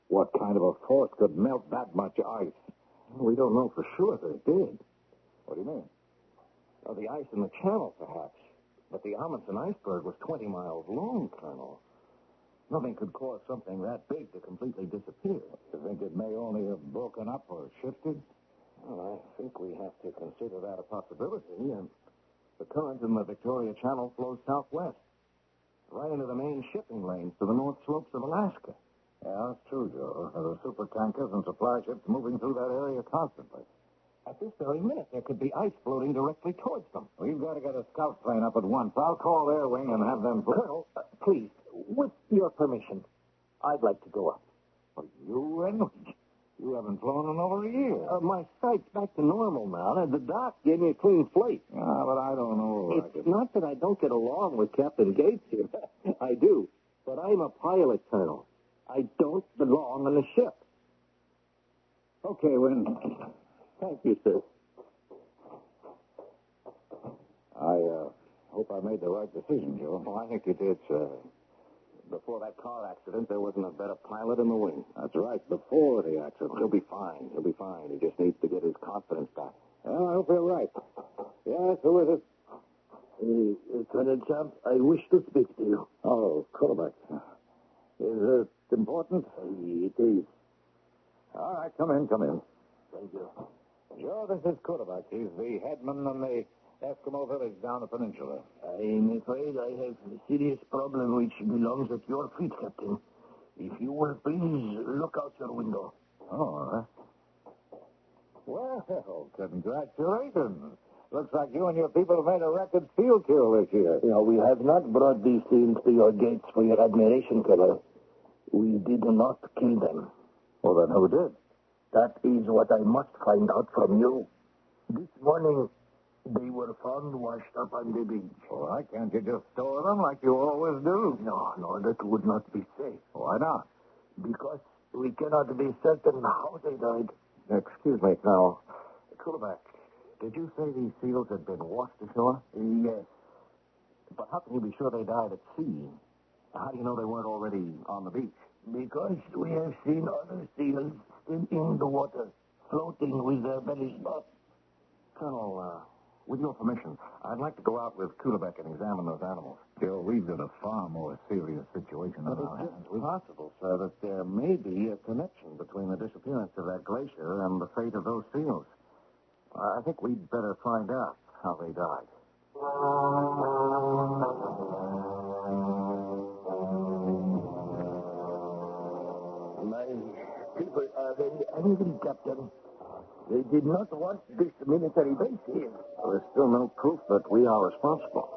What kind of a force could melt that much ice? We don't know for sure that it did. What do you mean? Well, the ice in the channel, perhaps. But the Amundsen iceberg was 20 miles long, Colonel. Nothing could cause something that big to completely disappear. You think it may only have broken up or shifted? Well, I think we have to consider that a possibility. The current in the Victoria Channel flows southwest, right into the main shipping lanes to the north slopes of Alaska. Yeah, that's true, Joe. There are supertankers and supply ships moving through that area constantly. At this very minute, there could be ice floating directly towards them. We've got to get a scout plane up at once. I'll call Air Wing and have them... Colonel, please, with your permission, I'd like to go up. Well, you and... You haven't flown in over a year. My sight's back to normal now. The doc gave me a clean slate. Ah, but I don't know. It's not that I don't get along with Captain Gates here. I do. But I'm a pilot, Colonel. I don't belong on the ship. Okay, Wynn. Thank you, sir. I hope I made the right decision, Joe. Oh, I think you did, sir. Before that car accident, there wasn't a better pilot in the wing. That's right, before the accident. He'll be fine. He'll be fine. He just needs to get his confidence back. Well, I hope you're right. Yes, who is it? Colonel Champ, I wish to speak to you. Oh, Kovac. Is it important? It is. All right, come in. Thank you. Joe, this is Kovac. He's the headman in the Eskimo village down the peninsula. I'm afraid I have a serious problem which belongs at your feet, Captain. If you will please look out your window. Oh, all right. Well, congratulations. Looks like you and your people have made a record field kill this year. No, we have not brought these things to your gates for your admiration, Colonel. We did not kill them. Well, then who did? That is what I must find out from you. This morning, they were found washed up on the beach. Well, why can't you just store them like you always do? No, that would not be safe. Why not? Because we cannot be certain how they died. Excuse me, now, Kovac, did you say these seals had been washed ashore? Yes. But how can you be sure they died at sea? How do you know they weren't already on the beach? Because we have seen other seals still in the water, floating with their bellies up. Colonel, with your permission, I'd like to go out with Kulebek and examine those animals. Joe, we've got a far more serious situation on our hands. It's possible, sir, that there may be a connection between the disappearance of that glacier and the fate of those seals. I think we'd better find out how they died. My people are very angry, Captain. They did not want this military base here. There's still no proof that we are responsible.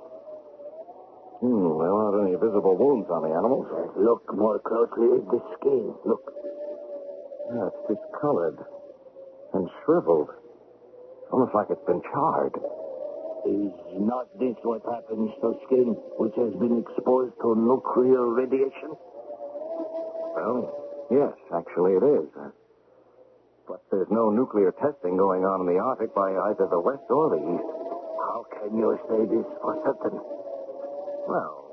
There aren't any visible wounds on the animals. Look more closely at the skin. Look. Yeah, it's discolored and shriveled. Almost like it's been charred. Is not this what happens to skin which has been exposed to nuclear radiation? Well, yes, actually it is. But there's no nuclear testing going on in the Arctic by either the west or the east. How can you say this for certain? Well,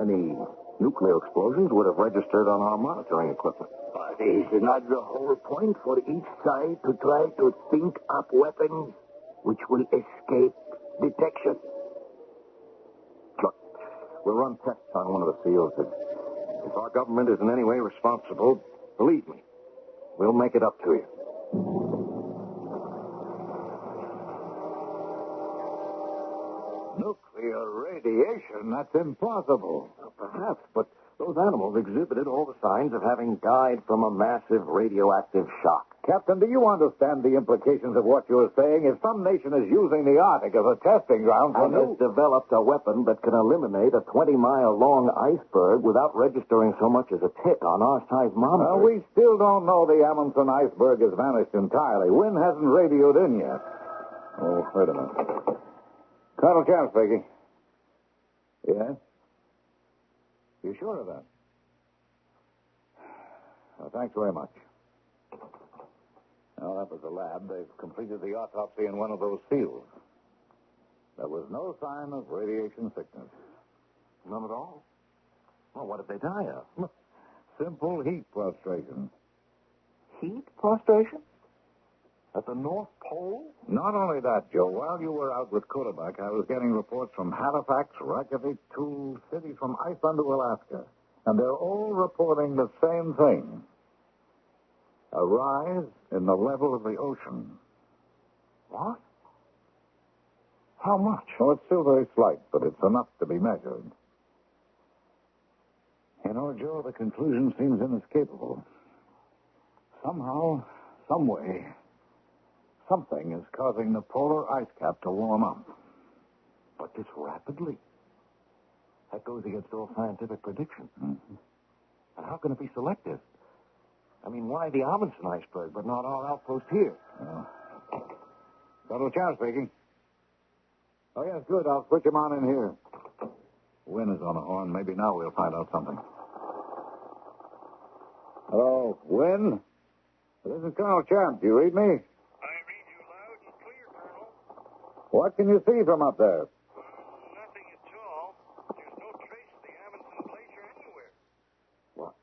any nuclear explosions would have registered on our monitoring equipment. But is not the whole point for each side to try to think up weapons which will escape detection? Look, we'll run tests on one of the seals. If our government is in any way responsible, believe me, we'll make it up to you. Nuclear radiation? That's impossible. Perhaps, but those animals exhibited all the signs of having died from a massive radioactive shock. Captain, do you understand the implications of what you're saying? If some nation is using the Arctic as a testing ground for And has developed a weapon that can eliminate a 20-mile-long iceberg without registering so much as a tick on our seismometer. We still don't know the Amundsen iceberg has vanished entirely. Wynn hasn't radioed in yet. Oh, wait a minute. Colonel Camp speaking. Yes? You sure of that? Well, thanks very much. Well, that was the lab. They've completed the autopsy in one of those fields. There was no sign of radiation sickness. None at all? Well, what did they die of? Simple heat prostration. Heat prostration? At the North Pole? Not only that, Joe. While you were out with Kodabuck, I was getting reports from Halifax, Reykjavik, to cities from Iceland to Alaska. And they're all reporting the same thing. A rise in the level of the ocean. What? How much? Oh, it's still very slight, but it's enough to be measured. You know, Joe, the conclusion seems inescapable. Somehow, some way, something is causing the polar ice cap to warm up. But this rapidly. That goes against all scientific prediction. Mm-hmm. And how can it be selective? I mean, why the Amundsen iceberg, but not our outpost here? Colonel Chow speaking. Oh, yes, good. I'll switch him on in here. Wynn is on the horn. Maybe now we'll find out something. Hello, Wynn? This is Colonel Champ. Do you read me? I read you loud and clear, Colonel. What can you see from up there? Nothing at all. There's no trace of the Amundsen glacier anywhere. What?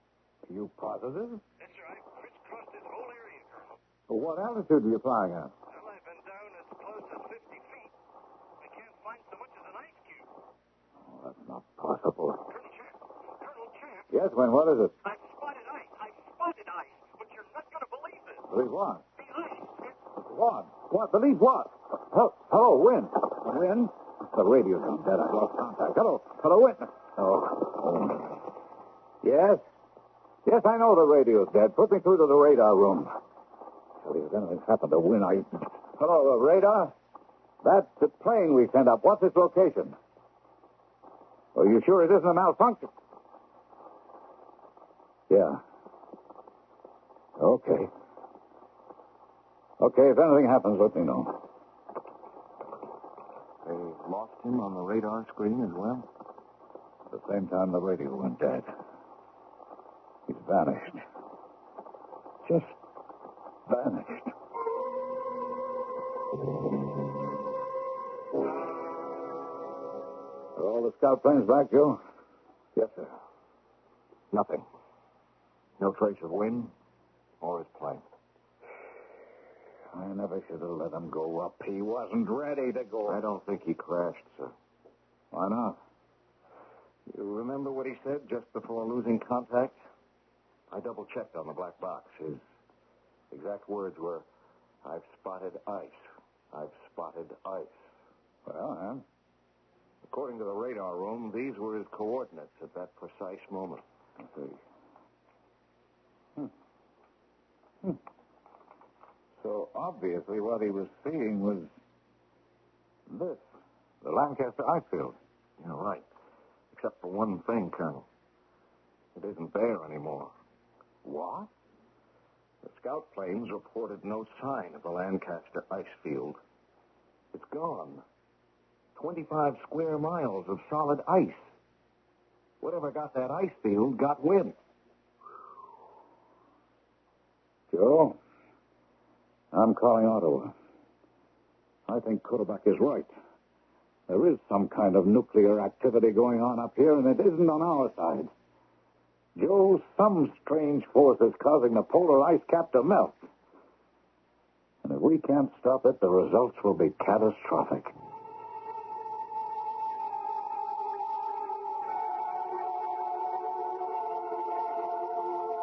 Are you positive? That's right. Crisscrossed this whole area, Colonel. Well, what altitude are you flying at? Well, I've been down as close as 50 feet. I can't find so much as an ice cube. Oh, that's not possible. Colonel Champ. Yes, Wynn, what is it? I've spotted ice. But you're not going to believe it. Believe what? The ice. What? What? Believe what? Hello, Wynn. Wynn? The radio's gone dead. I lost contact. Hello, Wynn. Oh. Yes? Yes, I know the radio's dead. Put me through to the radar room. Tell you, if anything's happened to Wynn, Hello, radar? That's the plane we sent up. What's its location? Are you sure it isn't a malfunction? Yeah. Okay. Okay, if anything happens, let me know. They lost him on the radar screen as well? At the same time, the radio went dead. He's vanished. Just vanished. Are all the scout planes back, Joe? Yes, sir. Nothing. No trace of Wynn or his plane. I never should have let him go up. He wasn't ready to go. I don't think he crashed, sir. Why not? You remember what he said just before losing contact? I double-checked on the black box. His exact words were, "I've spotted ice. I've spotted ice." Well, according to the radar room, these were his coordinates at that precise moment. I see. So obviously what he was seeing was this, the Lancaster ice field. You're right. Except for one thing, Colonel. It isn't there anymore. What? The scout planes reported no sign of the Lancaster ice field. It's gone. 25 square miles of solid ice. Whatever got that ice field got wind. Joe, I'm calling Ottawa. I think Kodabuck is right. There is some kind of nuclear activity going on up here, and it isn't on our side. Joe, some strange force is causing the polar ice cap to melt. And if we can't stop it, the results will be catastrophic.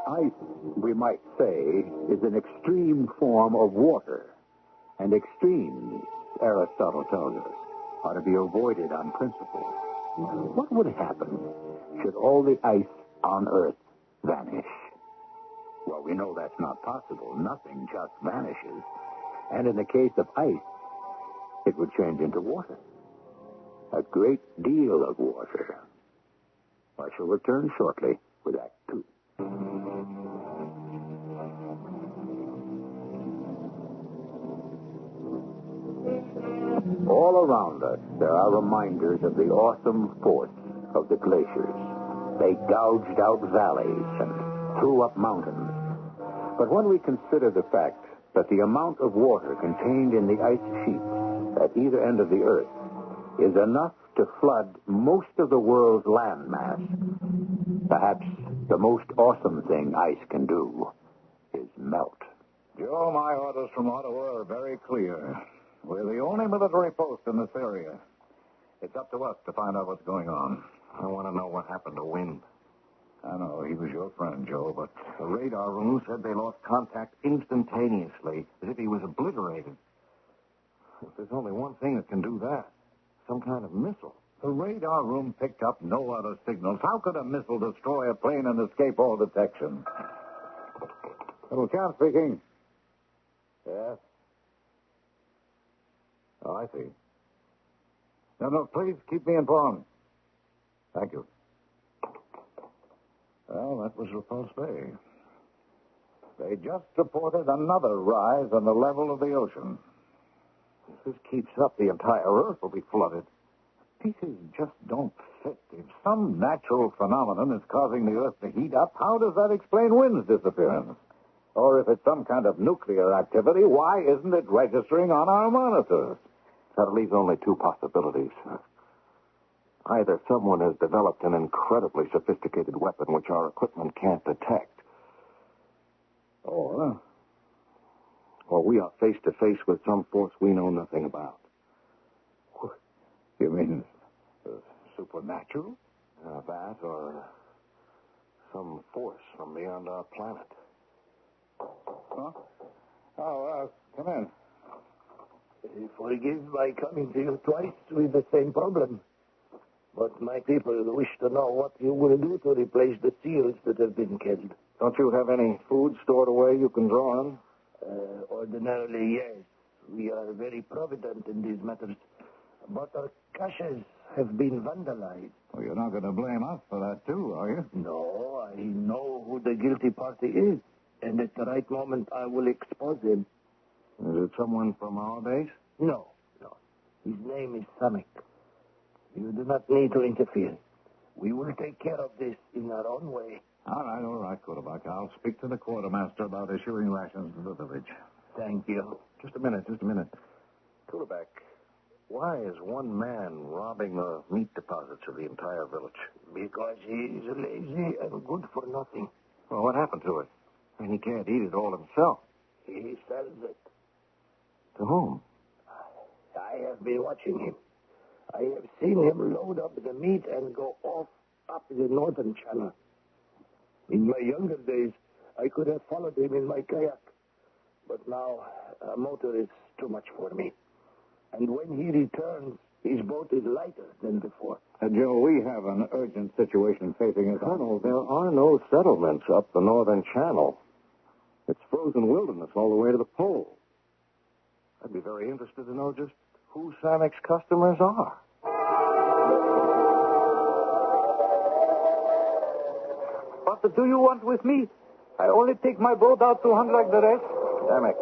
Ice, we might say, is an extreme form of water. And extremes, Aristotle tells us, are to be avoided on principle. What would happen should all the ice on Earth vanish? Well, we know that's not possible. Nothing just vanishes. And in the case of ice, it would change into water. A great deal of water. I shall return shortly with Act Two. All around us, there are reminders of the awesome force of the glaciers. They gouged out valleys and threw up mountains. But when we consider the fact that the amount of water contained in the ice sheets at either end of the Earth is enough to flood most of the world's landmass, perhaps the most awesome thing ice can do is melt. Joe, my orders from Ottawa are very clear. We're the only military post in this area. It's up to us to find out what's going on. I want to know what happened to Wind. I know, he was your friend, Joe, but the radar room said they lost contact instantaneously, as if he was obliterated. If there's only one thing that can do that, some kind of missile. The radar room picked up no other signals. How could a missile destroy a plane and escape all detection? Little Count speaking. Yes? Oh, I see. No, please keep me informed. Thank you. Well, that was Repulse Bay. They just reported another rise on the level of the ocean. If this keeps up, the entire Earth will be flooded. Pieces just don't fit. If some natural phenomenon is causing the Earth to heat up, how does that explain Wind's disappearance? Or if it's some kind of nuclear activity, why isn't it registering on our monitors? That leaves only two possibilities. Either someone has developed an incredibly sophisticated weapon which our equipment can't detect, or we are face to face with some force we know nothing about. You mean supernatural? That or some force from beyond our planet. Huh? Come in. Forgive my coming to you twice with the same problem. But my people wish to know what you will do to replace the seals that have been killed. Don't you have any food stored away you can draw on? Ordinarily, yes. We are very provident in these matters. But our caches have been vandalized. Well, you're not going to blame us for that, too, are you? No, I know who the guilty party is. And at the right moment, I will expose him. Is it someone from our base? No. His name is Samek. You do not need to interfere. We will take care of this in our own way. All right, quarterback. I'll speak to the quartermaster about issuing rations to the village. Thank you. Just a minute. Quarterback, why is one man robbing the meat deposits of the entire village? Because he is lazy and good for nothing. Well, what happened to it? And he can't eat it all himself. He sells it. To whom? I have been watching him. I have seen him load up the meat and go off up the northern channel. In my younger days, I could have followed him in my kayak. But now, a motor is too much for me. And when he returns, his boat is lighter than before. Joe, we have an urgent situation facing us. Colonel, there are no settlements up the northern channel. It's frozen wilderness all the way to the pole. I'd be very interested to know just who Samek's customers are. What do you want with me? I only take my boat out to hunt like the rest. Samek,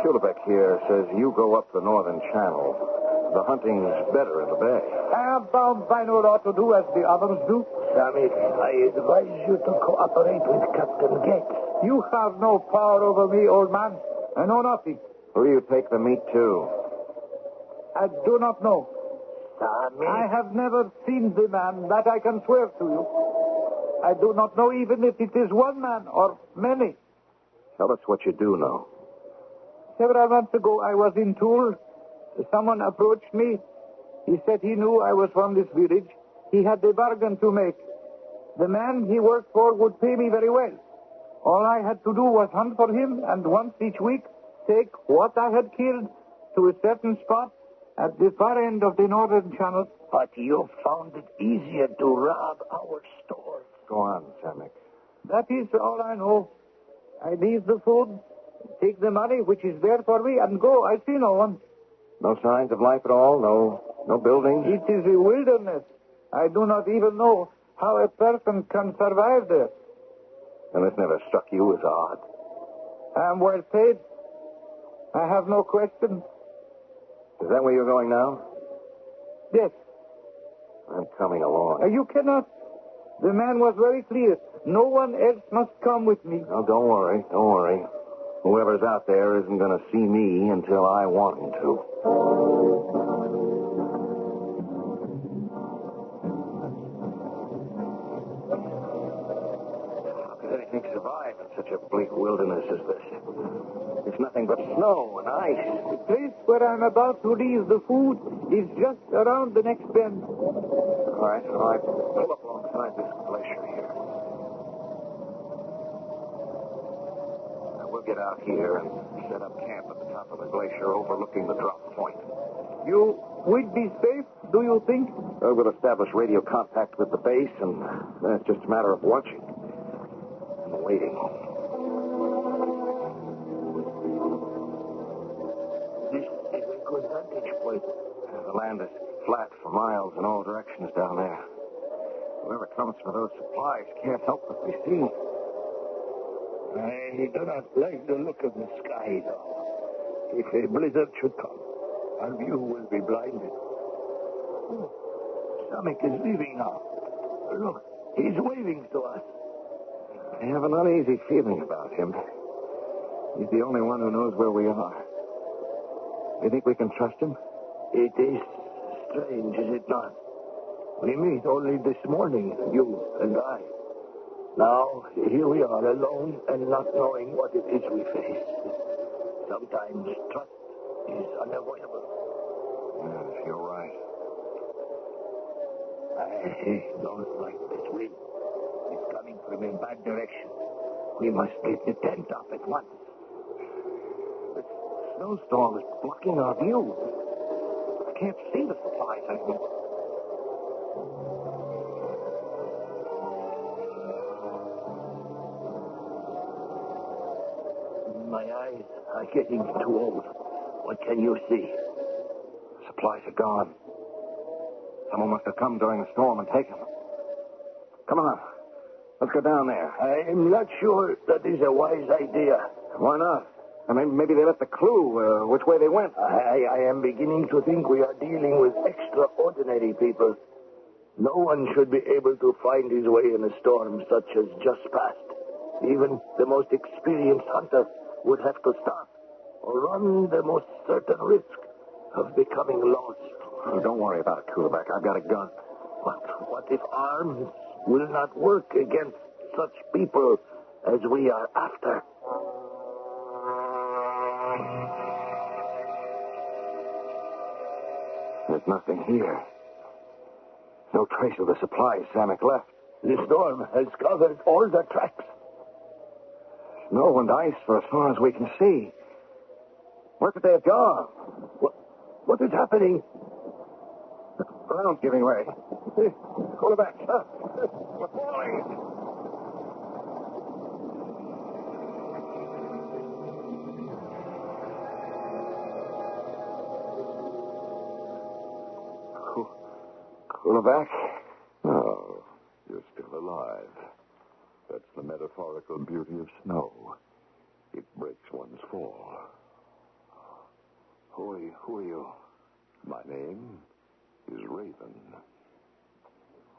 Kulebeck here says you go up the northern channel. The hunting's better in the bay. I am bound by no law to do as the others do. Samek, I advise you to cooperate with Captain Gates. You have no power over me, old man. I know nothing. Who do you take the meat to? I do not know. Samek. I have never seen the man, that I can swear to you. I do not know even if it is one man or many. Tell us what you do know. Several months ago, I was in Toul. Someone approached me. He said he knew I was from this village. He had a bargain to make. The man he worked for would pay me very well. All I had to do was hunt for him, and once each week, take what I had killed to a certain spot at the far end of the northern channel. But you found it easier to rob our stores. Go on, Samek. That is all I know. I leave the food, take the money, which is there for me, and go. I see no one. No signs of life at all? No buildings? It is a wilderness. I do not even know how a person can survive there. And this never struck you as odd? I am well paid. I have no question. Is that where you're going now? Yes. I'm coming along. You cannot. The man was very clear. No one else must come with me. Oh, don't worry. Whoever's out there isn't going to see me until I want him to. How could anything survive in such a bleak wilderness as this? It's nothing but snow and ice. The place where I'm about to leave the food is just around the next bend. All right. Pull up alongside this glacier here. We'll get out here and set up camp at the top of the glacier overlooking the drop point. You would be safe, do you think? We'll establish radio contact with the base, and then it's just a matter of watching and waiting. This is a good vantage point. The land is flat for miles in all directions down there. Whoever comes for those supplies can't help but be seen. I do not like the look of the sky, though. If a blizzard should come, our view will be blinded. Oh, Samek is leaving now. Look, he's waving to us. I have an uneasy feeling about him. He's the only one who knows where we are. You think we can trust him? It is strange, is it not? We meet only this morning, you and I. Now, here we are alone and not knowing what it is we face. Sometimes trust is unavoidable. Yes, you're right. I don't like this wind. It's coming from a bad direction. We must get the tent up at once. This snowstorm is blocking our view. I can't see the supplies anymore. My eyes are getting too old. What can you see? Supplies are gone. Someone must have come during the storm and taken them. Come on. Let's go down there. I am not sure that is a wise idea. Why not? I mean, maybe they left a clue which way they went. I am beginning to think we are dealing with extraordinary people. No one should be able to find his way in a storm such as just passed. Even the most experienced hunter would have to stop or run the most certain risk of becoming lost. Oh, don't worry about it, Kulak. I've got a gun. What if arms will not work against such people as we are after? There's nothing here. No trace of the supplies Samek left. The storm has covered all the tracks. Snow and ice for as far as we can see. Where could they have gone? What is happening? The ground's giving way. Pull it back. We're falling. Kulak? Oh, you're still alive. That's the metaphorical beauty of snow. It breaks one's fall. Who are you? My name is Raven.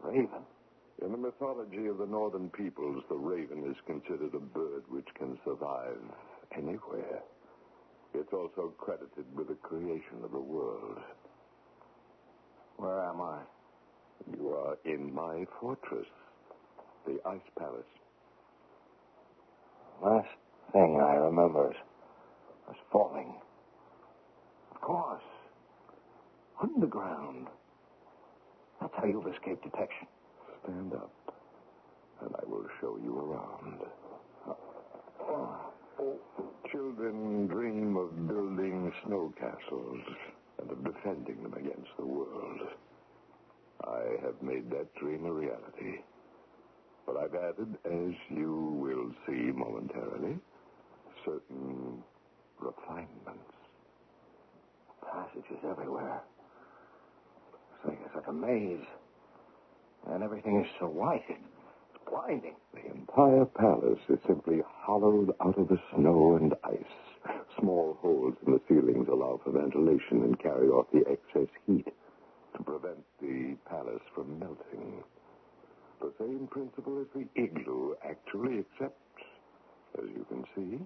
Raven? In the mythology of the northern peoples, the raven is considered a bird which can survive anywhere. It's also credited with the creation of the world. Where am I? You are in my fortress, the Ice Palace. Last thing I remember is us falling. Of course. Underground. That's how you've escaped detection. Stand up, and I will show you around. Children dream of building snow castles and of defending them against the world. I have made that dream a reality. But I've added, as you will see momentarily, certain refinements. Passages everywhere. It's like a maze. And everything is so white. It's blinding. The entire palace is simply hollowed out of the snow and ice. Small holes in the ceilings allow for ventilation and carry off the excess heat to prevent the palace from melting. The same principle as the igloo, actually, except, as you can see,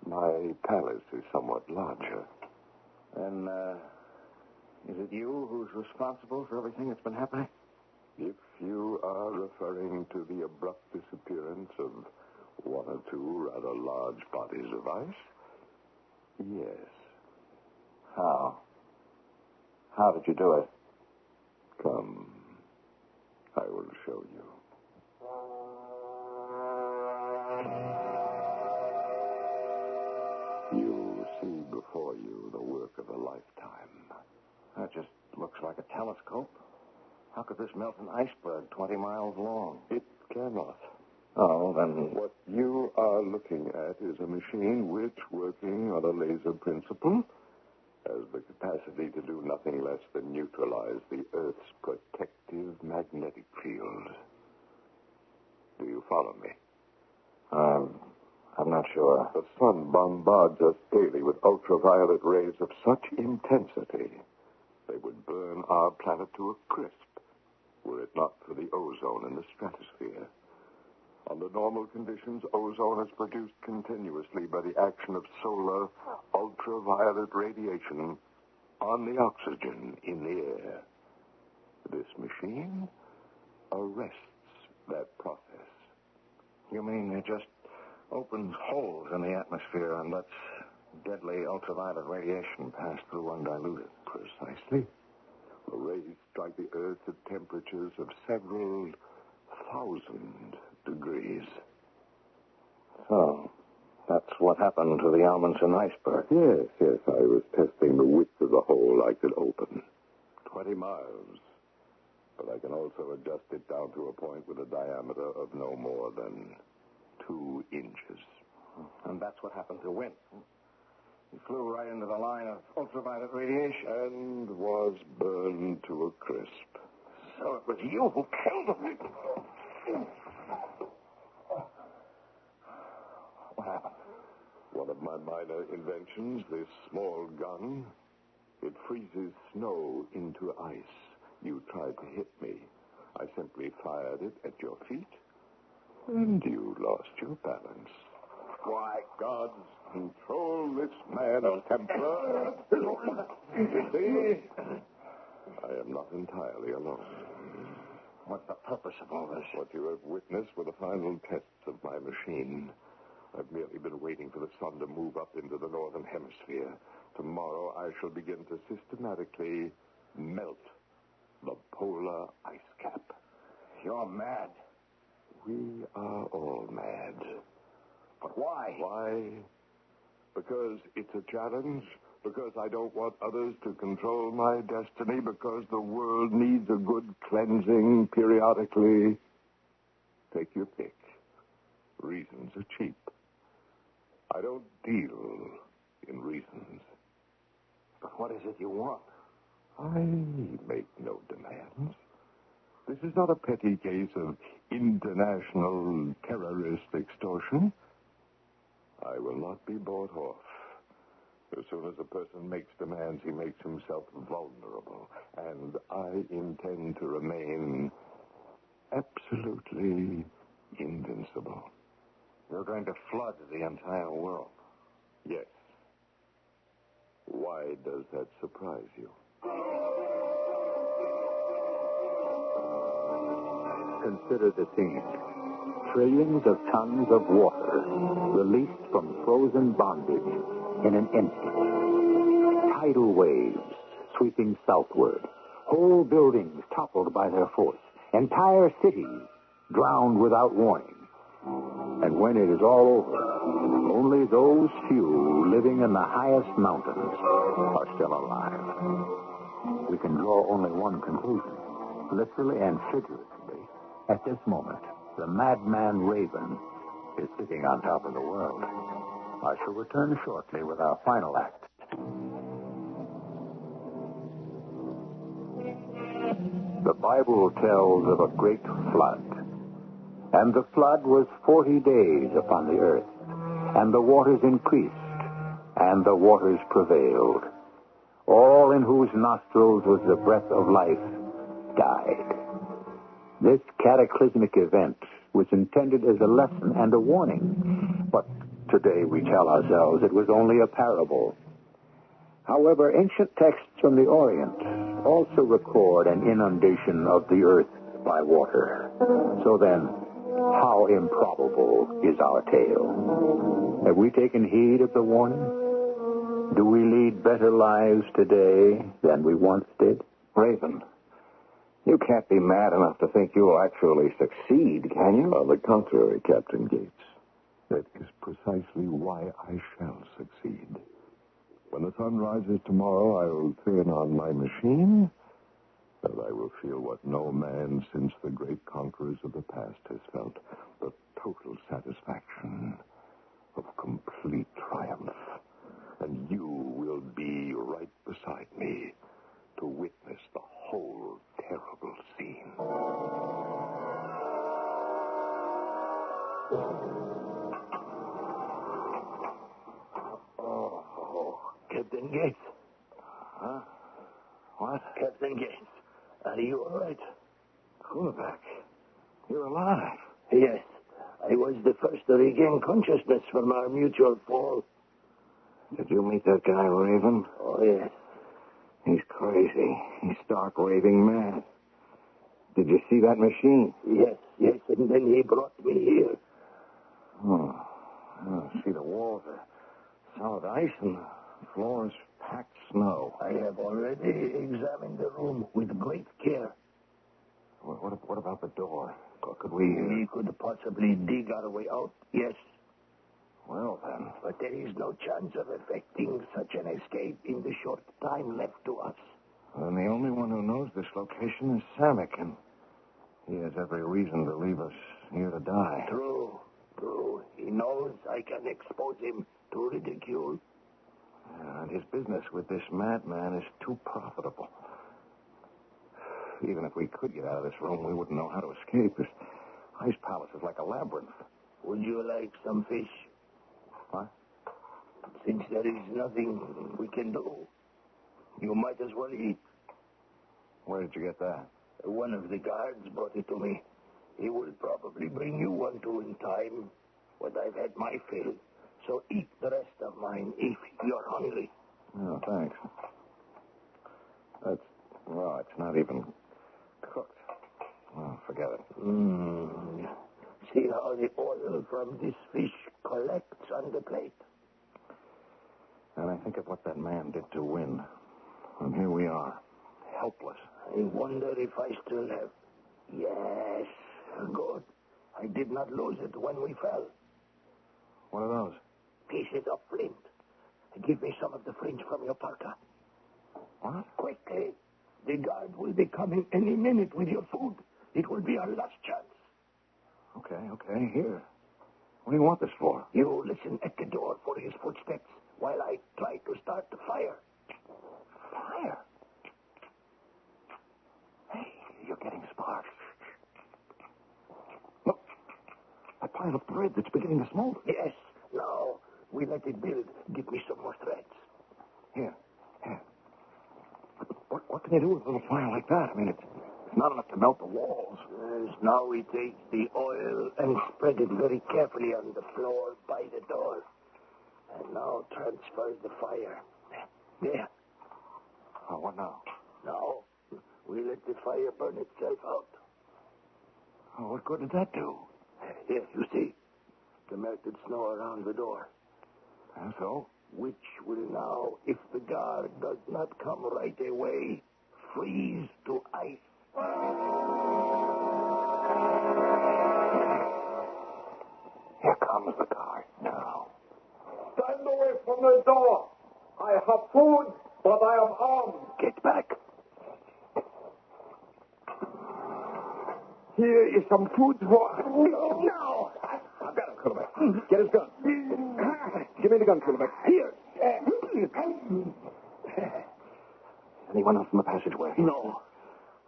my palace is somewhat larger. And, is it you who's responsible for everything that's been happening? If you are referring to the abrupt disappearance of one or two rather large bodies of ice, yes. How? How did you do it? Come, I will show you. You see before you the work of a lifetime. That just looks like a telescope. How could this melt an iceberg 20 miles long? It cannot. Oh, then... What you are looking at is a machine which, working on a laser principle, has the capacity to do nothing less than neutralize the Earth's protective magnetic field. Do you follow me? I'm not sure. The sun bombards us daily with ultraviolet rays of such intensity they would burn our planet to a crisp were it not for the ozone in the stratosphere. Under normal conditions, ozone is produced continuously by the action of solar ultraviolet radiation on the oxygen in the air. This machine arrests that process. You mean it just opens holes in the atmosphere and lets deadly ultraviolet radiation pass through undiluted? Precisely. The rays strike the Earth at temperatures of several thousand degrees. So, that's what happened to the Amundsen iceberg. Yes. I was testing the width of the hole I could open. 20 miles. But I can also adjust it down to a point with a diameter of no more than 2 inches. And that's what happened to Wynn. He flew right into the line of ultraviolet radiation. And was burned to a crisp. So it was you who killed him. What happened? One of my minor inventions, this small gun, it freezes snow into ice. You tried to hit me. I simply fired it at your feet, and you lost your balance. Why, gods control this man of Templar. You see, I am not entirely alone. What's the purpose of all this? What you have witnessed were the final tests of my machine. I've merely been waiting for the sun to move up into the northern hemisphere. Tomorrow I shall begin to systematically melt the polar ice cap. You're mad. We are all mad. But why? Why? Because it's a challenge. Because I don't want others to control my destiny. Because the world needs a good cleansing periodically. Take your pick. Reasons are cheap. I don't deal in reasons. But what is it you want? I make no demands. This is not a petty case of international terrorist extortion. I will not be bought off. As soon as a person makes demands, he makes himself vulnerable. And I intend to remain absolutely invincible. You're going to flood the entire world. Yes. Why does that surprise you? Consider the scene. Trillions of tons of water released from frozen bondage in an instant. Tidal waves sweeping southward. Whole buildings toppled by their force. Entire cities drowned without warning. And when it is all over, only those few living in the highest mountains are still alive. We can draw only one conclusion, literally and figuratively. At this moment, the madman Raven is sitting on top of the world. I shall return shortly with our final act. The Bible tells of a great flood. And the flood was 40 days upon the earth. And the waters increased, and the waters prevailed. All in whose nostrils was the breath of life died. This cataclysmic event was intended as a lesson and a warning. But today we tell ourselves it was only a parable. However, ancient texts from the Orient also record an inundation of the earth by water. So then, how improbable is our tale? Have we taken heed of the warning? Do we lead better lives today than we once did? Raven, you can't be mad enough to think you'll actually succeed, can you? On the contrary, Captain Gates. That is precisely why I shall succeed. When the sun rises tomorrow, I will turn on my machine, and I will feel what no man since the great conquerors of the past has felt, the total satisfaction of complete triumph. And you will be right beside me to witness the whole terrible scene. Captain Gates. Huh? What? Captain Gates, are you all right? Kulevac, you're alive. Yes. I was the first to regain consciousness from our mutual fall. Did you meet that guy, Raven? Oh, yes. He's crazy. He's stark raving mad. Did you see that machine? Yes, and then he brought me here. Oh, see, the walls are solid ice and the floors packed snow. I have already examined the room with great care. What about the door? Could we... We could possibly dig our way out, yes. Well, then. But there is no chance of effecting such an escape in the short time left to us. And the only one who knows this location is Samek, and he has every reason to leave us here to die. True. He knows I can expose him to ridicule. And his business with this madman is too profitable. Even if we could get out of this room, we wouldn't know how to escape. This ice palace is like a labyrinth. Would you like some fish? What? Since there is nothing we can do, you might as well eat. Where did you get that? One of the guards brought it to me. He will probably bring you one too in time, but I've had my fill. So eat the rest of mine if you're hungry. Oh, thanks. It's not even cooked. Oh, forget it. See how the oil from this fish collects on the plate. And I think of what that man did to Wynn. And here we are, helpless. I wonder if I still have... Yes, good. I did not lose it when we fell. What are those? Pieces of flint. Give me some of the fringe from your parka. What? Quickly. The guard will be coming any minute with your food. It will be our last chance. Okay, here. What do you want this for? You listen at the door for his footsteps while I try to start the fire. Fire? Hey, you're getting sparks. Look, a pile of thread that's beginning to smolder. Yes. Now, we let it build. Give me some more threads. Here. What can you do with a little fire like that? I mean, it's not enough to melt the walls. Yes, now we take the oil and spread it very carefully on the floor by the door. And now transfer the fire. There. Oh, what now? Now, we let the fire burn itself out. Oh, what good did that do? Here, you see. The melted snow around the door. And so? Which will now, if the guard does not come right away, freeze to ice. Here comes the guard now. Stand away from the door. I have food, but I am armed. Get back. Here is some food for... No! I've got him, Kulevac. Get his gun. Give me the gun, Kulbeck. Here. Anyone else in the passageway? No.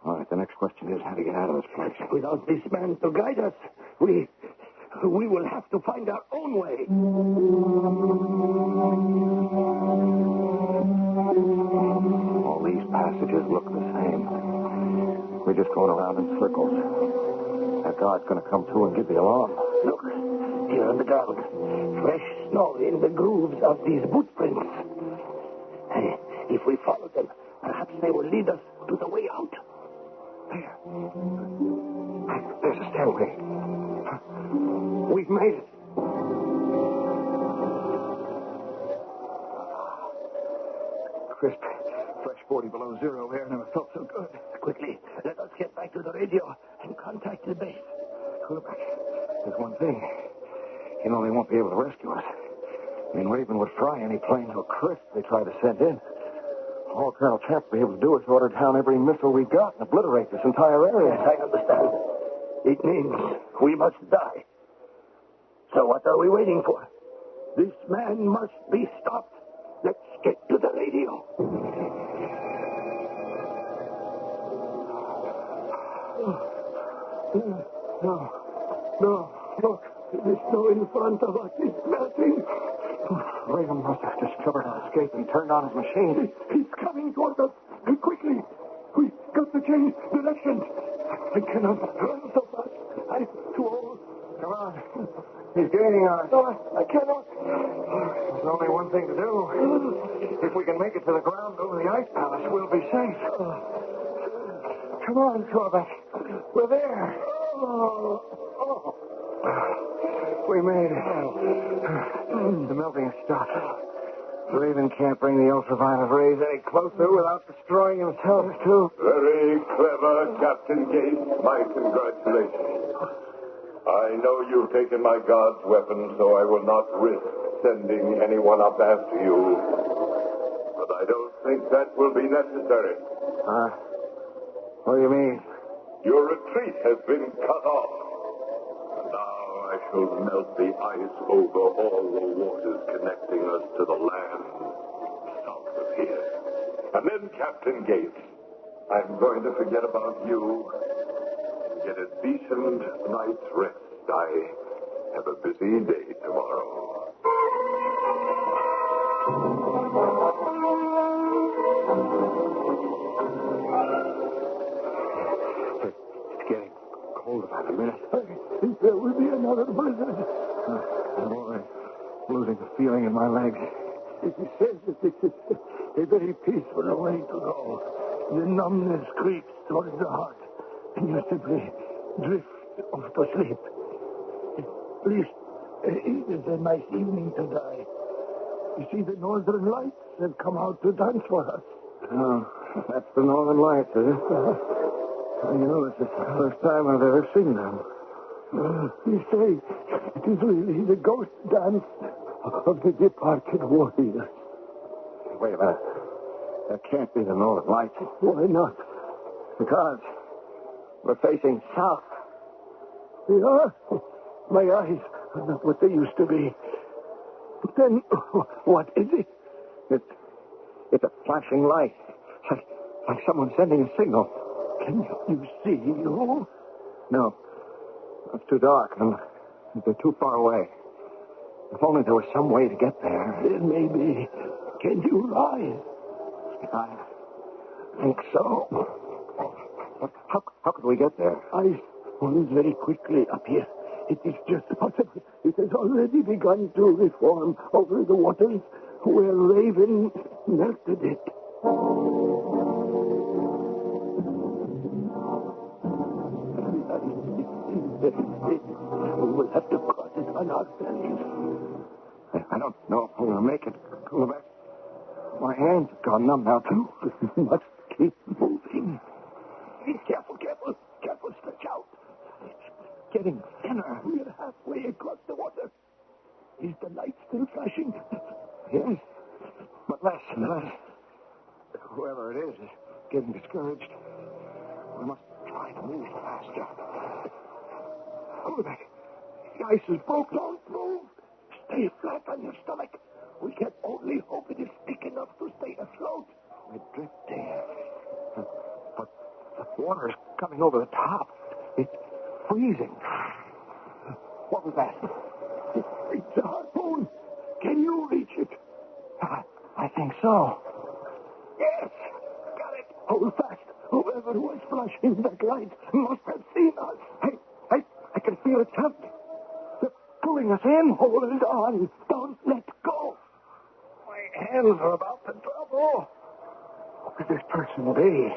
All right, the next question is how to get out of this place. Without this man to guide us, we will have to find our own way. All these passages look the same. We're just going around in circles. That guard's going to come through and give the alarm. Look, here on the ground. Fresh snow in the grooves of these footprints. If we follow them, perhaps they will lead us to the way out. There. There's a stairway. We've made it. Crisp, fresh 40 below zero air never felt so good. Quickly, let us get back to the radio and contact the base. Kulbeck, there's one thing. You know they won't be able to rescue us. I mean, Raven would fry any plane to a crisp they try to send in. All Colonel Champ will be able to do is order down every missile we've got and obliterate this entire area. Yes, I understand. It means we must die. So what are we waiting for? This man must be stopped. Let's get to the radio. No. Look, the snow in front of us is melting. Raven must have discovered our escape and turned on his machine. He's coming toward us. Quickly. We've got to change direction. I cannot run so fast. I'm too old. Come on. He's gaining on us. No, I cannot. There's only one thing to do. If we can make it to the ground over the ice palace, we'll be safe. Come on, Kulbeck. We're there. We made it. The melting has stopped. Raven can't bring the ultraviolet rays any closer without destroying himself, too. Very clever, Captain Gates. My congratulations. I know you've taken my guard's weapon, so I will not risk sending anyone up after you. But I don't think that will be necessary. What do you mean? Your retreat has been cut off. And now I shall melt the ice over all the waters connecting us to the land south of here. And then, Captain Gates, I'm going to forget about you and get a decent night's rest. I have a busy day tomorrow. It's getting cold about a minute. There will be another blizzard. I'm losing the feeling in my legs. It says that this is a very peaceful way to go. The numbness creeps towards the heart, and you simply drift off to sleep. At least it is a nice evening to die. You see, the northern lights have come out to dance for us. Oh, that's the northern lights, is it? You know, it's the first time I've ever seen them. You say it is really the ghost dance of the departed warriors. Wait a minute. That can't be the northern lights. Why not? Because we're facing south. Yeah? My eyes are not what they used to be. But then, what is it? It's a flashing light. Like someone sending a signal. Can you see, you? No. It's too dark, and they're too far away. If only there was some way to get there. There may be. Can you rise? I think so. How could we get there? Ice falls very quickly up here. It is just possible. It has already begun to reform over the waters where Raven melted it. We will have to cross it on our bellies. I don't know if we're going to make it. Kulbeck. My hands have gone numb now, too. We must keep moving. Careful. Stretch out. It's getting thinner. We're halfway across the water. Is the light still flashing? Yes, but less and less. Whoever it is getting discouraged. We must try to move faster. Kulbeck, the ice is broken. Don't move. Stay flat on your stomach. We can only hope it is thick enough to stay afloat. We're drifting. But the water's coming over the top. It's freezing. What was that? It's a harpoon. Can you reach it? I think so. Yes. Got it. Hold fast. Whoever was flashing that light must have seen us. I can feel it happening. They're pulling us in. Hold on. Don't let go. My hands are about to double. What could this person be?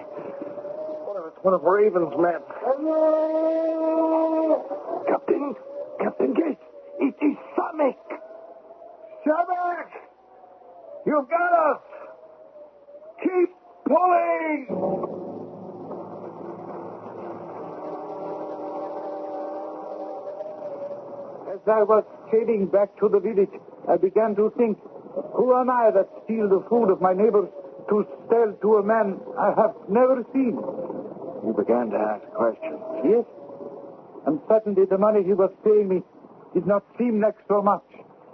What if it's one of Raven's men? Captain Gates, it is Samek. Samek! You got us! Keep pulling! As I was heading back to the village, I began to think, who am I that steal the food of my neighbors to sell to a man I have never seen? You began to ask questions. Yes. And suddenly the money he was paying me did not seem like so much.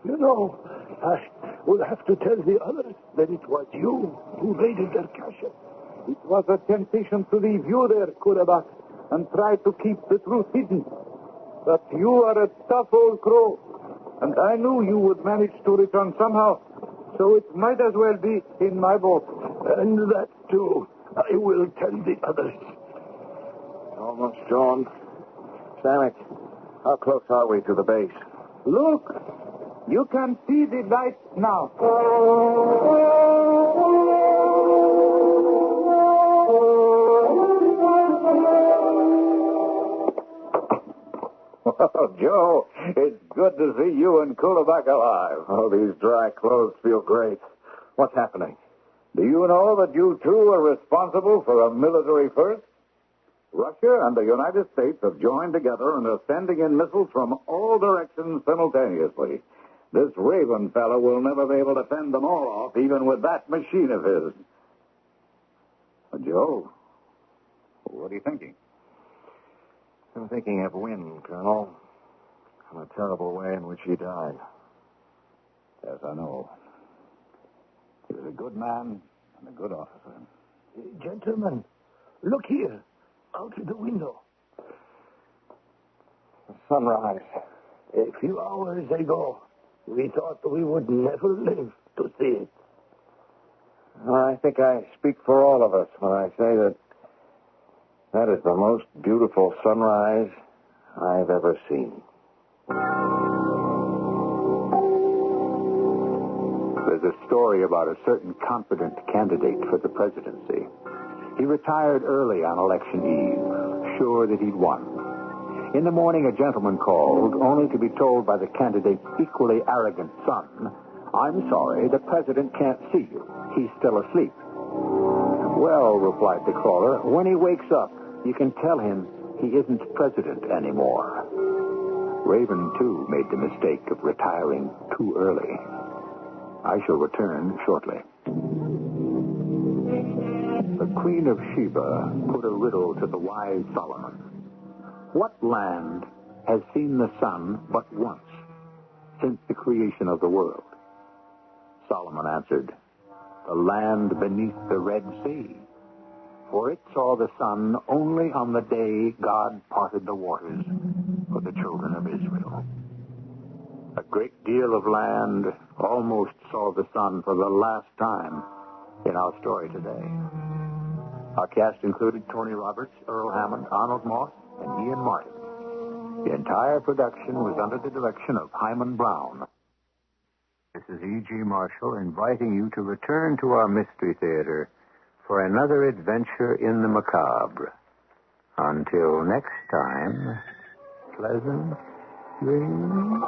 You know, I will have to tell the others that it was you who raided their cache. It was a temptation to leave you there, Kurabak, and try to keep the truth hidden. But you are a tough old crow, and I knew you would manage to return somehow, so it might as well be in my boat. And that, too, I will tell the others. Almost dawn. Samek, how close are we to the base? Look! You can see the light now. Oh, Joe, it's good to see you and Kulabak alive. Oh, these dry clothes feel great. What's happening? Do you know that you two are responsible for a military first? Russia and the United States have joined together and are sending in missiles from all directions simultaneously. This Raven fellow will never be able to fend them all off, even with that machine of his. Joe, what are you thinking? I'm thinking of Wynn, Colonel, and the terrible way in which he died. Yes, I know. He was a good man and a good officer. Gentlemen, look here, out of the window. The sunrise. A few hours ago, we thought we would never live to see it. I think I speak for all of us when I say that is the most beautiful sunrise I've ever seen. There's a story about a certain confident candidate for the presidency. He retired early on election eve, sure that he'd won. In the morning, a gentleman called, only to be told by the candidate's equally arrogant son, "I'm sorry, the president can't see you. He's still asleep." "Well," replied the caller, "when he wakes up, you can tell him he isn't president anymore." Raven, too, made the mistake of retiring too early. I shall return shortly. The Queen of Sheba put a riddle to the wise Solomon. What land has seen the sun but once since the creation of the world? Solomon answered, "The land beneath the Red Sea. For it saw the sun only on the day God parted the waters for the children of Israel." A great deal of land almost saw the sun for the last time in our story today. Our cast included Tony Roberts, Earl Hammond, Arnold Moss, and Ian Martin. The entire production was under the direction of Hyman Brown. This is E.G. Marshall inviting you to return to our Mystery Theater for another adventure in the macabre. Until next time, pleasant dreams.